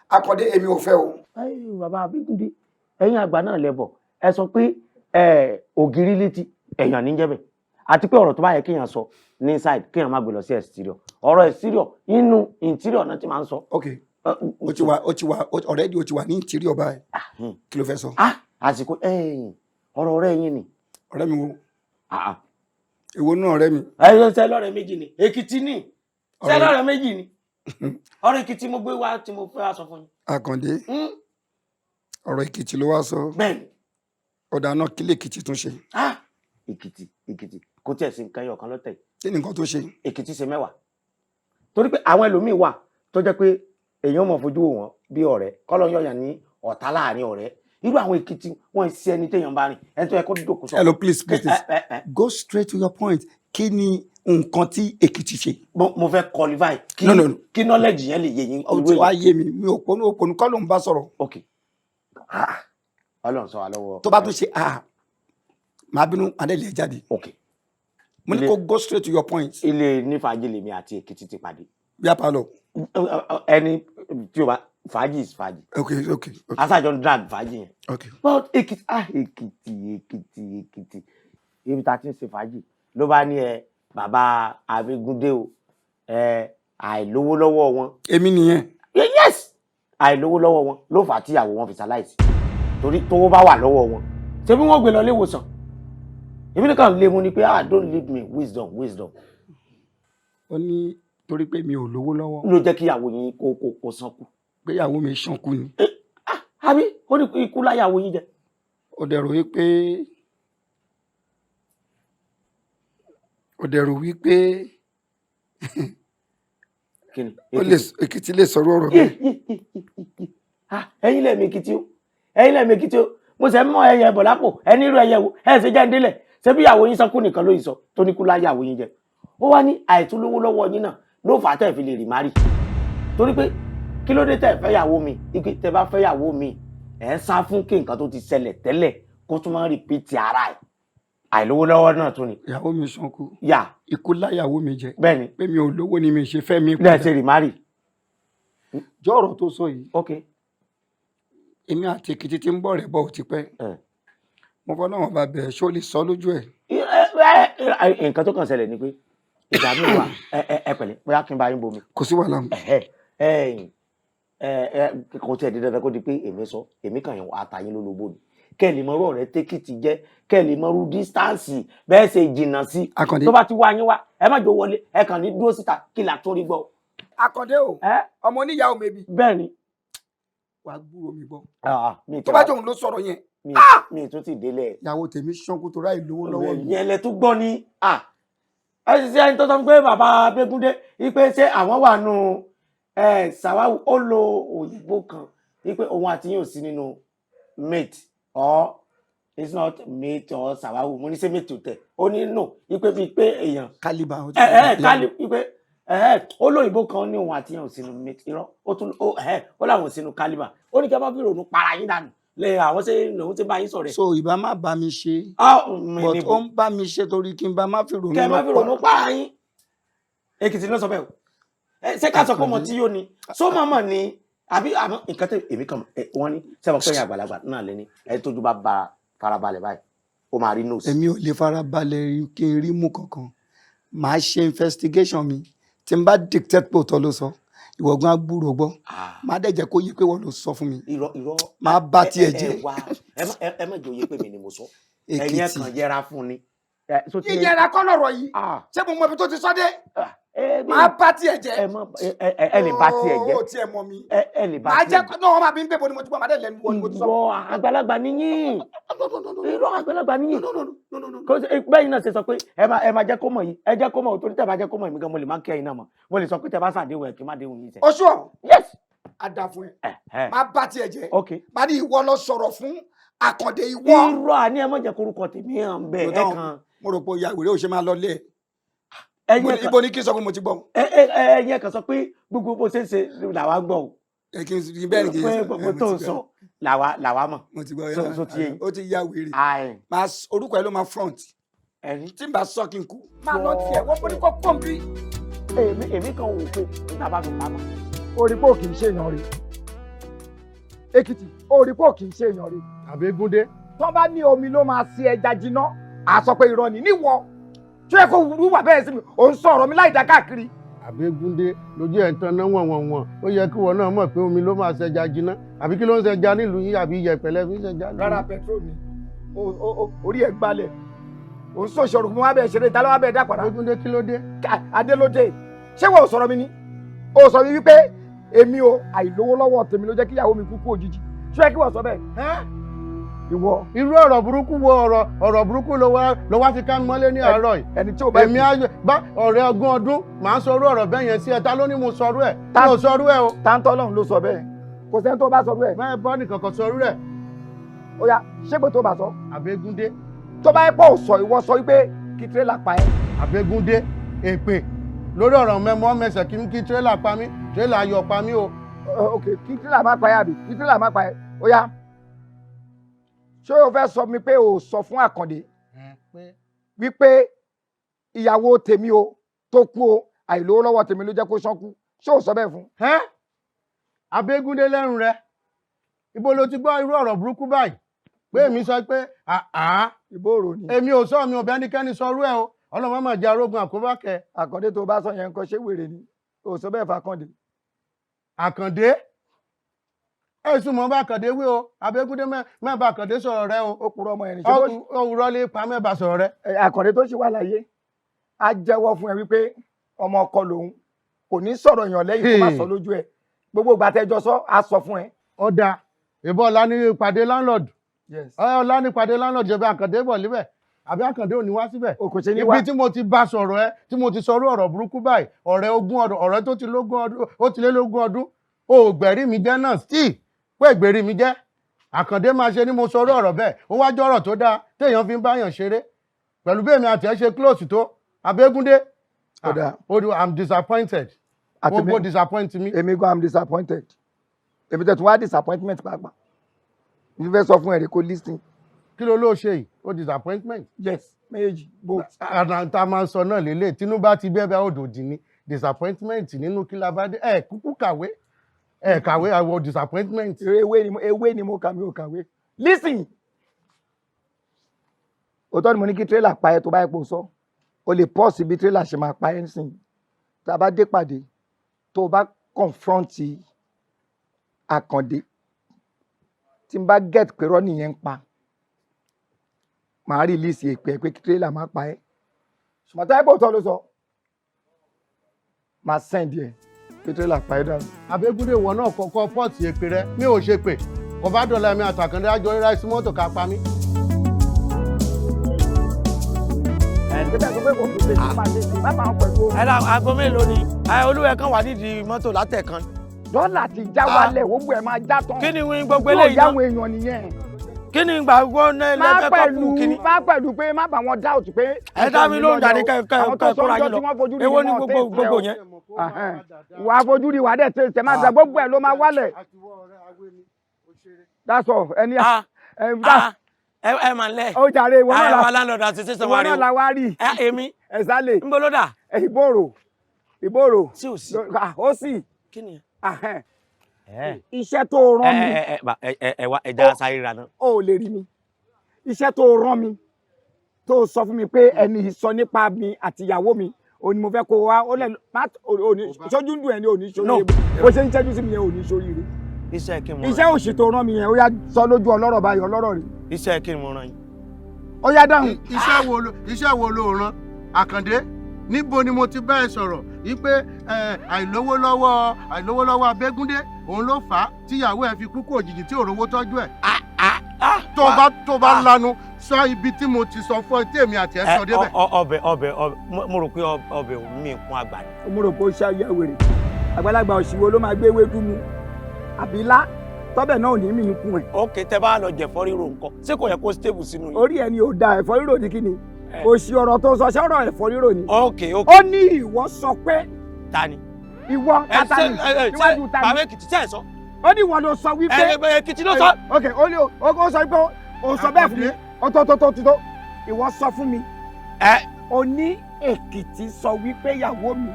akọ̀dé èmi ò fẹ́ o. Bàbá Abígúndé ẹ̀yin àgbà náà lẹ́bọ̀ ẹ sọ pé ògiri létí èèyàn ní jẹ́bẹ̀ àti pé ọ̀rọ̀ tó bá yẹ kéèyàn sọ ní inside kéèyàn má gbé lọ sí exterior ọ̀rọ̀ exterior inú interior náà ti máa ń sọ. ok o ti wà already o ti wà ní interior báyìí kí ló fẹ́ sọ. àsìkò ọ̀rọ̀ ọ̀rẹ́ yín ni. ọ̀rẹ́ mi wo èwo náà ọ̀rẹ́ mi. ṣe lọ́rẹ̀ méjì ni Èkìtì ni ṣe lọ́rẹ̀ méjì ni ọ̀rọ̀ Èkìtì mo gbé wá tí mo fẹ́ wá sọ fún yín. Àkàndé ọ̀rọ̀ Èkìtì ló wá sọ. bẹ́ẹ̀ni. ọ̀dà náà kí lè Èkìtì tún ṣe. Èkìtì kò tiẹ̀ sí nǹkan ẹyọ kan lọ́tẹ̀. kí ni nǹkan tó ṣe. Èkìtì ṣe 10 torí pé àwọn ẹlòmíín wà tó jẹ́ pé èèyàn mọ̀ fojú wò wọ́n bí ọ̀rẹ́ kọ́lọ́ yọ̀yàn ní ọ̀tá láàrin ọ̀rẹ́ irú àwọn Èkìtì wọ́n ṣe ẹni téèyàn bá rìn ẹni tó yẹ kó dòkó sọ. hello please go straight to your point kí ni nǹkan tí Èkìtì ṣe. mo fẹ́ qualify kí knowledge yẹn lè yé yín. ó ti wá yé mi òpònú kọ́ ló ń bá sọ̀rọ̀. ok Ọlọ́run sọ wa lọ́wọ́. tó bá tún ṣe máa bínú adélẹ̀ jáde. ok mo ní kó go straight to your point. ilé ní fàájì lèmi àti Èkìtì ti pàdé. bí a pa lọ. ẹni tí o bá fàájì is fàájì. ok asájọ ń drag fàájì yẹn. ok but Èkìtì ibi tá a ti ń ṣe fàájì ló bá ní bàbá Abígúndé o àìlówó lọ́wọ́ wọn. èmi nìyẹn. yes àìlówó lọ́wọ́ wọn ló fà á tíyàwó wọn fi ṣaláìsí torí tówó bá wà lọ́wọ́ wọn ṣé bí wọ́n gbé lọ léwòsàn èmi nìkan lè mú ni pé don't leave me wisdom. ó ní torí pé mi ò lówó lọ́wọ́. ló jẹ́ kí ìyàwó yín kó sanku. pé ìyàwó mi sanku ni. àbí ó ní ikú láyàwó yín jẹ. ó dẹ̀rù wípé kíni Èkìtì lè sọ̀rọ̀ ọ̀rọ̀ bẹ́ẹ̀. ẹ̀yin lẹ́ẹ̀mí Èkìtì o ẹ̀yin lẹ́ẹ̀mí Èkìtì o mo ṣe mọ ẹyẹ bọ̀ lápò ẹni irú ẹyẹ wo ẹ̀ ṣe jẹ́ ń délẹ̀ ṣé bí ìyàwó yín sọkún nìkan ló yìí sọ tó ní kú láyàwó yín jẹ ó wá ní àìtúlówó lọ́wọ́ yín náà ló fà á tẹ̀ fi lè rì márì torí pé kí ló dé tẹ̀ fẹ́yàwó mi ike tẹ bá fẹ́yàwó mi ẹ̀ ń sá fún kí nǹkan tó ti ṣẹlẹ̀ tẹ́lẹ̀ kó tún máa rìpíìtì ara ẹ̀ àìlówó lọ́wọ́ náà tún ni. ìyàwó mi ṣánkú. yà ikú láyàwó mi jẹ. bẹ́ẹ̀ni pé mi ò lówó ni mi ṣe fẹ́ mi. lẹ́ẹ̀ ṣe rì márì. jọ́ ọ̀rọ̀ tó sọ yìí. ok. èmi àti Èkìtì ti ń bọ̀ rẹ̀ bọ̀ ò ti pẹ́. mo fọ́ náà wọn bá bẹ̀rẹ̀ ṣó lè sọ lójú ẹ̀. nǹkan tó kàn ṣẹlẹ̀ ni pé ìgbà mi wà ẹ pẹ̀lẹ́ bóyá kí n bá yín bomi. kò sí wàhálà mi. kò tiẹ̀ di dandan kó di pé èmi sọ èmi kàn yín àtàyín lólobó ni kẹ́ ẹ̀ lè mọ ọ̀rọ̀ rẹ tẹ́kìtì jẹ́ kẹ́ ẹ̀ lè mọ irú dístáǹsì bẹ́ẹ̀ ṣe jìnnà sí tó bá ti wá yín wá ẹ má jò wọlé ẹ kàn ní dúró síta kí là tó rí gbọ́. Àkàndé o ọmọ oníyàwó mẹ́bi. bẹ́ẹ̀ ni. wàá gbúrò mi gbọ́. tó bá jòun ló sọ̀rọ̀ yẹn. mi tún ti délẹ̀. ìyàwó tèmi ṣánkú tó ráì lówó lọ́wọ́ mi. yẹn lẹ tún gbọ́ ni ẹ sì ṣe ẹni tó sọ pé bàbá Abégúndé wípé ṣé àwọn wà nù Sàwáwù ó lo òyìnbó kan wípé òun àti yín ò sí nínú mate or it's not mate or Sàwáwù mo ní ṣe mate tẹ ó ní no wípé bíi pé èèyàn. kálíbà kálíbà wípé ó lóyìnbó kan ní òun àti yín ò sínú mate irọ́ ó tún ó láwọn ò sínú kálíbà ó ní kí a má fi rònú para yín dànù lè àwọn ṣe lòun ti bá yín sọ̀rọ̀. so ìbá má bá mi ṣe. but ó ń bá mi ṣe torí kí n bá má fi rònú. kẹ má fi rònú para yín. Èkìtì ló sọ bẹ́ẹ̀ o ṣé ká sọ pé ọmọ tí yóò ní sọ mọ̀mọ́ ni àbí àmọ́ nǹkan tẹ èmi kan wọ́n ní sẹ́wọ̀n pẹ́yìn àgbàlagbà náà lẹ́ni ẹ̀ tójú bá ba farabalẹ̀ báyìí ó máa rí nose. èmi ò lè farabalẹ̀ kí n rí mú kankan màá ṣe investigation mi tí n bá dictate pò tọ́ ló sọ ìwọ̀gbọ́n agbúrò gbọ́ máa dẹ̀ jẹ́ kó yé pé wọ́n ló sọ fún mi máa bá tiẹ̀ jẹ́. ẹ má jẹ́ òye pé mi ni mo sọ ẹ̀yin ẹ̀ kàn yẹra fún ni. ìyẹra kọ́ lọ̀rọ̀ yìí ṣé mo mọ ibi tó ti sọ dé máa bá tiẹ̀ jẹ́. ẹ lè bá tiẹ̀ jẹ́. ó tiẹ̀ mọ mi. ẹ lè bá tiẹ̀ jẹ́. máa jẹ́ náà wọ́n máa bí ń bèbò ni mo ti gbọ́ máa dẹ̀ lẹ́nu wọ́n ni mo ti sọ. ìwọ àgbàlagbà níyìn irọ́ àgbàlagbà níyìn bẹ́ẹ̀ náà ṣe sọ pé ẹ máa jẹ́ kó mọ̀ yìí ẹ jẹ́ kó mọ̀ torí tẹ̀ bá jẹ́ kó mọ̀ èmi gan mo lè má kí ẹ̀yin náà mọ̀ mo lè sọ pé tẹ̀ bá ṣàdéhùn ẹ̀ kí má déhùn yìí tẹ̀. oṣù ọ̀ yes. ada fún ẹ máa bá tiẹ̀ jẹ́. ok máa ní ìwọ lọ sọ̀rọ̀ fún Àkàndé ìwọ. irọ́ àní ẹ má jẹ́ korúkọ tèmi hàn bẹ́ẹ̀ ẹ kan. mo rò pé ìyá ìwé ò ṣe máa lọ lé ẹ ibo ni kí n sọ pé mo ti gbọ́. ẹ̀yin kan sọ pé gbogbo bó ṣe ń ṣe làwa gbọ́ o. kí n sọ bẹ́ẹ̀ ni kí n sọ. gbogbo tó ń sọ làwa mọ̀. mo ti gbọ́ yàrá ó ti yá wèrè. orúkọ ẹ ló máa front. tí n bá sọ kí n kú. máa lọ tiẹ̀ wọ́n bó ní kọ́ pọ́ǹ bí. èmi kan wò pé níta bá fi pamọ́. orípò kì í ṣe èèyàn rí. Èkìtì orípò kì í ṣe èèyàn rí. Àbégúndé. tó bá ní omi ló máa ṣe ẹja jiná a sọ pé irọ́ ni níwọ tí ẹ kó wúwà bẹ́ẹ̀ sí mi ò ń sọ̀rọ̀ mi láì dá káàkiri. Àbégúndé lójú ẹ̀ ń tan náà wọ̀n ó yẹ kí wọn náà mọ̀ pé omi ló máa ṣẹja jiná àbí kí ló ń ṣẹja nílùú yín àbí yẹpẹlẹ fi ń ṣẹja nílùú. rárá petrol ni orí ẹ gbalẹ̀ ò ń sọ̀ṣọ̀rọ̀ fún wa bẹ́ẹ̀ ṣeré ta ló wá bẹ́ẹ̀ dá padà. Àbégúndé kí ló dé. adé ló dé ṣé wọn ò sọ̀rọ̀ mi ni ó sọ mi wípé èmi o àìlówó lọ́wọ́ tèmi ló jẹ́ kí ìyàwó mi kú kú òjijì ṣé ẹ kí wọ́n sọ bẹ́ẹ̀. ìwọ. irú ọ̀rọ̀ burúkú wo ọ̀rọ̀ burúkú ló wá fi ká mọ́lé ní àárọ̀ yìí. ẹni tí ò bá èmi á bá ọ̀rẹ́ ọgbọ̀n ọdún màá sọ orú ọ̀rọ̀ bẹ́ẹ̀ yẹn sí ẹ ta ló ní mo sọrú ẹ̀ ta ló sọrú ẹ̀ o. táńtọ́ lọ́hùn ló sọ bẹ́ẹ̀ kò sẹ́ni tó bá sọrú ẹ̀. bẹ́ẹ̀ bọ́ nìkan kan sọrú ẹ̀. ó yá ṣégbè tó bá sọ. Àbégúndé. tó bá yẹ pọ̀ sọ ìwọ sọ wípé kí tírélà pa ẹ́. Àbégúndé èpè lórí ọ̀rọ̀ mẹ́mọ́ mẹsẹ̀ kí tírélà pa mí tírélà ayọ̀ pa mí o. ok kí tírélà má pa ẹ́ àbí kí tírélà má pa ẹ́ ó yá ṣé o fẹ́ sọ mi pé o sọ fún Àkàndé wípé ìyàwó tèmi o tó kú o àìlówó lọ́wọ́ tèmi ló jẹ́ kó ṣánkú ṣé o sọ bẹ́ẹ̀ fún. Àbégúndé lẹ́rù rẹ ibo ló ti gbọ́ irú ọ̀rọ̀ burúkú báyìí pé èmi sọ pé ìbòrò ni èmi ò sọ mi ò bẹ́ẹ̀ nikẹ́ni sọrú ẹ̀ o ọlọ́mọ máa jẹ́ arógun àkóbá kẹ. Àkàndé tó bá sọ yẹn nǹkan ṣé wèrè ni o sọ bẹ́ẹ̀ fún Àkàndé. Àkàndé èsùn mọ́ bá Àkàndé wí o Àbégúndé mẹ́bà Àkàndé sọ̀rọ̀ rẹ o. ó kúrò ọmọ ẹ̀rìn òwúrọ̀ lè pa mẹ́bà sọ̀rọ̀ rẹ. Àkàndé tó ṣì wà láyé á jẹ́wọ́ fún ẹ wípé ọmọ ọkọ lòun kò ní sọ̀rọ̀ èèyàn lẹ́yìn tó bá sọ lójú ẹ gbogbo ìgbà tẹ́jọ́ sọ á sọ fún ẹ. ó dáa ìbọn ọ̀la ní ìpàdé landlord ọ̀la ní ìpàdé landlord jẹ́ bí Àkàndé bọ̀ níbẹ̀ àbí Àkàndé ò ní wá síbẹ̀ ibi tí mo ti bá sọ̀rọ̀ ẹ tí mo ti sọ̀rọ̀ ọ̀rọ̀ burúkú báyìí ọ̀rẹ́ ogún ọdún ọ̀rẹ́ tó ti lógún ọdún ó ti lé lógún ọdún o gbẹ̀rí mi jẹ́ náà tí pé ìgbèrí mi jẹ́ Àkàndé máa ṣe ni mo sọ̀rọ̀ ọ̀rọ̀ bẹ́ẹ̀ ó wá jọ́ ọ̀rọ̀ tó dáa téèyàn fi ń báyàn ṣeré pẹ̀lú bí èmi àti ẹ ṣe close tó Abégúndé I'm disappointed gbogbo disappoint mi. èmi gan I'm disappointed èmi tẹ̀ tún wá disappointment pàápàá mi fẹ́ sọ fún ẹ̀rí kó listing. kí ló ló ṣe yìí ó disappointment. yes méjì both. àtà máa ń sọ náà lélẹ̀ Tinubu ti bẹ́ẹ̀ bẹ́ẹ̀ òdòdì ni disappointment nínú kí la bá dé ẹ̀ kúkú kàwé ẹ̀ kàwé àwọn disappointment. ewé ni mo kà mí ò kàwé. listen òótọ́ ni mo ní kí tírélà pa ẹ tó bá yẹ kó sọ o lè pọ̀ sí bí tírélà ṣe máa pa ẹ nísìnyí tá a bá dé pàdé tó o bá confront Àkàndé tí n bá get pé rọ́ nìyẹn ń pa màá release èpè pé kí tírélà máa pa ẹ́ ṣùgbọ́n táyà pọ̀ tọ́ ló sọ máa send ẹ̀ kí tírélà pa ẹ́ dànù. Abégúndé ìwọ náà kọ́kọ́ pọ́ọ̀tì èpè rẹ mi ò ṣe pé kò bá dọ̀la mi àtàkàndé àjọ ríra sí mọ́tò ká pa mí. ẹ dà aago mélòó ni olúwẹ̀ kan wà nídìí mọ́tò látẹ̀kan. dọ́là ti já wálẹ̀ gbogbo ẹ̀ máa já tán. kí ni wín gbogbo eléyìí náà. yóò yáwọn èèyàn nìyẹn. kí ni gbàgbọ́ lẹ́fẹ̀ẹ́ kọ́kù kí ni. má pẹ̀lú pé má bà wọn doubt pé. ẹ dá mi lóhùn dání kẹ́ kóra yín lọ èwo ni gbogbo yẹn. wà á fojú rí wà á dẹ̀ tẹ̀ máa gbà gbogbo ẹ̀ ló máa wálẹ̀. that's all ẹni ẹ mà lẹ. ó jàre ìwọ náà la landlord àti sísè wa rí o. ìwọ náà la wá rí. èmi. ẹ̀sálẹ̀. ń bolo dà. ìbòrò. tí o sí. ó sì. kí ni. iṣẹ́ tó rán mi. ẹja sáré ra náà. o ò lè rí mi. iṣẹ́ tó rán mi tó sọ fún mi pé ẹni sọ nípa mi àti ìyàwó mi o ni mo fẹ́ kó wá ó lẹ̀ ṣojú ń dùn ẹ̀ ní òní ṣoríire bó ṣe ń ṣẹ́jú sí mi yẹn òní ṣoríire. iṣẹ́ kí n mọ̀ ràn yín. iṣẹ́ òṣì tó rán mi yẹn ó yá sọ lójú ọlọ́rọ̀ báyọ̀ ọlọ́rọ̀ rí. iṣẹ́ kí n mọ̀ ràn yín. ó yá dáhùn. iṣẹ́ wo ló rán Àkàndé níbo ni mo ti bá ẹ sọ̀rọ̀ yìí pé àìlówó lọ́wọ́ Abégúndé òun ló fà á tíyàwó ẹ fi kú kú òjijì tí òrówó tọ́jú ẹ̀. tó bá lanu sọ ibi tí mo ti sọ fún ẹ tí èmi àti ẹ sọ débẹ̀. ọbẹ̀ mo rò pé ọbẹ̀ mi kún àgbà ni. mo rò pé ó ṣe àyẹ̀wèrè àgbàlagbà òṣìwò ló máa gbé ewédú mu àbílá tọ́bẹ̀ náà ò ní mí kún ẹ̀. ok tẹ bá lọ jẹ̀fọ́ ríro nǹkan ṣé kò yẹ kó stable sínú yìí. orí ẹni ò da ẹ̀fọ́ ríro ní kíni òṣì ọ̀rọ̀ tó sọ ṣé ọ̀rọ̀ ẹ̀fọ́ ríro ni. ok ó ní ìwọ sọ pé. ta ni. ìwọ tata ni níwájú ta ni. bàbá Èkìtì tẹ́ ẹ sọ. ó ní ìwọ ló sọ wípé. Èkìtì ló sọ. ok ó sọ pé ó sọ bẹ́ẹ̀ fún mi ó tó ìwọ sọ fún mi. ó ní Èkìtì sọ wípé ìyàwó mi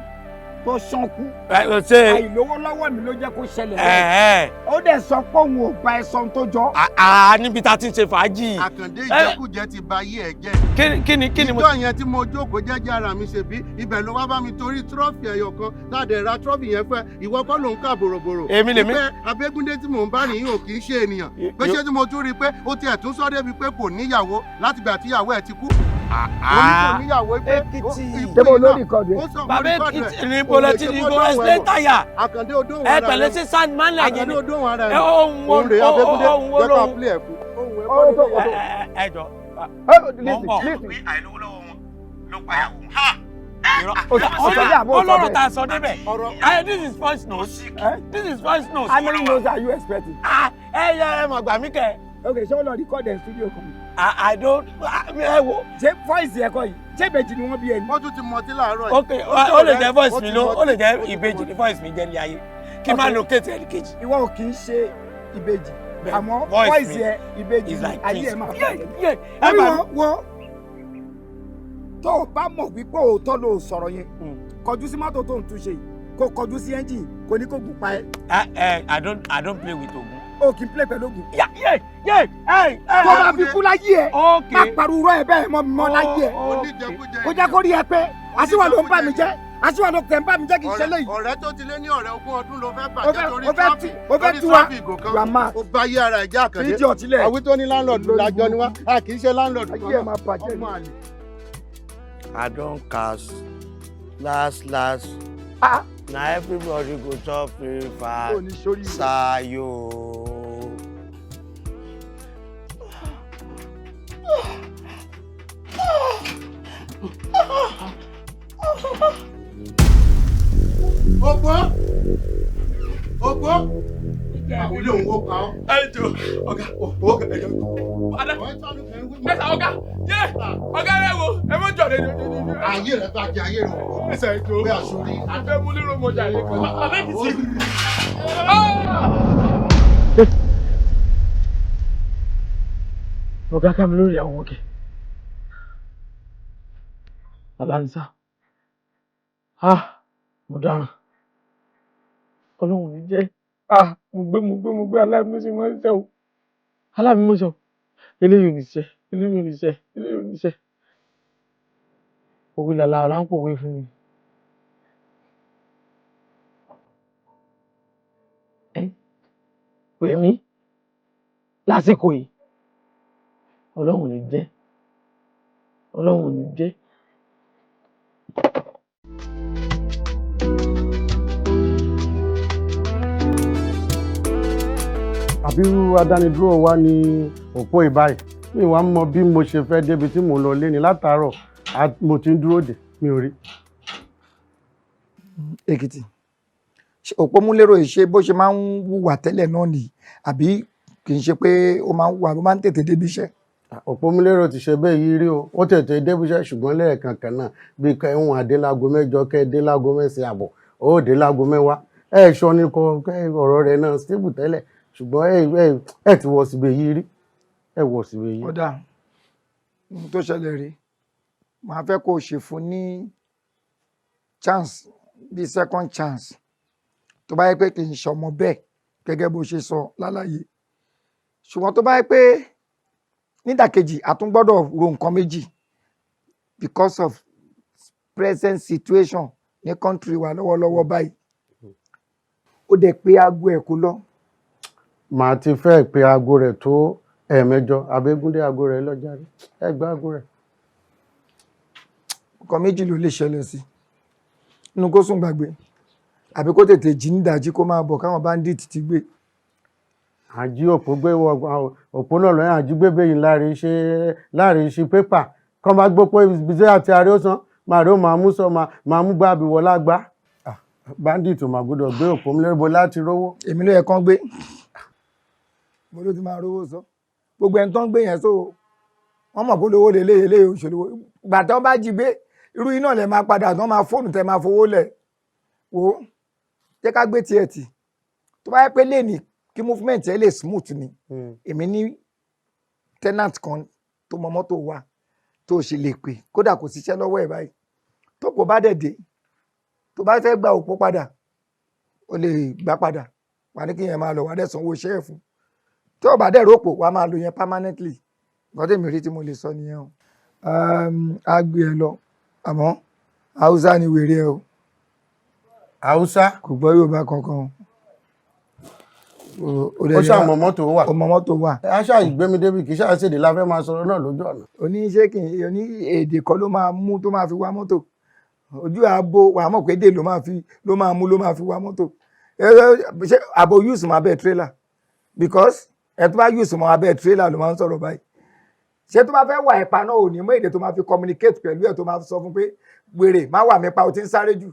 tó ṣánkú àìlówó lọ́wọ́ mi ló jẹ́ kó ṣẹlẹ̀ bẹ́ẹ̀ ó dẹ̀ sọ pé òun ò bá ẹ sọ ohun tó jọ. níbi tá a ti ń ṣe fàájì. Àkàndé ìjẹkújẹ ti ba ayé ẹ jẹ́. kí ni ìjọ yẹn tí mo jókòó jẹ́jẹ́ ara mi ṣe bí ibẹ̀ ló wá bá mi torí trọ́fì ẹyọ kan láàdẹ̀ ra trọ́fì yẹn fẹ́ ìwọ kọ́ ló ń kà bòròbòrò. èmi lèmi. pé Abégúndé tí mò ń bá nìyí ò kì í ṣe ènìyàn pé ṣé tí mo tún rí i pé ó tiẹ̀ tún sọ débi pé kò níyàwó látìgbà tíyàwó ẹ̀ ti kú. Débò olórí kan dé. Bàbá Èkìtì ní bolo ti di go explain tire. Àkàndé odó wọn rẹ. ẹ pẹ̀lẹ́ sí sandman lẹ́yìn ni. Àkàndé odó wọn rẹ. ohun wo lóhun. ẹ jọ. Olóró ta sọ débẹ̀. This is voice note. This is voice note. How many notes are you expecting? Ẹ yẹ ẹ mọ̀ gbà mí kẹ́. Okay, ṣé o lọ record ẹ̀ studio kan? I don't ẹ wo. Ṣé voice yẹ kọ́ yìí? Ṣé ìbejì ni wọ́n bí ẹni? Wọ́n tún ti mọtí láàárọ̀ yìí. Okay, ó lè jẹ́ voice mi ló ó lè jẹ́ ìbejì ní voice mi jẹ́ ní ayé. Kí n máa locate ẹnì kejì. Ìwọ ò kì í ṣe ìbejì. Àmọ́ voice yẹ ìbejì ní ayé ẹ̀ máa fẹ́. Ẹ̀rí wo tó o bá mọ̀ wípé òótọ́ ló sọ̀rọ̀ yẹn kọjú sí mọ́tò tó ń túnṣe yìí kó kọjú sí ẹ́ńjìn kò ní kó gùn pa ẹ́. I don't play with ogun. O kì í play pẹ̀lú ogun. Tó bá fi kú láyé ẹ̀ má parúurọ́ ẹ̀ bẹ́ẹ̀ mọ́ láyé ẹ̀ kó jẹ́ kó rí ẹ pé àṣìwọ̀n ló ń bá mi jẹ́ àṣìwọ̀n ló tẹ̀ ń bá mi jẹ́ kì í ṣe léyìí. ọ̀rẹ́ tó ti lé ní ọ̀rẹ́ ogún ọdún ló fẹ́ bàjẹ́ torí tráfì ìgò kan ó bá yé ara ẹ̀ jẹ́ Àkàndé fíjì ọ̀tílẹ̀ àwí tó ní landlord lájọ ni wá a kì í ṣe landlord kan ayé ẹ̀ máa bàjẹ́ ni. I don cast last na everybody go chop free fat sayo. Òpó. Àwọn ilé òun ó pa ọ́. Ẹ jọ ọ̀gá ẹ jọ. Mẹ́ta ọ̀gá yé ọ̀gá rẹ̀ wo ẹ mọ̀ jọ̀dẹ̀. Ayé rẹ̀ bá jẹ ayé rẹ̀. Ẹsẹ̀ ètò bí aṣọ́rí. Abẹ́ mú lérò mọ́jà yé kan. Abẹ́ mi ti. Ọ̀gá ká mi lórí àwọn òkè. Aláǹsá. Mo dáràn. Ọlọ́run ní jẹ́. Mo gbé aláìmọ́sí mọ́ iṣẹ́ o. Aláìmọ́sí o. Eléyìí ò ní ṣe. Òwe làlà ọ̀la ń pòwe fún mi. Pè mí lásìkò yìí. Ọlọ́run ní jẹ́. Àbírú adánidúró wa ní òpó ìbáyìí mi wá mọ bí mo ṣe fẹ́ débi tí mo lọ lé ní látàárọ̀ mo ti ń dúró dè mi ò rí. Èkìtì òpómúlérò ìṣe bó ṣe máa ń hùwà tẹ́lẹ̀ náà nìyí àbí kì í ṣe pé ó máa ń hùwà ló máa ń tètè débi iṣẹ́. Òpómúlérò ti ṣe bẹ́ẹ̀ yìí rí o ó tètè débi iṣẹ́ ṣùgbọ́n lẹ́ẹ̀kan kan náà bí ẹ̀hún àdélágo 8 kẹ́ẹ̀délágo 9 àbọ̀ ó délágo 10 ṣọ ní ọ̀rọ̀ rẹ̀ náà stable tẹ́lẹ̀ ṣùgbọ́n ẹ ti wọ síbi yìí rí ẹ wọ síbi yìí. Kódà ohun tó ṣẹlẹ̀ rí màá fẹ́ kó o ṣe fún ní chance bíi second chance tó bá yẹ pé kì í ṣọmọ bẹ́ẹ̀ gẹ́gẹ́ bó ṣe sọ lálàyé ṣùgbọ́n tó bá yẹ pé nídàkejì a tún gbọ́dọ̀ ro nǹkan méjì because of present situation ní country wa lọ́wọ́lọ́wọ́ báyìí ó dẹ̀ pé aago ẹ̀ kó lọ. Màá ti fẹ́ pe aago rẹ̀ tó 8 Abégúndé aago rẹ̀ lọ́jà rí ẹgbẹ́ aago rẹ̀. Nǹkan méjì ló lè ṣẹlẹ̀ sí inú kó sùn gbàgbé àbí kó tètè jí nídàájí kó máa bọ̀ káwọn bandit ti gbé. Àjí òpó gbé òpó náà lọ́yìn àjí gbé bẹ́yìn láàrin ṣe pépà kọ́ máa gbọ́ pé ibiṣẹ́ àti àríọ́sán máa rí ó máa mú sọ máa mú gbá àbíwọ̀ lágbá. Bandit ò máa gbọ́dọ̀ gbé òpó lérbo láti rówó. Èmi ló yẹ kán gbé mo ló ti máa rówó sọ gbogbo ẹni tó ń gbé yẹn so wọ́n mọ̀ pé lówó lélẹ́yẹ òṣèlú ìgbà tó bá jí gbé irú iná lẹ̀ máa padà tán máa fóònù tẹ máa fowó lẹ̀ wò ó jẹ́ ká gbé tiẹ̀ tì tó bá yẹ pé lè ní kí movement ẹ lè smooth ni èmi ní tenant kan tó mọ mọ́tò wà tó ṣe lè pè kódà kò síṣẹ́ lọ́wọ́ ẹ̀ báyìí tó kò bá dẹ̀ dé tó bá fẹ́ gba òpó padà ó lè gbà padà wà ní kí yẹn máa lọ wà dẹ̀ sanwó iṣẹ́ ẹ̀ fún tí ó bá dẹ̀ rọ́pò wà máa lo yẹn permanently nǹkan tí mi rí tí mo lè sọ nìyẹn o á gbé ẹ lọ àmọ́ haúsá ni wèrè ẹ o. Haúsá kò gbọ́ Yorùbá kankan ó ṣàmọ̀ mọ́tò wà. ọmọ mọ́tò wà. aṣá ìgbémi débi kì í ṣáà ṣèdè la fẹ́ máa sọ̀rọ̀ náà lójú ọ̀nà. oníṣẹ́ kì í oní èdè kan ló máa mú tó máa fi wá mọ́tò ojú ààbò wà mọ̀ pé èdè ló máa fi wá mọ́tò ṣé àbò use máa bẹ́ẹ̀ trailer because ẹ̀ tó bá use máa bẹ́ẹ̀ trailer ló máa ń sọ̀rọ̀ báyìí ṣé tó bá fẹ́ wà ẹ̀pà náà ò ní mọ̀ èdè tó máa fi communicate pẹ̀lú ẹ̀ tó máa sọ fún pé wèrè má wà mí pa o ti ń sáré jù.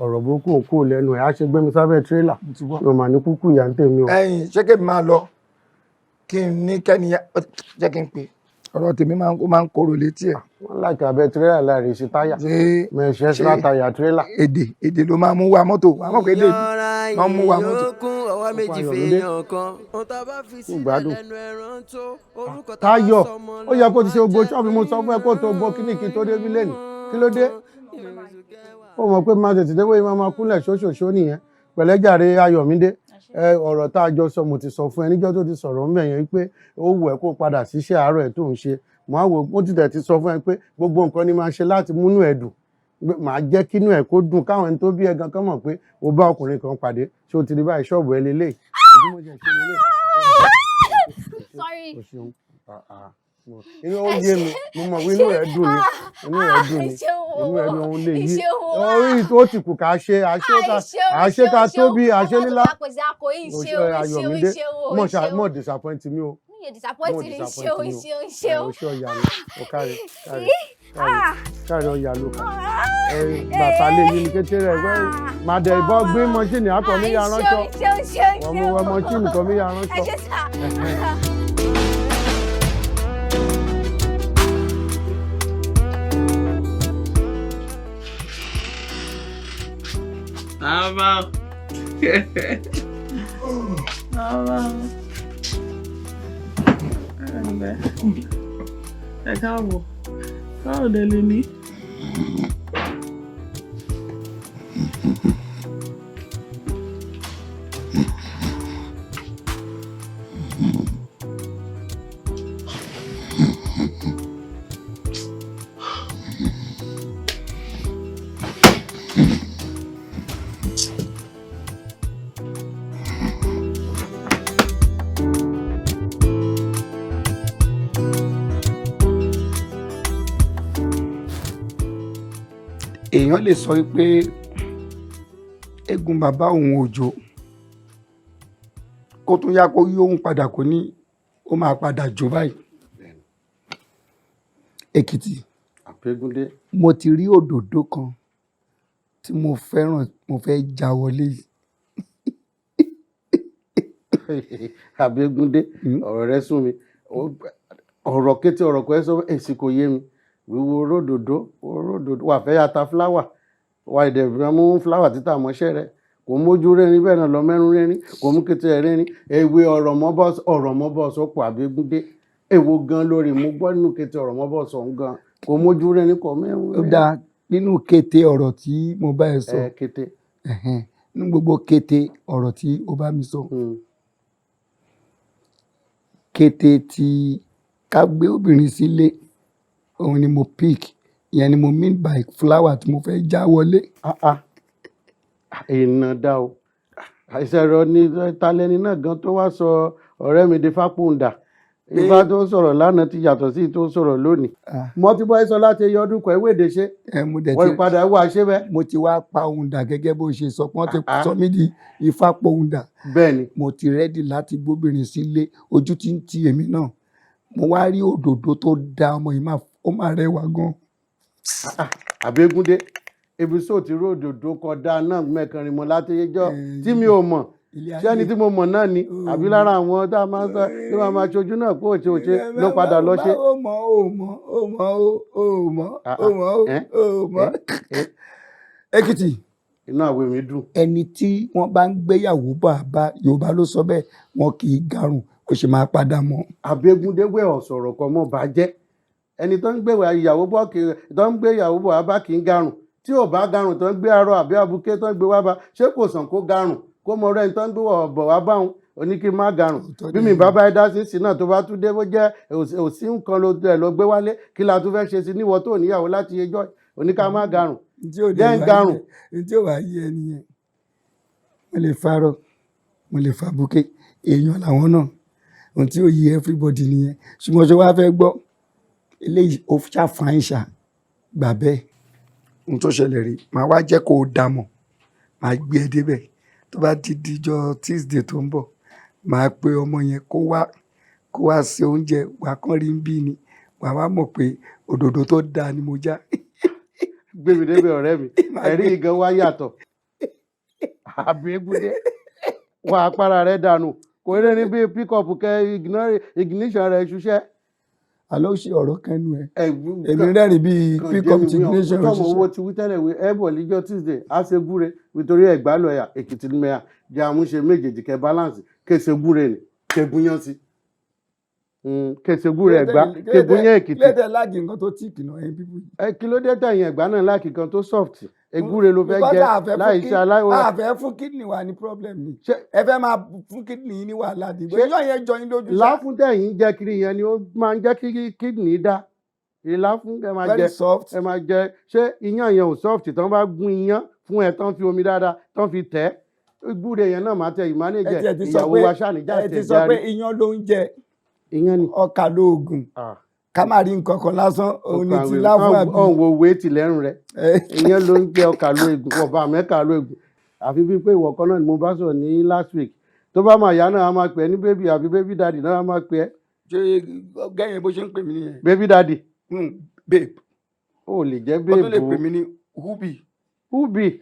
ọ̀rọ̀ burúkú òkú lẹ́nu ẹ̀ á ṣe gbé mi sábẹ́ tírélà yóò mà ní kúkú ìyá ń tèmi o. ẹ̀yin ṣé kébì máa lọ kí n ní kẹ́ni jẹ́ kí n pè ọ̀rọ̀ tèmi máa ń korò létí ẹ̀. wọ́n láìka abẹ́ tírélà láàrin sí táyà mẹ́ṣẹ́ sí látàyà tírélà. èdè ló máa mú wa mọ́tò wà mọ̀ pé èdè ló mú wa mọ́tò. ìgbádùn Táyọ̀ ó yẹ kó ti ṣe gbogbo ṣọ́ọ̀bù mo sọ fún ẹ kó tó gbọ́ kíní kí tó dé bí lẹ́nu kí ló dé. ó mọ̀ pé máa tètè déwé máa kúnlẹ̀ ṣóṣòṣó nìyẹn pẹ̀lẹ́jàre Ayọ̀mídé ọ̀rọ̀ tá a jọ sọ mo ti sọ fún ẹ níjọ́ tó ti sọ̀rọ̀ ńbẹ̀ yẹn wípé ó wù ẹ́ kó padà síṣẹ́ àárọ̀ ẹ̀ tó ń ṣe mo ti tẹ̀ ti sọ fún ẹ pé gbogbo nǹkan ni máa ṣe láti múnú ẹ̀ dùn màá jẹ́ kínú ẹ̀ kó dùn káwọn ẹni tó bí ẹ gan kan mọ̀ pé o bá ọkùnrin kan pàdé ṣé o ti rí báyìí ṣọ́ọ̀bù ẹ lélẹ̀ inú ó yé mi mo mọ̀ pé inú ẹ̀ dùn ni inú ẹ̀ dùn ni inú ẹ̀ dùn lè yí orí tó ti kù ká ṣe àṣeká tóbi àṣe lílá Ayọ̀mídé mọ̀ disappoint mi o. Disappointing, show. Ọ̀kárí. káàrí ọ̀yà ló kà bàtà lè yí ni kété rẹ̀ wẹ́ màdẹ ìbọn gbé mọ́ṣíìnì akọ mi ya ránṣọ ọmọ mọ́ṣíìnì kan mi ya ránṣọ. Baba. Baba. Ẹ káàbọ̀. Báwo dẹ̀ lè ní? èèyàn lè sọ pé eégún bàbá òun òjò kó tún yá kó yí òun padà kó ní ó máa padà jó báyìí. Èkìtì Àpégúndé. mo ti rí òdòdó kan tí mo fẹ́ràn mo fẹ́ já wọlé yìí. Àbégúndé ọ̀rọ̀ rẹ sún mi ọ̀rọ̀ kété ọ̀rọ̀ kọ́ ẹ sọ èsì kò yé mi wíwo ródòdó wà fẹ́ yàtà fúláwà wà ìdẹ̀bìrán mú fúláwà títà mọ́ṣẹ́ rẹ kò mójú rẹ́rin bẹ́ẹ̀ náà lọ mẹ́rún rẹ́rin kò mú kété rẹ́rin ewé ọ̀rọ̀ mọ́bọ̀ sọ́pọ̀ Àbégúndé èwo gan lórí mú gbọ́ nínú kété ọ̀rọ̀ mọ́bọ̀ sọ̀ ń gan kò mójú rẹ́rin kò mẹ́rún rẹ́rin. ó dáa nínú kété ọ̀rọ̀ tí mo bá ẹ sọ kété nínú gbogbo kété ọ̀rọ̀ tí o bá mi sọ kété tí ká gbé obìnrin sílé òun ni mo pick ìyẹn ni mo mean by flower tí mo fẹ́ já wọlé. ìnà dá o àìsẹ̀rọ ní talẹ́ni náà gan tó wá sọ ọ̀rẹ́ mi di fápòǹdà ifá tó sọ̀rọ̀ lánàá ti yàtọ̀ sí tó sọ̀rọ̀ lónìí mo ti bọ́ ẹ sọ láti ẹyọ ọdún kan ewéde ṣe wọ́n ìpadà wà ṣé bẹ́ẹ̀. mo ti wá pa òun dà gẹ́gẹ́ bó ṣe sọ pé wọ́n ti sọ mí di ifá pòun dà. bẹ́ẹ̀ni mo ti rẹ́dì láti gbóbìnrin sílé ojú tí ń ti èmi náà mo wá rí òdòdó tó da ọmọ yìí ó máa rẹwà gan. Àbégúndé ibi sóò ti rí òdòdó kọdá náà mẹ́kànrin mọ́ látẹjọ́ tí mi ò mọ̀ ṣé ẹni tí mo mọ̀ náà ni àbí lára àwọn tá a máa ń sọ tí wọ́n máa ṣojú náà pé òṣè ló padà lọ ṣe. ó mọ̀. Èkìtì inú àwẹ̀ mi dùn. ẹni tí wọ́n bá ń gbéyàwó bá Yorùbá ló sọ bẹ́ẹ̀ wọn kì í garùn kò sì máa padà mọ́. Àbégúndé wẹ̀ ọ̀sọ̀rọ̀ kan mọ́ bàjẹ́ ẹni tó ń gbé ìyàwó bọ̀ tó ń gbé ìyàwó bọ̀ bá kì í garùn tí ò bá garùn tó ń gbé arọ àbí abuké tó ń gbé wá bá ṣé kò sàn kó garùn kó mọ rẹ́ni tó ń gbé bọ̀ wá báwọn oníkí má garùn bí mi bá bá ẹ dá sí náà tó bá tún dé bó jẹ́ òsì nǹkan ló gbé wálé kí la tún fẹ́ ṣe sí níwọ̀ tó níyàwó láti ẹjọ́ oníká má garùn jẹ́ ń garùn. tí ò bá yí ẹni yẹn mo lè farọ mo lè fa buké èèyàn làwọn náà ohun tí ó yí everybody nìyẹn ṣùgbọ́n ṣe wá fẹ́ gbọ́ eléyìí ó ṣàfihàn ìṣà gbà bẹ́ẹ̀ ohun tó ṣẹlẹ̀ rí màá wá jẹ́ kó o dà mọ̀ màá gbé ẹ débẹ̀ tó bá ti dijọ́ Tuesday tó ń bọ̀ màá pe ọmọ yẹn kó wá ṣe oúnjẹ wà kán rí ń bí ni wà wá mọ̀ pé òdòdó tó dáa ni mo já. gbé mi débẹ̀ ọ̀rẹ́ mi ẹ̀rí gan wá yàtọ̀ Àbégúndé wà apára rẹ̀ dànù kò rí ní bí pickup kẹ ignition rẹ̀ ṣuṣẹ́. àlọ́ ṣe ọ̀rọ̀ kẹnu ẹ̀ èmi rẹ́rìn bíi pickup ignition rẹ̀ ṣuṣẹ́. owó ti wí tẹ́lẹ̀ wí ẹ̀bọ̀ níjọ́ Tuesday á ṣe gúre nítorí ẹ̀gbá lọ́ọ̀yà Èkìtì mẹ́à jẹ́ àmúṣe méjèèjì kẹ balance kéṣe gúre ni kẹ gúnyán sí kéṣe gúre ẹ̀gbá kẹ gúnyán Èkìtì. lẹ́tẹ̀ láàgì nǹkan tó tíì kìnnà ẹ̀yìn pípú. kí ló dé tẹ̀yìn ẹ̀gbá náà láàkì kan tó soft egúre ló fẹ́ jẹ láìsí aláwọ̀. àfẹ́ fún kidney wa ní problem ni ẹ fẹ́ máa fún kidney yín ní wàhálà dìbò iyán yẹn jọ yín lójú. láfún tẹ̀yìn jẹ kiri yẹn ni ó máa ń jẹ́ kí kidney dá ìláfún ẹ máa jẹ ẹ máa jẹ ṣé iyán yẹn ò soft tán bá gún iyán fún ẹ tán fi omi dáadáa tán fi tẹ̀ egúre yẹn náà máa tẹ ìmánìjẹ ìyàwó wa ṣàníjà tẹ̀ járe. ẹ ti sọ pé iyán ló ń jẹ ọkà lóògùn ká má rí nǹkan kan lásán òun ni ti láfún àbí. ọ̀hún wo wéètì lẹ́rùn rẹ̀ ìyẹn ló ń jẹ́ ọkà ló egbò ọba mẹ́ka ló egbò àfi bíi pé ìwọ kan náà ni mo bá sọ̀rọ̀ ní last week tó bá máa yá náà a máa pè é ní bébì àbí bébì dadi náà a máa pè é. ṣé gẹ́yìn bó ṣe ń pè mí nìyẹn. bébì dadi. babe ó lè jẹ́ Ó tó lè bèbò. pè mí ní Hubi. Ubi.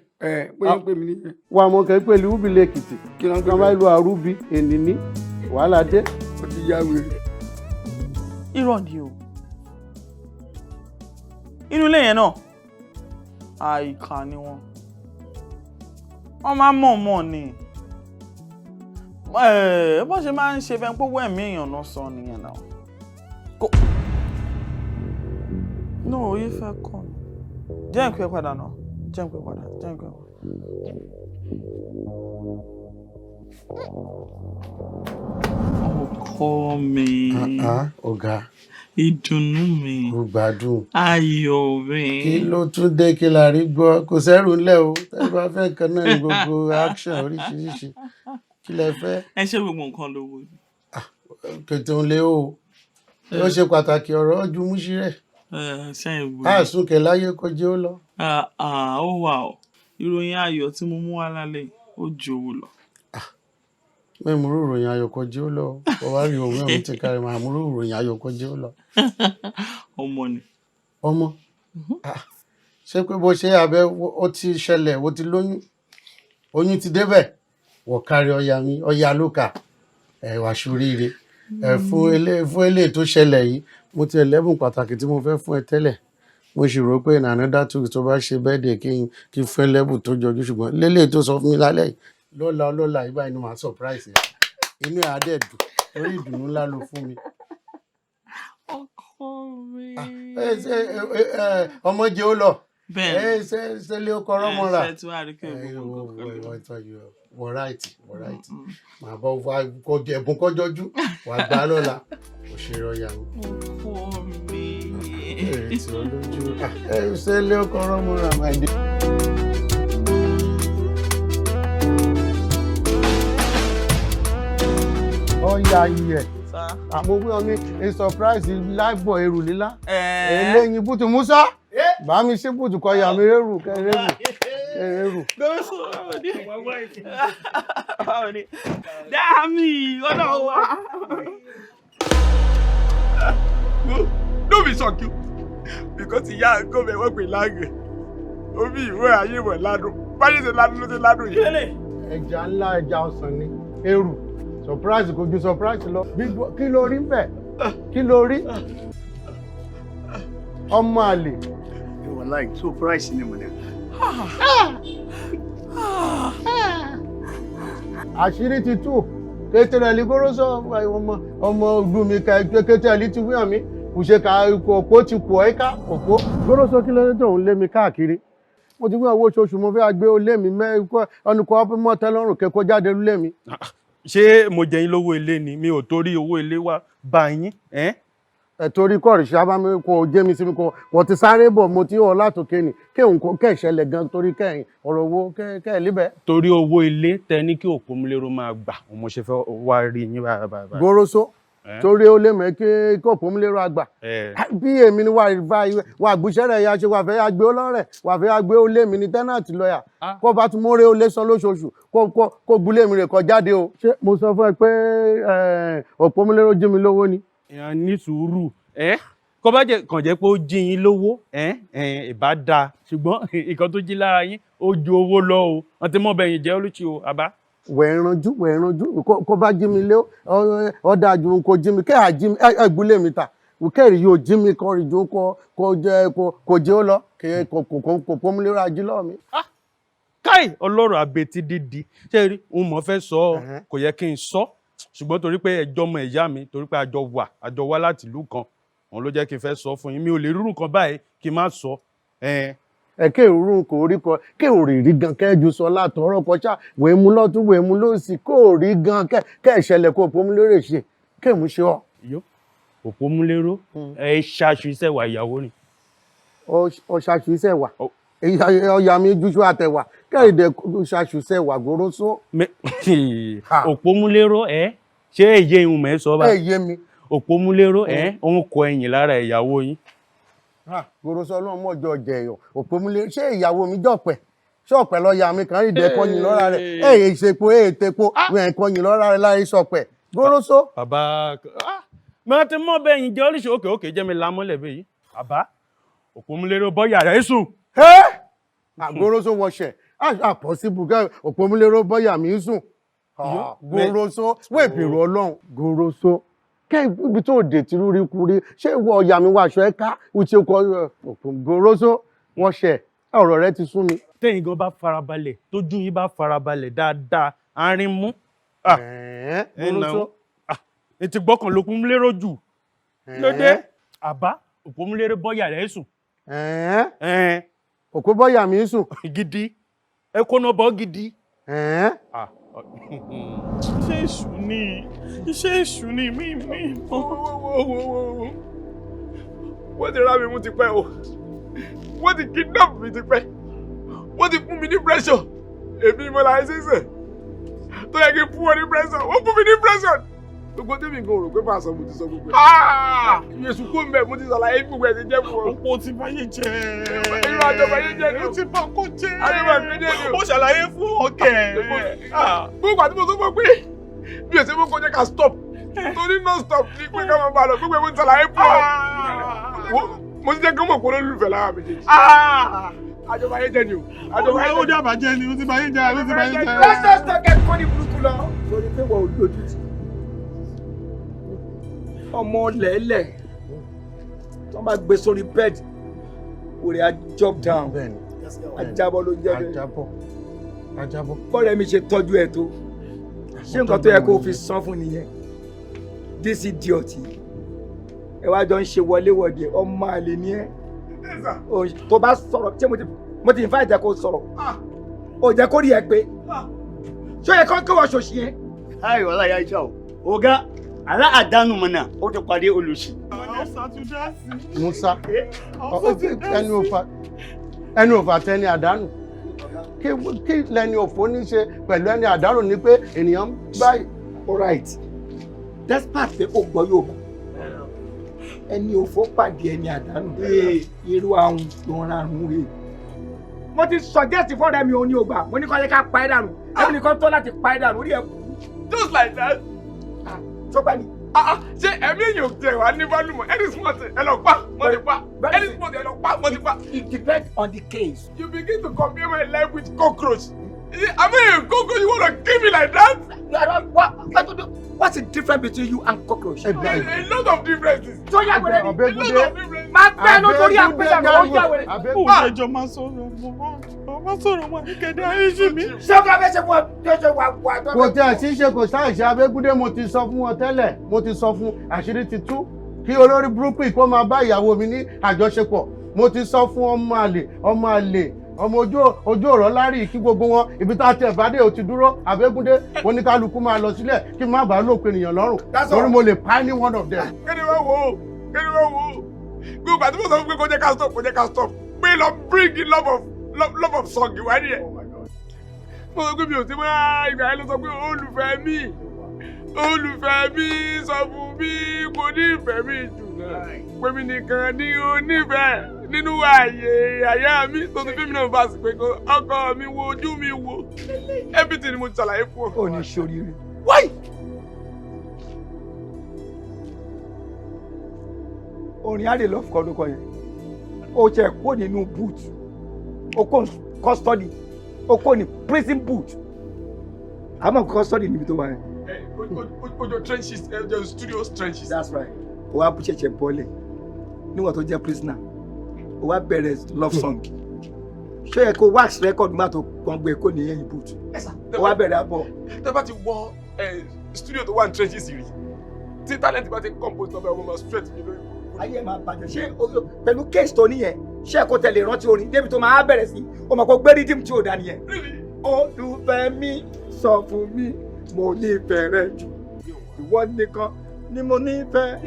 Bóyá ń pè mí ní. Wà mọ̀ kẹ́ pẹ̀lú Ubi lẹ́kìtì. Kí ló ń pè Kan bá ìlú Arúbí ènìní. Wàhálà dé. Ó ti yá wèrè. Irọ́ ni o. Inú ilé yẹn náà, àìkà ni wọ́n. Wọ́n máa ń mọ̀ ni. Bó ṣe máa ń ṣe bẹ́ẹ̀ pé owó ẹ̀mí èèyàn náà sọ nìyẹn náà. No, oyè fẹ́ kọ́ ni. Jẹ́ ìpè padà náà. Jẹ́ ìpè padà. Ọkọ mi. Ọ̀gá. Ìdùnnú mi. Mo gbádùn. Ayọ̀ mi. Kí ló tún dé kí la rí gbọ́? Kò sẹ́rù ńlẹ̀ o. Tẹ́ bá fẹ́ kan náà ní gbogbo action oríṣiríṣi. Kí lẹ fẹ́? Ẹ ṣe gbogbo nǹkan lówó ni. Kètò ń lé o. Ó ṣe pàtàkì ọ̀rọ̀ ojú múṣí rẹ̀. Ṣé ìwé? Àsùnkẹ̀ láyé kó jẹ́ ó lọ. Ó wà o. Ìròyìn ayọ̀ tí mo mú wá lálẹ́ ó ju owó lọ. Mẹ́múrú ìròyìn ayọ̀ kó jẹ́ ó lọ. Ọwá rí òun ẹ̀mí ti kárí máa múrú ìròyìn ayọ̀ kó jẹ́ ó lọ. Ọmọ ni. Ọmọ? Ṣé pé bó ṣe abẹ́ ó ti ṣẹlẹ̀ ó ti lóyún? Oyún ti débẹ̀? Wọ̀ kárí ọya mi, ọya lókà. Wà ṣoríire. Fún ilé tó ṣẹlẹ̀ yìí, mo ti ẹlẹ́bùn pàtàkì tí mo fẹ́ fún ẹ tẹ́lẹ̀. Mo sì rò pé another 2 weeks tó bá ṣe birthday kí n fún ẹlẹ́bùn tó jọjú ṣùgbọ́n lélẹ̀ tó sọ fún mi lálẹ́ yìí. Lọ́la ìgbà inú máa surprise ẹ̀. Inú ẹ̀ á dẹ̀ dùn. Orí ìdùnnú ńlá ló fún mi. Ọkọ mi. Ọmọ jẹ́ ó lọ. Bẹ́ẹ̀. Ṣé lé ó kọ́rọ́ mọ́ra? Ṣé tí wàá rí kí o Wọ̀ right. Màá bọ́ ẹ̀bùn kọjọ́jú. Wà gbá lọ́la. Òṣèré ọ̀yà mi. Ọkọ mi. Èrè tí ó lójú. Ṣé lé ó kọ́rọ́ mọ́ra máa dé? Ọ̀yà yẹ̀. Àmọ́ wí ọmọ a surprise láìbọ̀ èrù lílá. Eléyìn bùtù Musa. Bá mi ṣe bùtù kọ yà mí rérù kẹrẹ́rù. Goroso báwo ni? Dáàmì ọ̀nà wa. No be shock you because ìyá gómìnà wọ́n pè láàgẹ̀. Omi ìwé ayé wọ̀ ládùn. Báyé ṣe ládùn ló ṣe ládùn yìí. Ẹja ńlá ẹja ọsàn ni. Èrù. Surprise kò ju surprise lọ. Kí ló rí bẹ́ẹ̀? Kí ló rí? Ọmọ àlè. Ìwọ̀n láì surprise ni mo ní. Àṣírí ti tú. Kétèrè Goroso ọmọ ọdún mi ka kétèrè ti wíyàn mi. Kò ṣe ka òpó ti kù ọ́ ká òpó. Goroso kí ló dé tó ń lé mi káàkiri? Mo ti wíyàn owó oṣooṣù mo fẹ́ gbé olé mi ọ̀nùkọ́ ọ̀pọ̀ mọ́tẹ́lọ́rùn kẹ́kọ́ jáde lé mi. Ṣé mo jẹ yín lówó ilé ni mi ò torí owó ilé wá bá yín? Torí kọ́ọ̀rì ṣábà mi kò jẹ́ mi sí mi kò ti sáré bọ̀ mo ti hàn látòkè ni kéhùn kẹ́ẹ̀ṣẹlẹ̀ gan torí kẹ́yìn ọ̀rọ̀ owó kẹ́ẹ̀ líbẹ̀. Torí owó ilé tẹ ní kí Òpómúléró máa gbà mo ṣe fẹ́ wá rí yín báyìí. Goroso torí ó lè mọ̀ kí Òpómúléró àgbà bí èmi ni wà gbúṣẹ́ rẹ̀ ya ṣe wà fẹ́ agbé ọlọ́rẹ̀ wà fẹ́ agbé ó lé mi ní tenant lọ́yà kó bá tún mórè ó lé san lóṣooṣù kó gbúlé mi rẹ̀ kó jáde o. Ṣé mo sọ fún ẹ pé Òpómúléró jí mi lówó ni? Èèyàn ní sùúrù kó bá jẹ́ kàn jẹ́ pé ó jí yín lówó ìbá dáa ṣùgbọ́n nǹkan tó jí lára yín ó ju owó lọ o wọ́n ti mọ̀ bẹ́yìn jẹ́ olùchí o àbá. wẹ̀ẹ̀ranjú kó bá jí mi lé ọ̀dà ju kó jí mi kẹ́hà jí mi ẹgbúlé mi ta kẹ́rì yóò jí mi kọ́ rí ju kó jẹ́ ó lọ kò Pómúléró ají lọ́ọ̀ mi. Káì ọlọ́rọ̀ àbètí dídì ṣé rí òun mọ̀ fẹ́ sọ ọ́ kò yẹ kí n sọ ṣùgbọ́n torí pé ẹjọ́ ọmọ ìyá mi torí pé àjọ wá láti ìlú kan òun ló jẹ́ kí n fẹ́ sọ fún yín mi ò lè rírun kan báyìí kí n má sọ. Ké ìrún kò rí kan ké ò rí rí gan kẹ́jú sọ látọ̀ọ́rọ̀ kọjá wèé mú lọ́tún wèé mú lọ́sì kó rí gan kẹ́ ìṣẹ̀lẹ̀ kó Pómúléró ṣe ké mú ṣe ọ́. Òpómúléró ṣáṣu iṣẹ́ wà ìyàwó ni. Ọ ṣáṣu iṣẹ́ wà ọ̀yà mi júṣu àtẹ̀wà kẹ́rìndẹ̀ ṣáṣu iṣẹ́ wà Goroso. Òpómúléró ṣé èyí ìhun mẹ́ sọ bá. Èyí mi. Òpómúléró òun kọ ẹ̀yìn lára ìyàwó yín. Goroso ọlọ́run mọ̀jọ jẹ̀yọ̀ Òpómúléró ṣé ìyàwó mi jọ̀pẹ̀ ṣọ̀pẹ̀ lọ́ọ̀yà mi kan rí ìdẹ́kọ̀yìn lọ́ra rẹ̀ ìṣèpò ètèpo ìkọyìn lọ́ra rẹ̀ láì ṣọ̀pẹ̀ Goroso. Bàbá mo ti mọ bẹ́yìn jẹ́ oríṣi òkè jẹ́ mi lámọ́lẹ̀ bẹ́yìí bàbá òpómúlérò bọ́yà rẹ̀ sùn. Goroso wọṣẹ̀ possible kẹ́ òpómúlérò bọ́yà mi sùn. Goroso wé ìbẹ̀rù Ọlọ́run Goroso kẹ́ ibi tó dé tí rí kúrí ṣé ìwọ ọ̀yà mi wá aṣọ ẹ̀ka ìṣe Goroso wọṣẹ̀ ọ̀rọ̀ rẹ ti sún mi. Tẹ́yìn gan bá farabalẹ̀ tójú yín bá farabalẹ̀ dáadáa àárín mú. Goroso ètí gbọ́kàn lópómúlérò jù lóde àbá òpómúlérò bọ́yà rẹ̀ sùn. Òkú bọ́yà mi sùn. Gidi ẹ kó náà bọ́ gidi. Iṣẹ́ èṣù ni mí. Wọ́n ti rá mi mú ti pẹ́ o. Wọ́n ti kidnap mi ti pẹ́. Wọ́n ti fún mi ní pressure. Èmi mo la ṣe sẹ̀. Tó yẹ kí n fún wọn ní pressure. Wọ́n fún mi ní pressure. Gbogbo tèmi gan rò pé máa sọ mo ti sọ gbogbo ẹ̀. Yèsù kó mbẹ mo ti ṣàlàyé gbogbo ẹ̀ ti jẹ́ fún ọ. Ọ̀pọ̀ ti báyé jẹ́. Irú àjọba yé jẹ́ ni o. Ó ti bá kó jẹ́. Àjọba mi jẹ́ ni o. Ó ṣàlàyé fún ọ̀kẹ́. Gbogbo àti mo sọ fún pé bí o ṣe mú kó jẹ́ ká stop. Torí non stop ní pé ká máa bá lọ gbogbo ẹ̀ mo ti ṣàlàyé fún ọ. Mo ti jẹ́ kí mo kó lólùfẹ́ lára méjèèjì. Àjọba yé jẹ́ ni o. Àjọba yé jẹ́ ni o. Ó dábàá jẹ́ ni o ti báyé jẹ́. Let's just talk and kó ní burúkú lọ. Sori pé wọ́n ò lójú tì. Ọmọ lẹ́lẹ̀ tó bá gbé sórí bẹ́ẹ̀dì òrè á jump down ajábọ̀ ló jẹ́ bẹ́ẹ̀. Ajábọ̀. Bọ́ọ̀rẹ́ mi ṣe tọ́jú ẹ̀ tó ṣé nǹkan tó yẹ kó fi san fún nìyẹn this idiot ẹ wá jọ ń ṣe wọléwọ̀de ọmọ àlè ni ẹ tó bá sọ̀rọ̀ ṣé mo ti invite ẹ kó sọ̀rọ̀ ó jẹ́ kó rí ẹ pé ṣé ó yẹ kó wọ́n ṣòṣì yẹn. Ayi Olaiya iṣẹ́ o ọ̀gá aláàdánù mọ̀nà ó ti pàdé olùsí. Musa ẹni òfà tẹni àdánù kí lẹni òfò ní ṣe pẹ̀lú ẹni àdánù ni pé ènìyàn báyìí. Alright despite pé ó gbọ́ yóò ẹni òfò pàdé ẹni àdánù irú àwọn tó ń rárun rè. Mo ti suggest fọ́ọ̀rẹ́ mi ò ní ògbà mo ní kọ́ yẹ ká pa ẹ́ dànù ẹni nìkan tó láti pa ẹ́ dànù orí ẹ̀ kú. Just like that. Sọ́gbà ni. Ṣé ẹ̀mí èèyàn tẹ̀ wá ní bálùmọ̀ ẹni smart ẹ lọ pa mo ti pa ẹni smart ẹ lọ pa mo ti pa. It depends on the case. You begin to compare my life with cockroach. I mean cockroach you wanna kill me like that? What's the difference between you and cockroach? A lot of differences. So you are going to be a lot of differences. Máa bẹ́ẹ̀ ló torí àpéjà kan ó yà wẹ̀rẹ̀. Ó jẹjọ máa sọ̀rọ̀ wọn ní kẹ́dẹ́ ayéṣe mi. Ṣé o kí a fẹ́ ṣe fún ọ jọjọ wà tó. Kò tẹ̀ sí ṣe kò sáìṣe Abẹ́gúndé mo ti sọ fún wọn tẹ́lẹ̀ mo ti sọ fún àṣírí ti tú kí olórí burúkú kó máa bá ìyàwó mi ní àjọṣepọ̀ mo ti sọ fún ọmọ àlè ọmọ ojú ọ̀rọ̀ lárí kí gbogbo wọn ibi tá a tẹ̀ bá dé o ti dúró Abẹ́gúndé oníkálukú máa lọ sílẹ̀ kí n má bàa lópin ènìyàn lọ́rùn torí mo lè pa ní one of them. Kéde wá wò ó gbogbo àti mo sọ fún pé kó jẹ́ ká stop pé lọ bring the love of song wá ní ẹ̀. Mo sọ pé mi ò sí mọ́ ìgbà yẹn ló sọ pé olùfẹ́ mi sọ fún mi kò ní ìfẹ́ mi jù náà pé mi nìkan ni ó nífẹ̀ẹ́ nínú àyà mi tó ti fi mi náà bá sí pé ọkọ mi wo ojú mi wo everything ni mo ti ṣàlàyé fún ọ. Ó ní ṣoríire. Why? Orin á lè lọ fún ọdún kan yẹn. Ó jẹ́ kó nínú boot. Ó kó custody. Ó kó ní prison boot. Àmọ́ custody níbi tó wà yẹn. Ojo trenches, the studio trenches. That's right. Ó wá ṣẹ̀ṣẹ̀ bọ́lẹ̀ níwọ̀n tó jẹ́ prisoner. Ó wá bẹ̀rẹ̀ love song. Ṣé yẹ kó wax record má tó kàn gbé kó ní ẹ̀yìn boot? Ó wá bẹ̀rẹ̀ abọ́. Tẹ́ bá ti wọ studio tó wà ní trenches rí. Tí talent bá ti compose number ọmọ straight mi lórí. Ayé máa bàjẹ́ ṣé pẹ̀lú case tó níyẹn ṣé kò tẹ̀lé rántí orin débi tó máa bẹ̀rẹ̀ sí o mọ̀ kó gbé rhythm tí ò dá nìyẹn. Olùfẹ́ mi sọ fún mi mo nífẹ̀ẹ́ rẹ jù ìwọ nìkan ni mo nífẹ̀ẹ́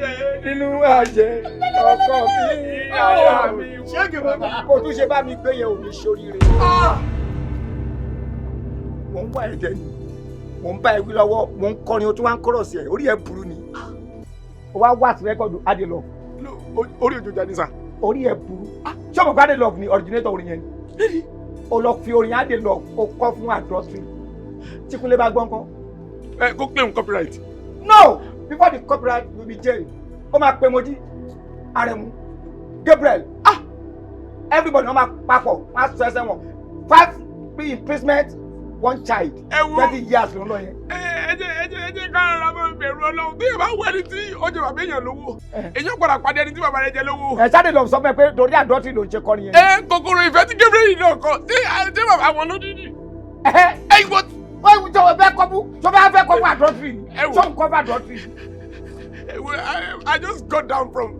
nínú ayé ọkọ mi àyà mi. Ṣé kí o tún ṣe bá mi gbé yẹn ò ní ṣoríire. Mo ń wá ẹ̀jẹ̀ ni mo ń bá ẹ wí lọ́wọ́ mo ń kọrin o tún wá ń kọ́rọ̀ sí ẹ̀ orí ẹ̀ burú ni. O wá wá sí rẹ́kọ̀dù Adélọ. Orí òjò jáde sá. Orí ẹ̀ burú. Ṣé ọmọ Adélọ ni originator orin yẹn ni? O lọ fi orin Adélọ o kọ́ fún adrọ́sì. Tí Kúnlé bá gbọ́n kọ́. Go claim copyright. No! Before the copyright will be jailed. Ó máa pe Mojí, Aremu, Gabriel. everybody wọ́n máa papọ̀ wọ́n á sọ ẹsẹ̀ wọn 5 imprisonment 1 child 20 years ló ń lọ yẹn. ẹ jẹ́ ká rárá mọ́ bẹ̀rù Ọlọ́run tí bá wọ ẹni tí ó jẹ bàbá èèyàn lówó èèyàn padà pàdé ẹni tí bàbá rẹ̀ jẹ lówó. ẹ ṣáde lọ sọ fún ẹ pé torí àdọ́tì ló ń ṣe kọ́ nìyẹn. kòkòrò ìfẹ́ tí Gabriel yìí náà kọ tí bàbá wọn ló dídì. ìwọ tó fẹ́ kọ́ fún tó bá fẹ́ kọ́ fún àdọ́tì tó ń kọ́ fún àdọ́tì. I just got down from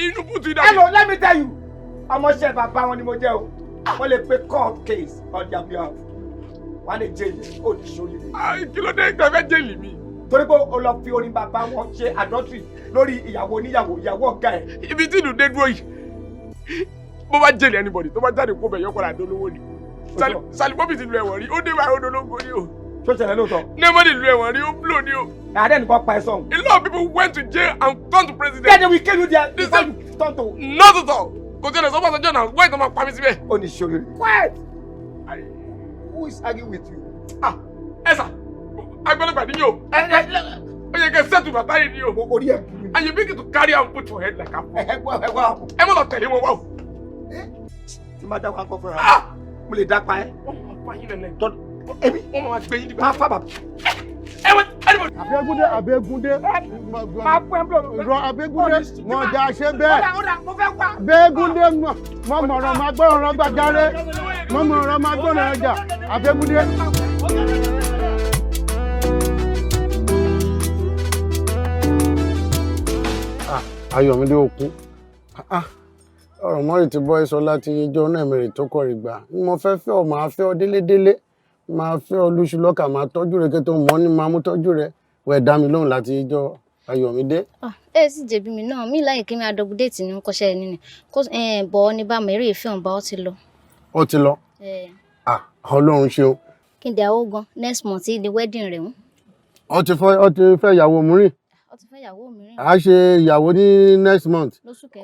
inú bùtù ìdá. Hello, let me tell you ọmọọṣẹ́ bàbá wọn ni mo jẹ́ o wọ́n lè pe court case on their behalf wọ́n á lè jẹ́lì ó ní sórí. kí ló dé ìgbà fẹ́ jẹ́lì mi. torí pé o lọ fi orin bàbá wọn ṣe adultery lórí ìyàwó oníyàwó ìyàwó ọ̀gá ẹ̀. ibi tí ìlú dé dúró yìí bó bá jẹ́lì anybody tó bá jáde kó bẹ̀ yọ padà dolówó ni. Salibobi ti lu ẹ̀wọ̀n rí ó dé báyìí ó dológo ni o. tó ṣẹlẹ̀ lóòótọ́. Nobody lu ẹ̀wọ̀n rí ó blow ni o. àdé nìkan pa ẹ sọ̀hún. A lot of people went to jail and turned to president. Then they will kill you there before you turn to. Not at all. Kò tí ẹ lọ sọ́kọ̀ sọ́jọ́ náà wáyé tó máa pa mí síbẹ̀. ó ní sori. Quiet. Who is arguing with you? Ẹ sà agbẹ́lẹ́gbà ni yóò. ó yẹ kẹ́ sẹ́tù bàtà yìí ni o. orí ẹ̀ kú mi. And you begin to carry am put for head like a. ẹ mọ̀ lọ tẹ̀lé wọn wá o. tí máa dá wa kọ́ fúnra mo lè dá pa ẹ́. Èmi wọ́n máa gbé yín nígbà. máa fà bàbá. Abẹ́gúndé Abẹ́gúndé máa fún ẹ bọ̀. rọ Abẹ́gúndé mọ̀ ọjà ṣe bẹ́ẹ̀ Abẹ́gúndé mọ̀ mọ̀rọ̀ máa gbọ́ ọ̀rọ̀ gbàjáre mọ̀ mọ̀rọ̀ máa gbọ́ ọ̀rọ̀ ọjà Abẹ́gúndé. Ayọ̀mídé òkú ọ̀rọ̀ mọ́rì ti bọ́ ẹ̀sọ́ láti ijó náà mẹ́rin tó kọ̀ ìgbà mo fẹ́ fẹ́ ọ máa fẹ́ ọ délédélé máa fẹ́ ọ lóṣù lọ́kà máa tọ́jú rẹ kí tó mọ́ ní máa mú tọ́jú rẹ wẹ̀ dá mi lóhùn láti ijó Ayọ̀mídé. ẹ sì jẹ̀bi mi náà mi láyè kí mi adọ́gbù déètì ní kọ́ṣẹ́ ẹni ni bọ̀ ọ́ ní bá mi eré ìfẹ́ ọ̀nba ó ti lọ. ó ti lọ Ọlọ́run ṣeun. kí n dẹ̀ àwọ̀ gan next month the wedding rẹ̀ wọ́n. ó ti fẹ́ ìyàwó mìíràn. a ṣe ìyàwó ní next month.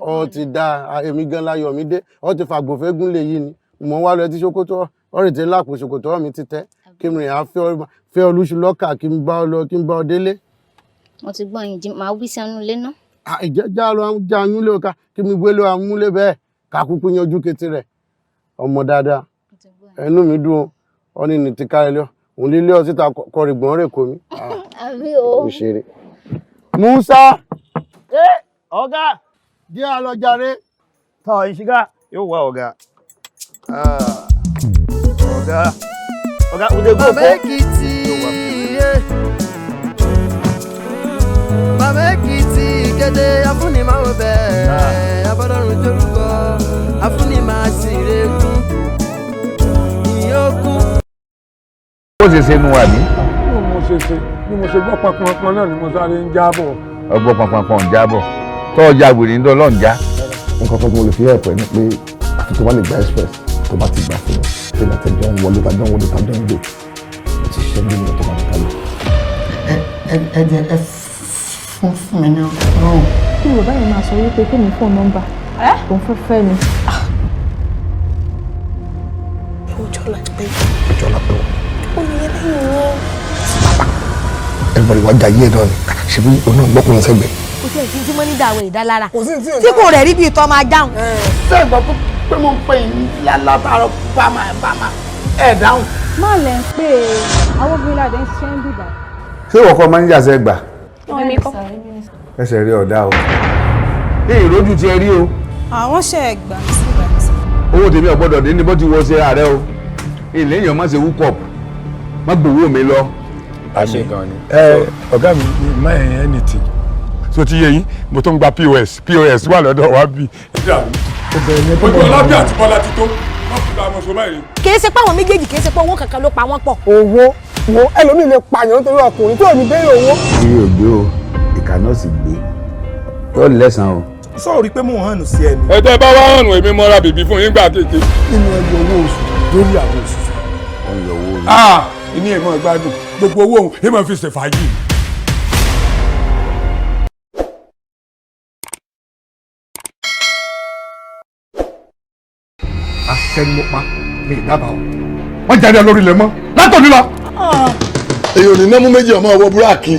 ó ti dá èmi gan láyọ̀mídé ó ti fàgbọ̀fẹ́ gúnlẹ̀ yìí ni mo wá lọ tí ṣòkòtò ọ̀rẹ́ tí lápò ṣòkòtò mi ti tẹ́ kí mi rìn á fẹ́ olúṣu lọ́kà kí n bá ọ délé. mo ti gbọ́ yín màá wí sí ẹnu ilé náà. ìjẹ́jà ló ń já yín lé ọ̀ka kí mi gbé ló amúlé bẹ́ẹ̀ ká kúkú yanjú kété rẹ̀ ọmọ dáadáa ẹnu mi dùn ọ ní ní ti ká ẹ lọ òun lílé ọ síta kọrìgbọ́n rẹ̀ kò mí. àbí o. òṣèré Musa. Ọ̀gá. Díẹ̀ alọ́jàre. Tọ́ ìṣígá yóò wá ọ̀gá. Ọ̀gá òde gbọ́ Bàbá Èkìtì. Bàbá Èkìtì kéde afúnni máa wọ bẹ́ẹ̀. Abọ́dọ̀rùn torúkọ afúnni máa sì rẹ́kún. Ìyókù. Ó ṣe ṣe nu wà ní. Bí mo ṣe gbọ́ pọnpọn náà ni mo sáré ń jábọ̀. Ọgbọ́n pọnpọn ń jábọ̀ tó ọjà wèrè ń dán lọ́n já. Nǹkan kan tí mo lè fi ẹ̀pẹ́ ni pé àti tó bá lè gba express tó bá ti gbà fún mi ṣé láti jọ ń wọlé tàjọ́ ń wọlé tàjọ́ ń gbé ti ṣiṣẹ́ bí mi tó máa ń kálẹ̀. ẹ jẹ́ ẹ fún mi ní ọrùn. kí yorùbá yẹn máa sọ wípé kí mi fóònù nọ́mbà òun fẹ́ fẹ́ mi. ọjọ́ lápẹ́. ọjọ́ lápẹ́ wọn. ó ní ẹlẹ́yìn wọn. everybody wá jà yé náà ni ṣebí òun náà gbọ́kùnrin sẹ́gbẹ̀ẹ́. kò sí èyí tí mo ní dàwọ̀ ìdálára tí kò rẹ̀ rí bíi tọ́ máa dáhùn. ṣé ìgbà pé mo ń pè yín látàárọ̀ bàmà ẹ̀ dáhùn. má lẹ̀ ń pè é àwọn obìnrin làdé ń ṣiṣẹ́ ń bìbà. Ṣé ìwọ kọ́ máa ń jàṣẹ́ gbà? èmi kọ́. Ẹsẹ̀ rí ọ̀dá o. Ní ìrójú ti ẹ rí o. àwọn ṣe é gbà mí sí ìgbà tí. Owó tèmi ọ̀gbọ́dọ̀ dé ní bó ti wọ ṣe ààrẹ o. Ilé èèyàn má ṣe wúkọ̀pù. Má gbowó mi lọ. Ọ̀gá mi má ẹ̀yìn anything. So ti yé yín mo tó ń gba POS wà lọ́dọ̀ wa bí. Ojú ọlábí àti Bọ́lá ti tó wọ́n fi gba ọmọ sọ báyìí. kì í ṣe pé àwọn méjèèjì kì í ṣe pé owó kankan ló pa wọ́n pọ̀. owó wo ẹlòmíì lè pààyàn nítorí ọkùnrin tí ò ní béèrè owó. Iye ògbé o ìkà náà sì gbé yóò lẹ́sàn-án o. sọ rí pé mò ń hànú sí ẹni. ẹ̀tẹ́ bá wá hànú èmi mọ́ra bèbí fún yín gbà kéèké. nínú ẹgbẹ́ owó oṣù lórí àwọn oṣù. ọyọ owó ni. ìní ẹ̀ mọ́ ìgbádùn gbogbo owó òun ẹ̀ máa fi ṣèfàájì. Aṣẹ́ni mo pa mi dábàá o. Wọ́n jáde lórí ilẹ̀ mọ́ látòní lọ. Èyí ò ní námú méjì ọmọ ọwọ́ búráàkì.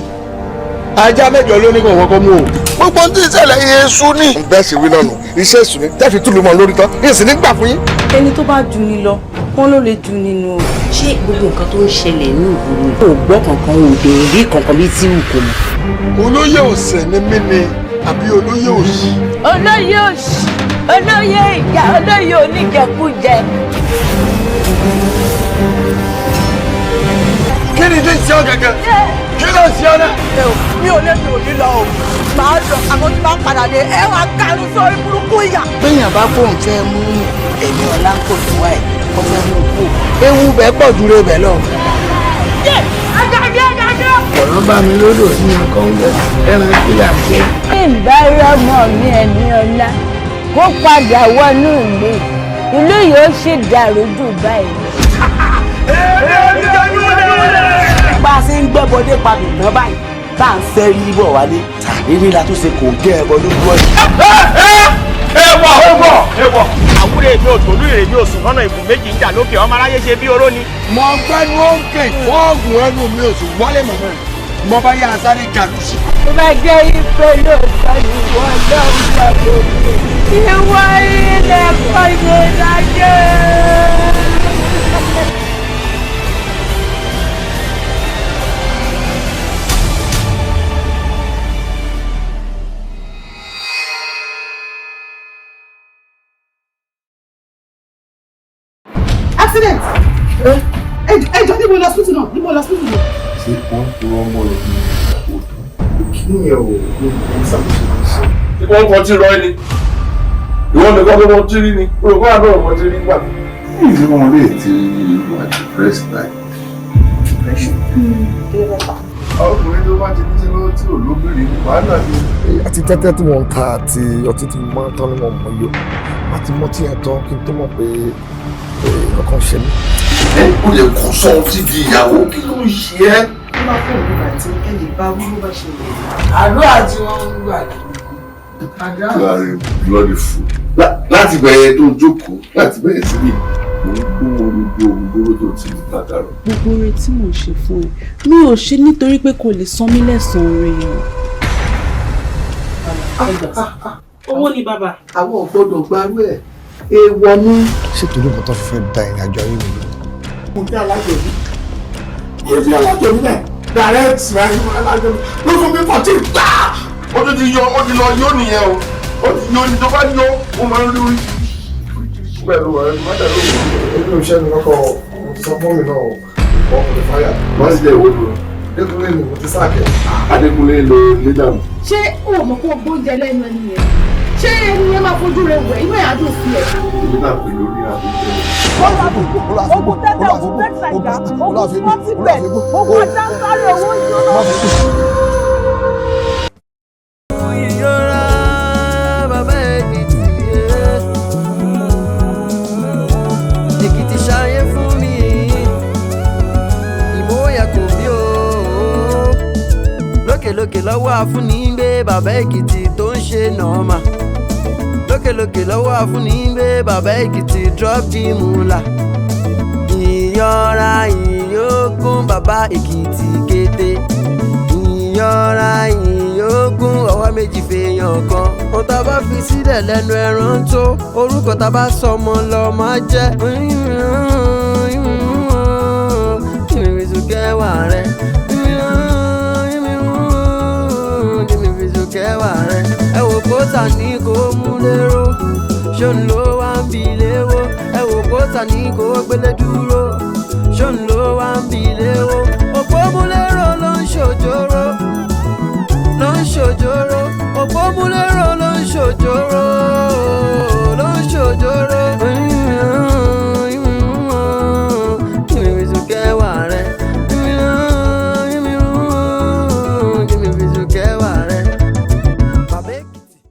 ajá mẹ́jọ ló ní kò wọ́n kọ́ mú o. gbogbo ohun tí ìṣẹ̀lẹ̀ yẹn sú ní. bẹ́ẹ̀ sì wí náà nù iṣẹ́ ìsún ni tẹ́fì túlù mọ́ lórí tán yìí sì ní gbà fún yín. ẹni tó bá ju ni lọ wọn ló lè ju nínú o. ṣé gbogbo nǹkan tó ń ṣẹlẹ̀ ní ìgboro kò gbọ́ kankan ò dé rí kankan bíi tí wù kò mọ̀. olóyè òsè ni mí ni àbí olóyè òsì. olóyè òsì olóyè ìjà olóyè oníjẹkújẹ. kí ni tí ń ṣe ọ gẹ́gẹ́ kí ló ń ṣe ọ náà. mi ò lè mi ò ní lọ o màá lọ àwọn tí máa ń padà dé ẹ wàá kàrú sórí burúkú ìyà. béèyàn bá kó òun fẹ́ mú èmi ọ̀la ń kò tó wáyé kó fẹ́ mú kú ewu bẹ́ẹ̀ pọ̀ dúró bẹ́ẹ̀ lọ. ọ̀rọ̀ bá mi lódò ní nǹkan oúnjẹ ẹran tí yà ń jẹ. ìbárọmọ mi ẹ̀mí ọlá kó padà wọnú ìlú yìí ó sì dàrú jù báyìí. bá a ṣe ń gbẹ́bọdé padà náà báyìí bá a ń fẹ́ rí bọ̀ wálé eré la tó ṣe kò gẹ́ ẹbọ lójú ọ̀yìn. ẹ̀wọ̀ àwúrẹ́ èmi ò tòlú èrè mi ò sùn lọ́nà ìbùn méjì ń jà lókè ọmọ aráyé ṣe bí oró ni. mo gbẹ́nu òǹkè fọ́ọ̀gùn ẹnu mi ò sùn wọlé mọ̀mọ́ mo bá yá sáré gàlù sí. tó bá jẹ́ ife lóòótọ́ ni wọ́n lọ́wọ́ lọ́wọ́ ìwọ ilẹ̀ kọ́yé láyé. Accident! Ẹ jọ níbo lọ hospital náà? Níbo lọ hospital náà? ṣé wọ́n ń tó ọmọ rẹ̀ ní òdùn kí ni ẹ̀ ò ní ṣàkóso. tí wọ́n kọ́ tí rọ ẹni ìwọ́n mi kọ́ pé wọ́n tí rí ni olùkọ́ àná ọ̀pọ̀ tí rí gbà. ìdí wọn lè ti wà depressed like depression. ọkùnrin tó bá ti ní sí lọ́wọ́ tí ò lóbìnrin wàhálà ni. àti tẹ́tẹ́ tí wọ́n ń ta àti ọtí tí mo máa ń tán ní wọn mọ̀ yó àti mọ́tí ẹ̀ tán kí n tó mọ̀ pé ọkàn ṣe mí. ó yẹ kó sọ ọtí di ìyàwó kí ló ń ṣe ẹ́. ó máa fún òun àti ẹnì bá wí ló bá ṣe lè. àdúrà tí wọ́n ń gbà láàrin bloody food. láti bẹ̀rẹ̀ tó jókòó láti bẹ̀rẹ̀ sí ní mo ń gbóhùn gbogbo tó ti ní látàrọ. gbogbo oore tí mò ń ṣe fún ẹ mi ò ṣe nítorí pé kò lè san mí lẹ́san-án rẹ̀. owó ni bàbá. àwọn ò gbọdọ̀ gbarú ẹ̀ èèwọ̀ ni. ṣètò olóògùn tó fẹ́ da ìrìn àjò ayé mi lọ. mo jẹ́ alájọbí. mo jẹ́ alájọbí náà direct right alájọbí ló fún mi pọ̀ tí ì gbà. ó tún ti yọ ó ti lọ yóò nìyẹn o ó ti yọ ní tó bá yọ ó máa ń rí orí pẹ̀lú ẹ̀ má dẹ̀ lóhùn. ẹgbẹ́ òṣèlú mi lọ́kọ̀ sọ fún mi náà wọ́n kò lè fáyà. wọ́n sì jẹ́ ìwé dúró. Adékúnlé ni mo ti sáàkẹ́. Adékúnlé ló lé dànù. ṣé o mọ̀ kó gbóúnjẹ lẹ́nu ẹni yẹn ṣé ẹni yẹn máa fojú rẹ wẹ̀ inú ẹ̀ á dùn sí ẹ. èmi náà pè lórí àbíjẹ. ogun tẹ́tẹ́ ogun tẹ́tẹ́ ìjà ogun sọ́ọ̀tì bẹ̀ ogun ajá ń sáré owó ìjọba. ìyọra bàbá Èkìtì Èkìtì ṣayé fún mi ìmọ̀ọ́yà kò bí o lókèlókè lọ́wọ́ àfúnni ń gbé bàbá Èkìtì tó ń ṣe nọ́ọ̀mà lókèlókè lọ́wọ́ àfúnni ń gbé bàbá Èkìtì drop di mùlà ìyọra ìyókùn bàbá Èkìtì kété ìyọra ìyókùn ọwọ́ méjì fèèyàn kan ohun tá a bá fi sílẹ̀ lẹ́nu ẹran tó orúkọ tá a bá sọmọ lọ máa jẹ́ ìrìnrìnsù kẹwàá rẹ ìrìnrìnsù kẹwàá rẹ ẹ wò kó tà ní kó mú lérò ṣó ń lo wá ń bi léwó ẹ wò kó tà ní kó gbélé dúró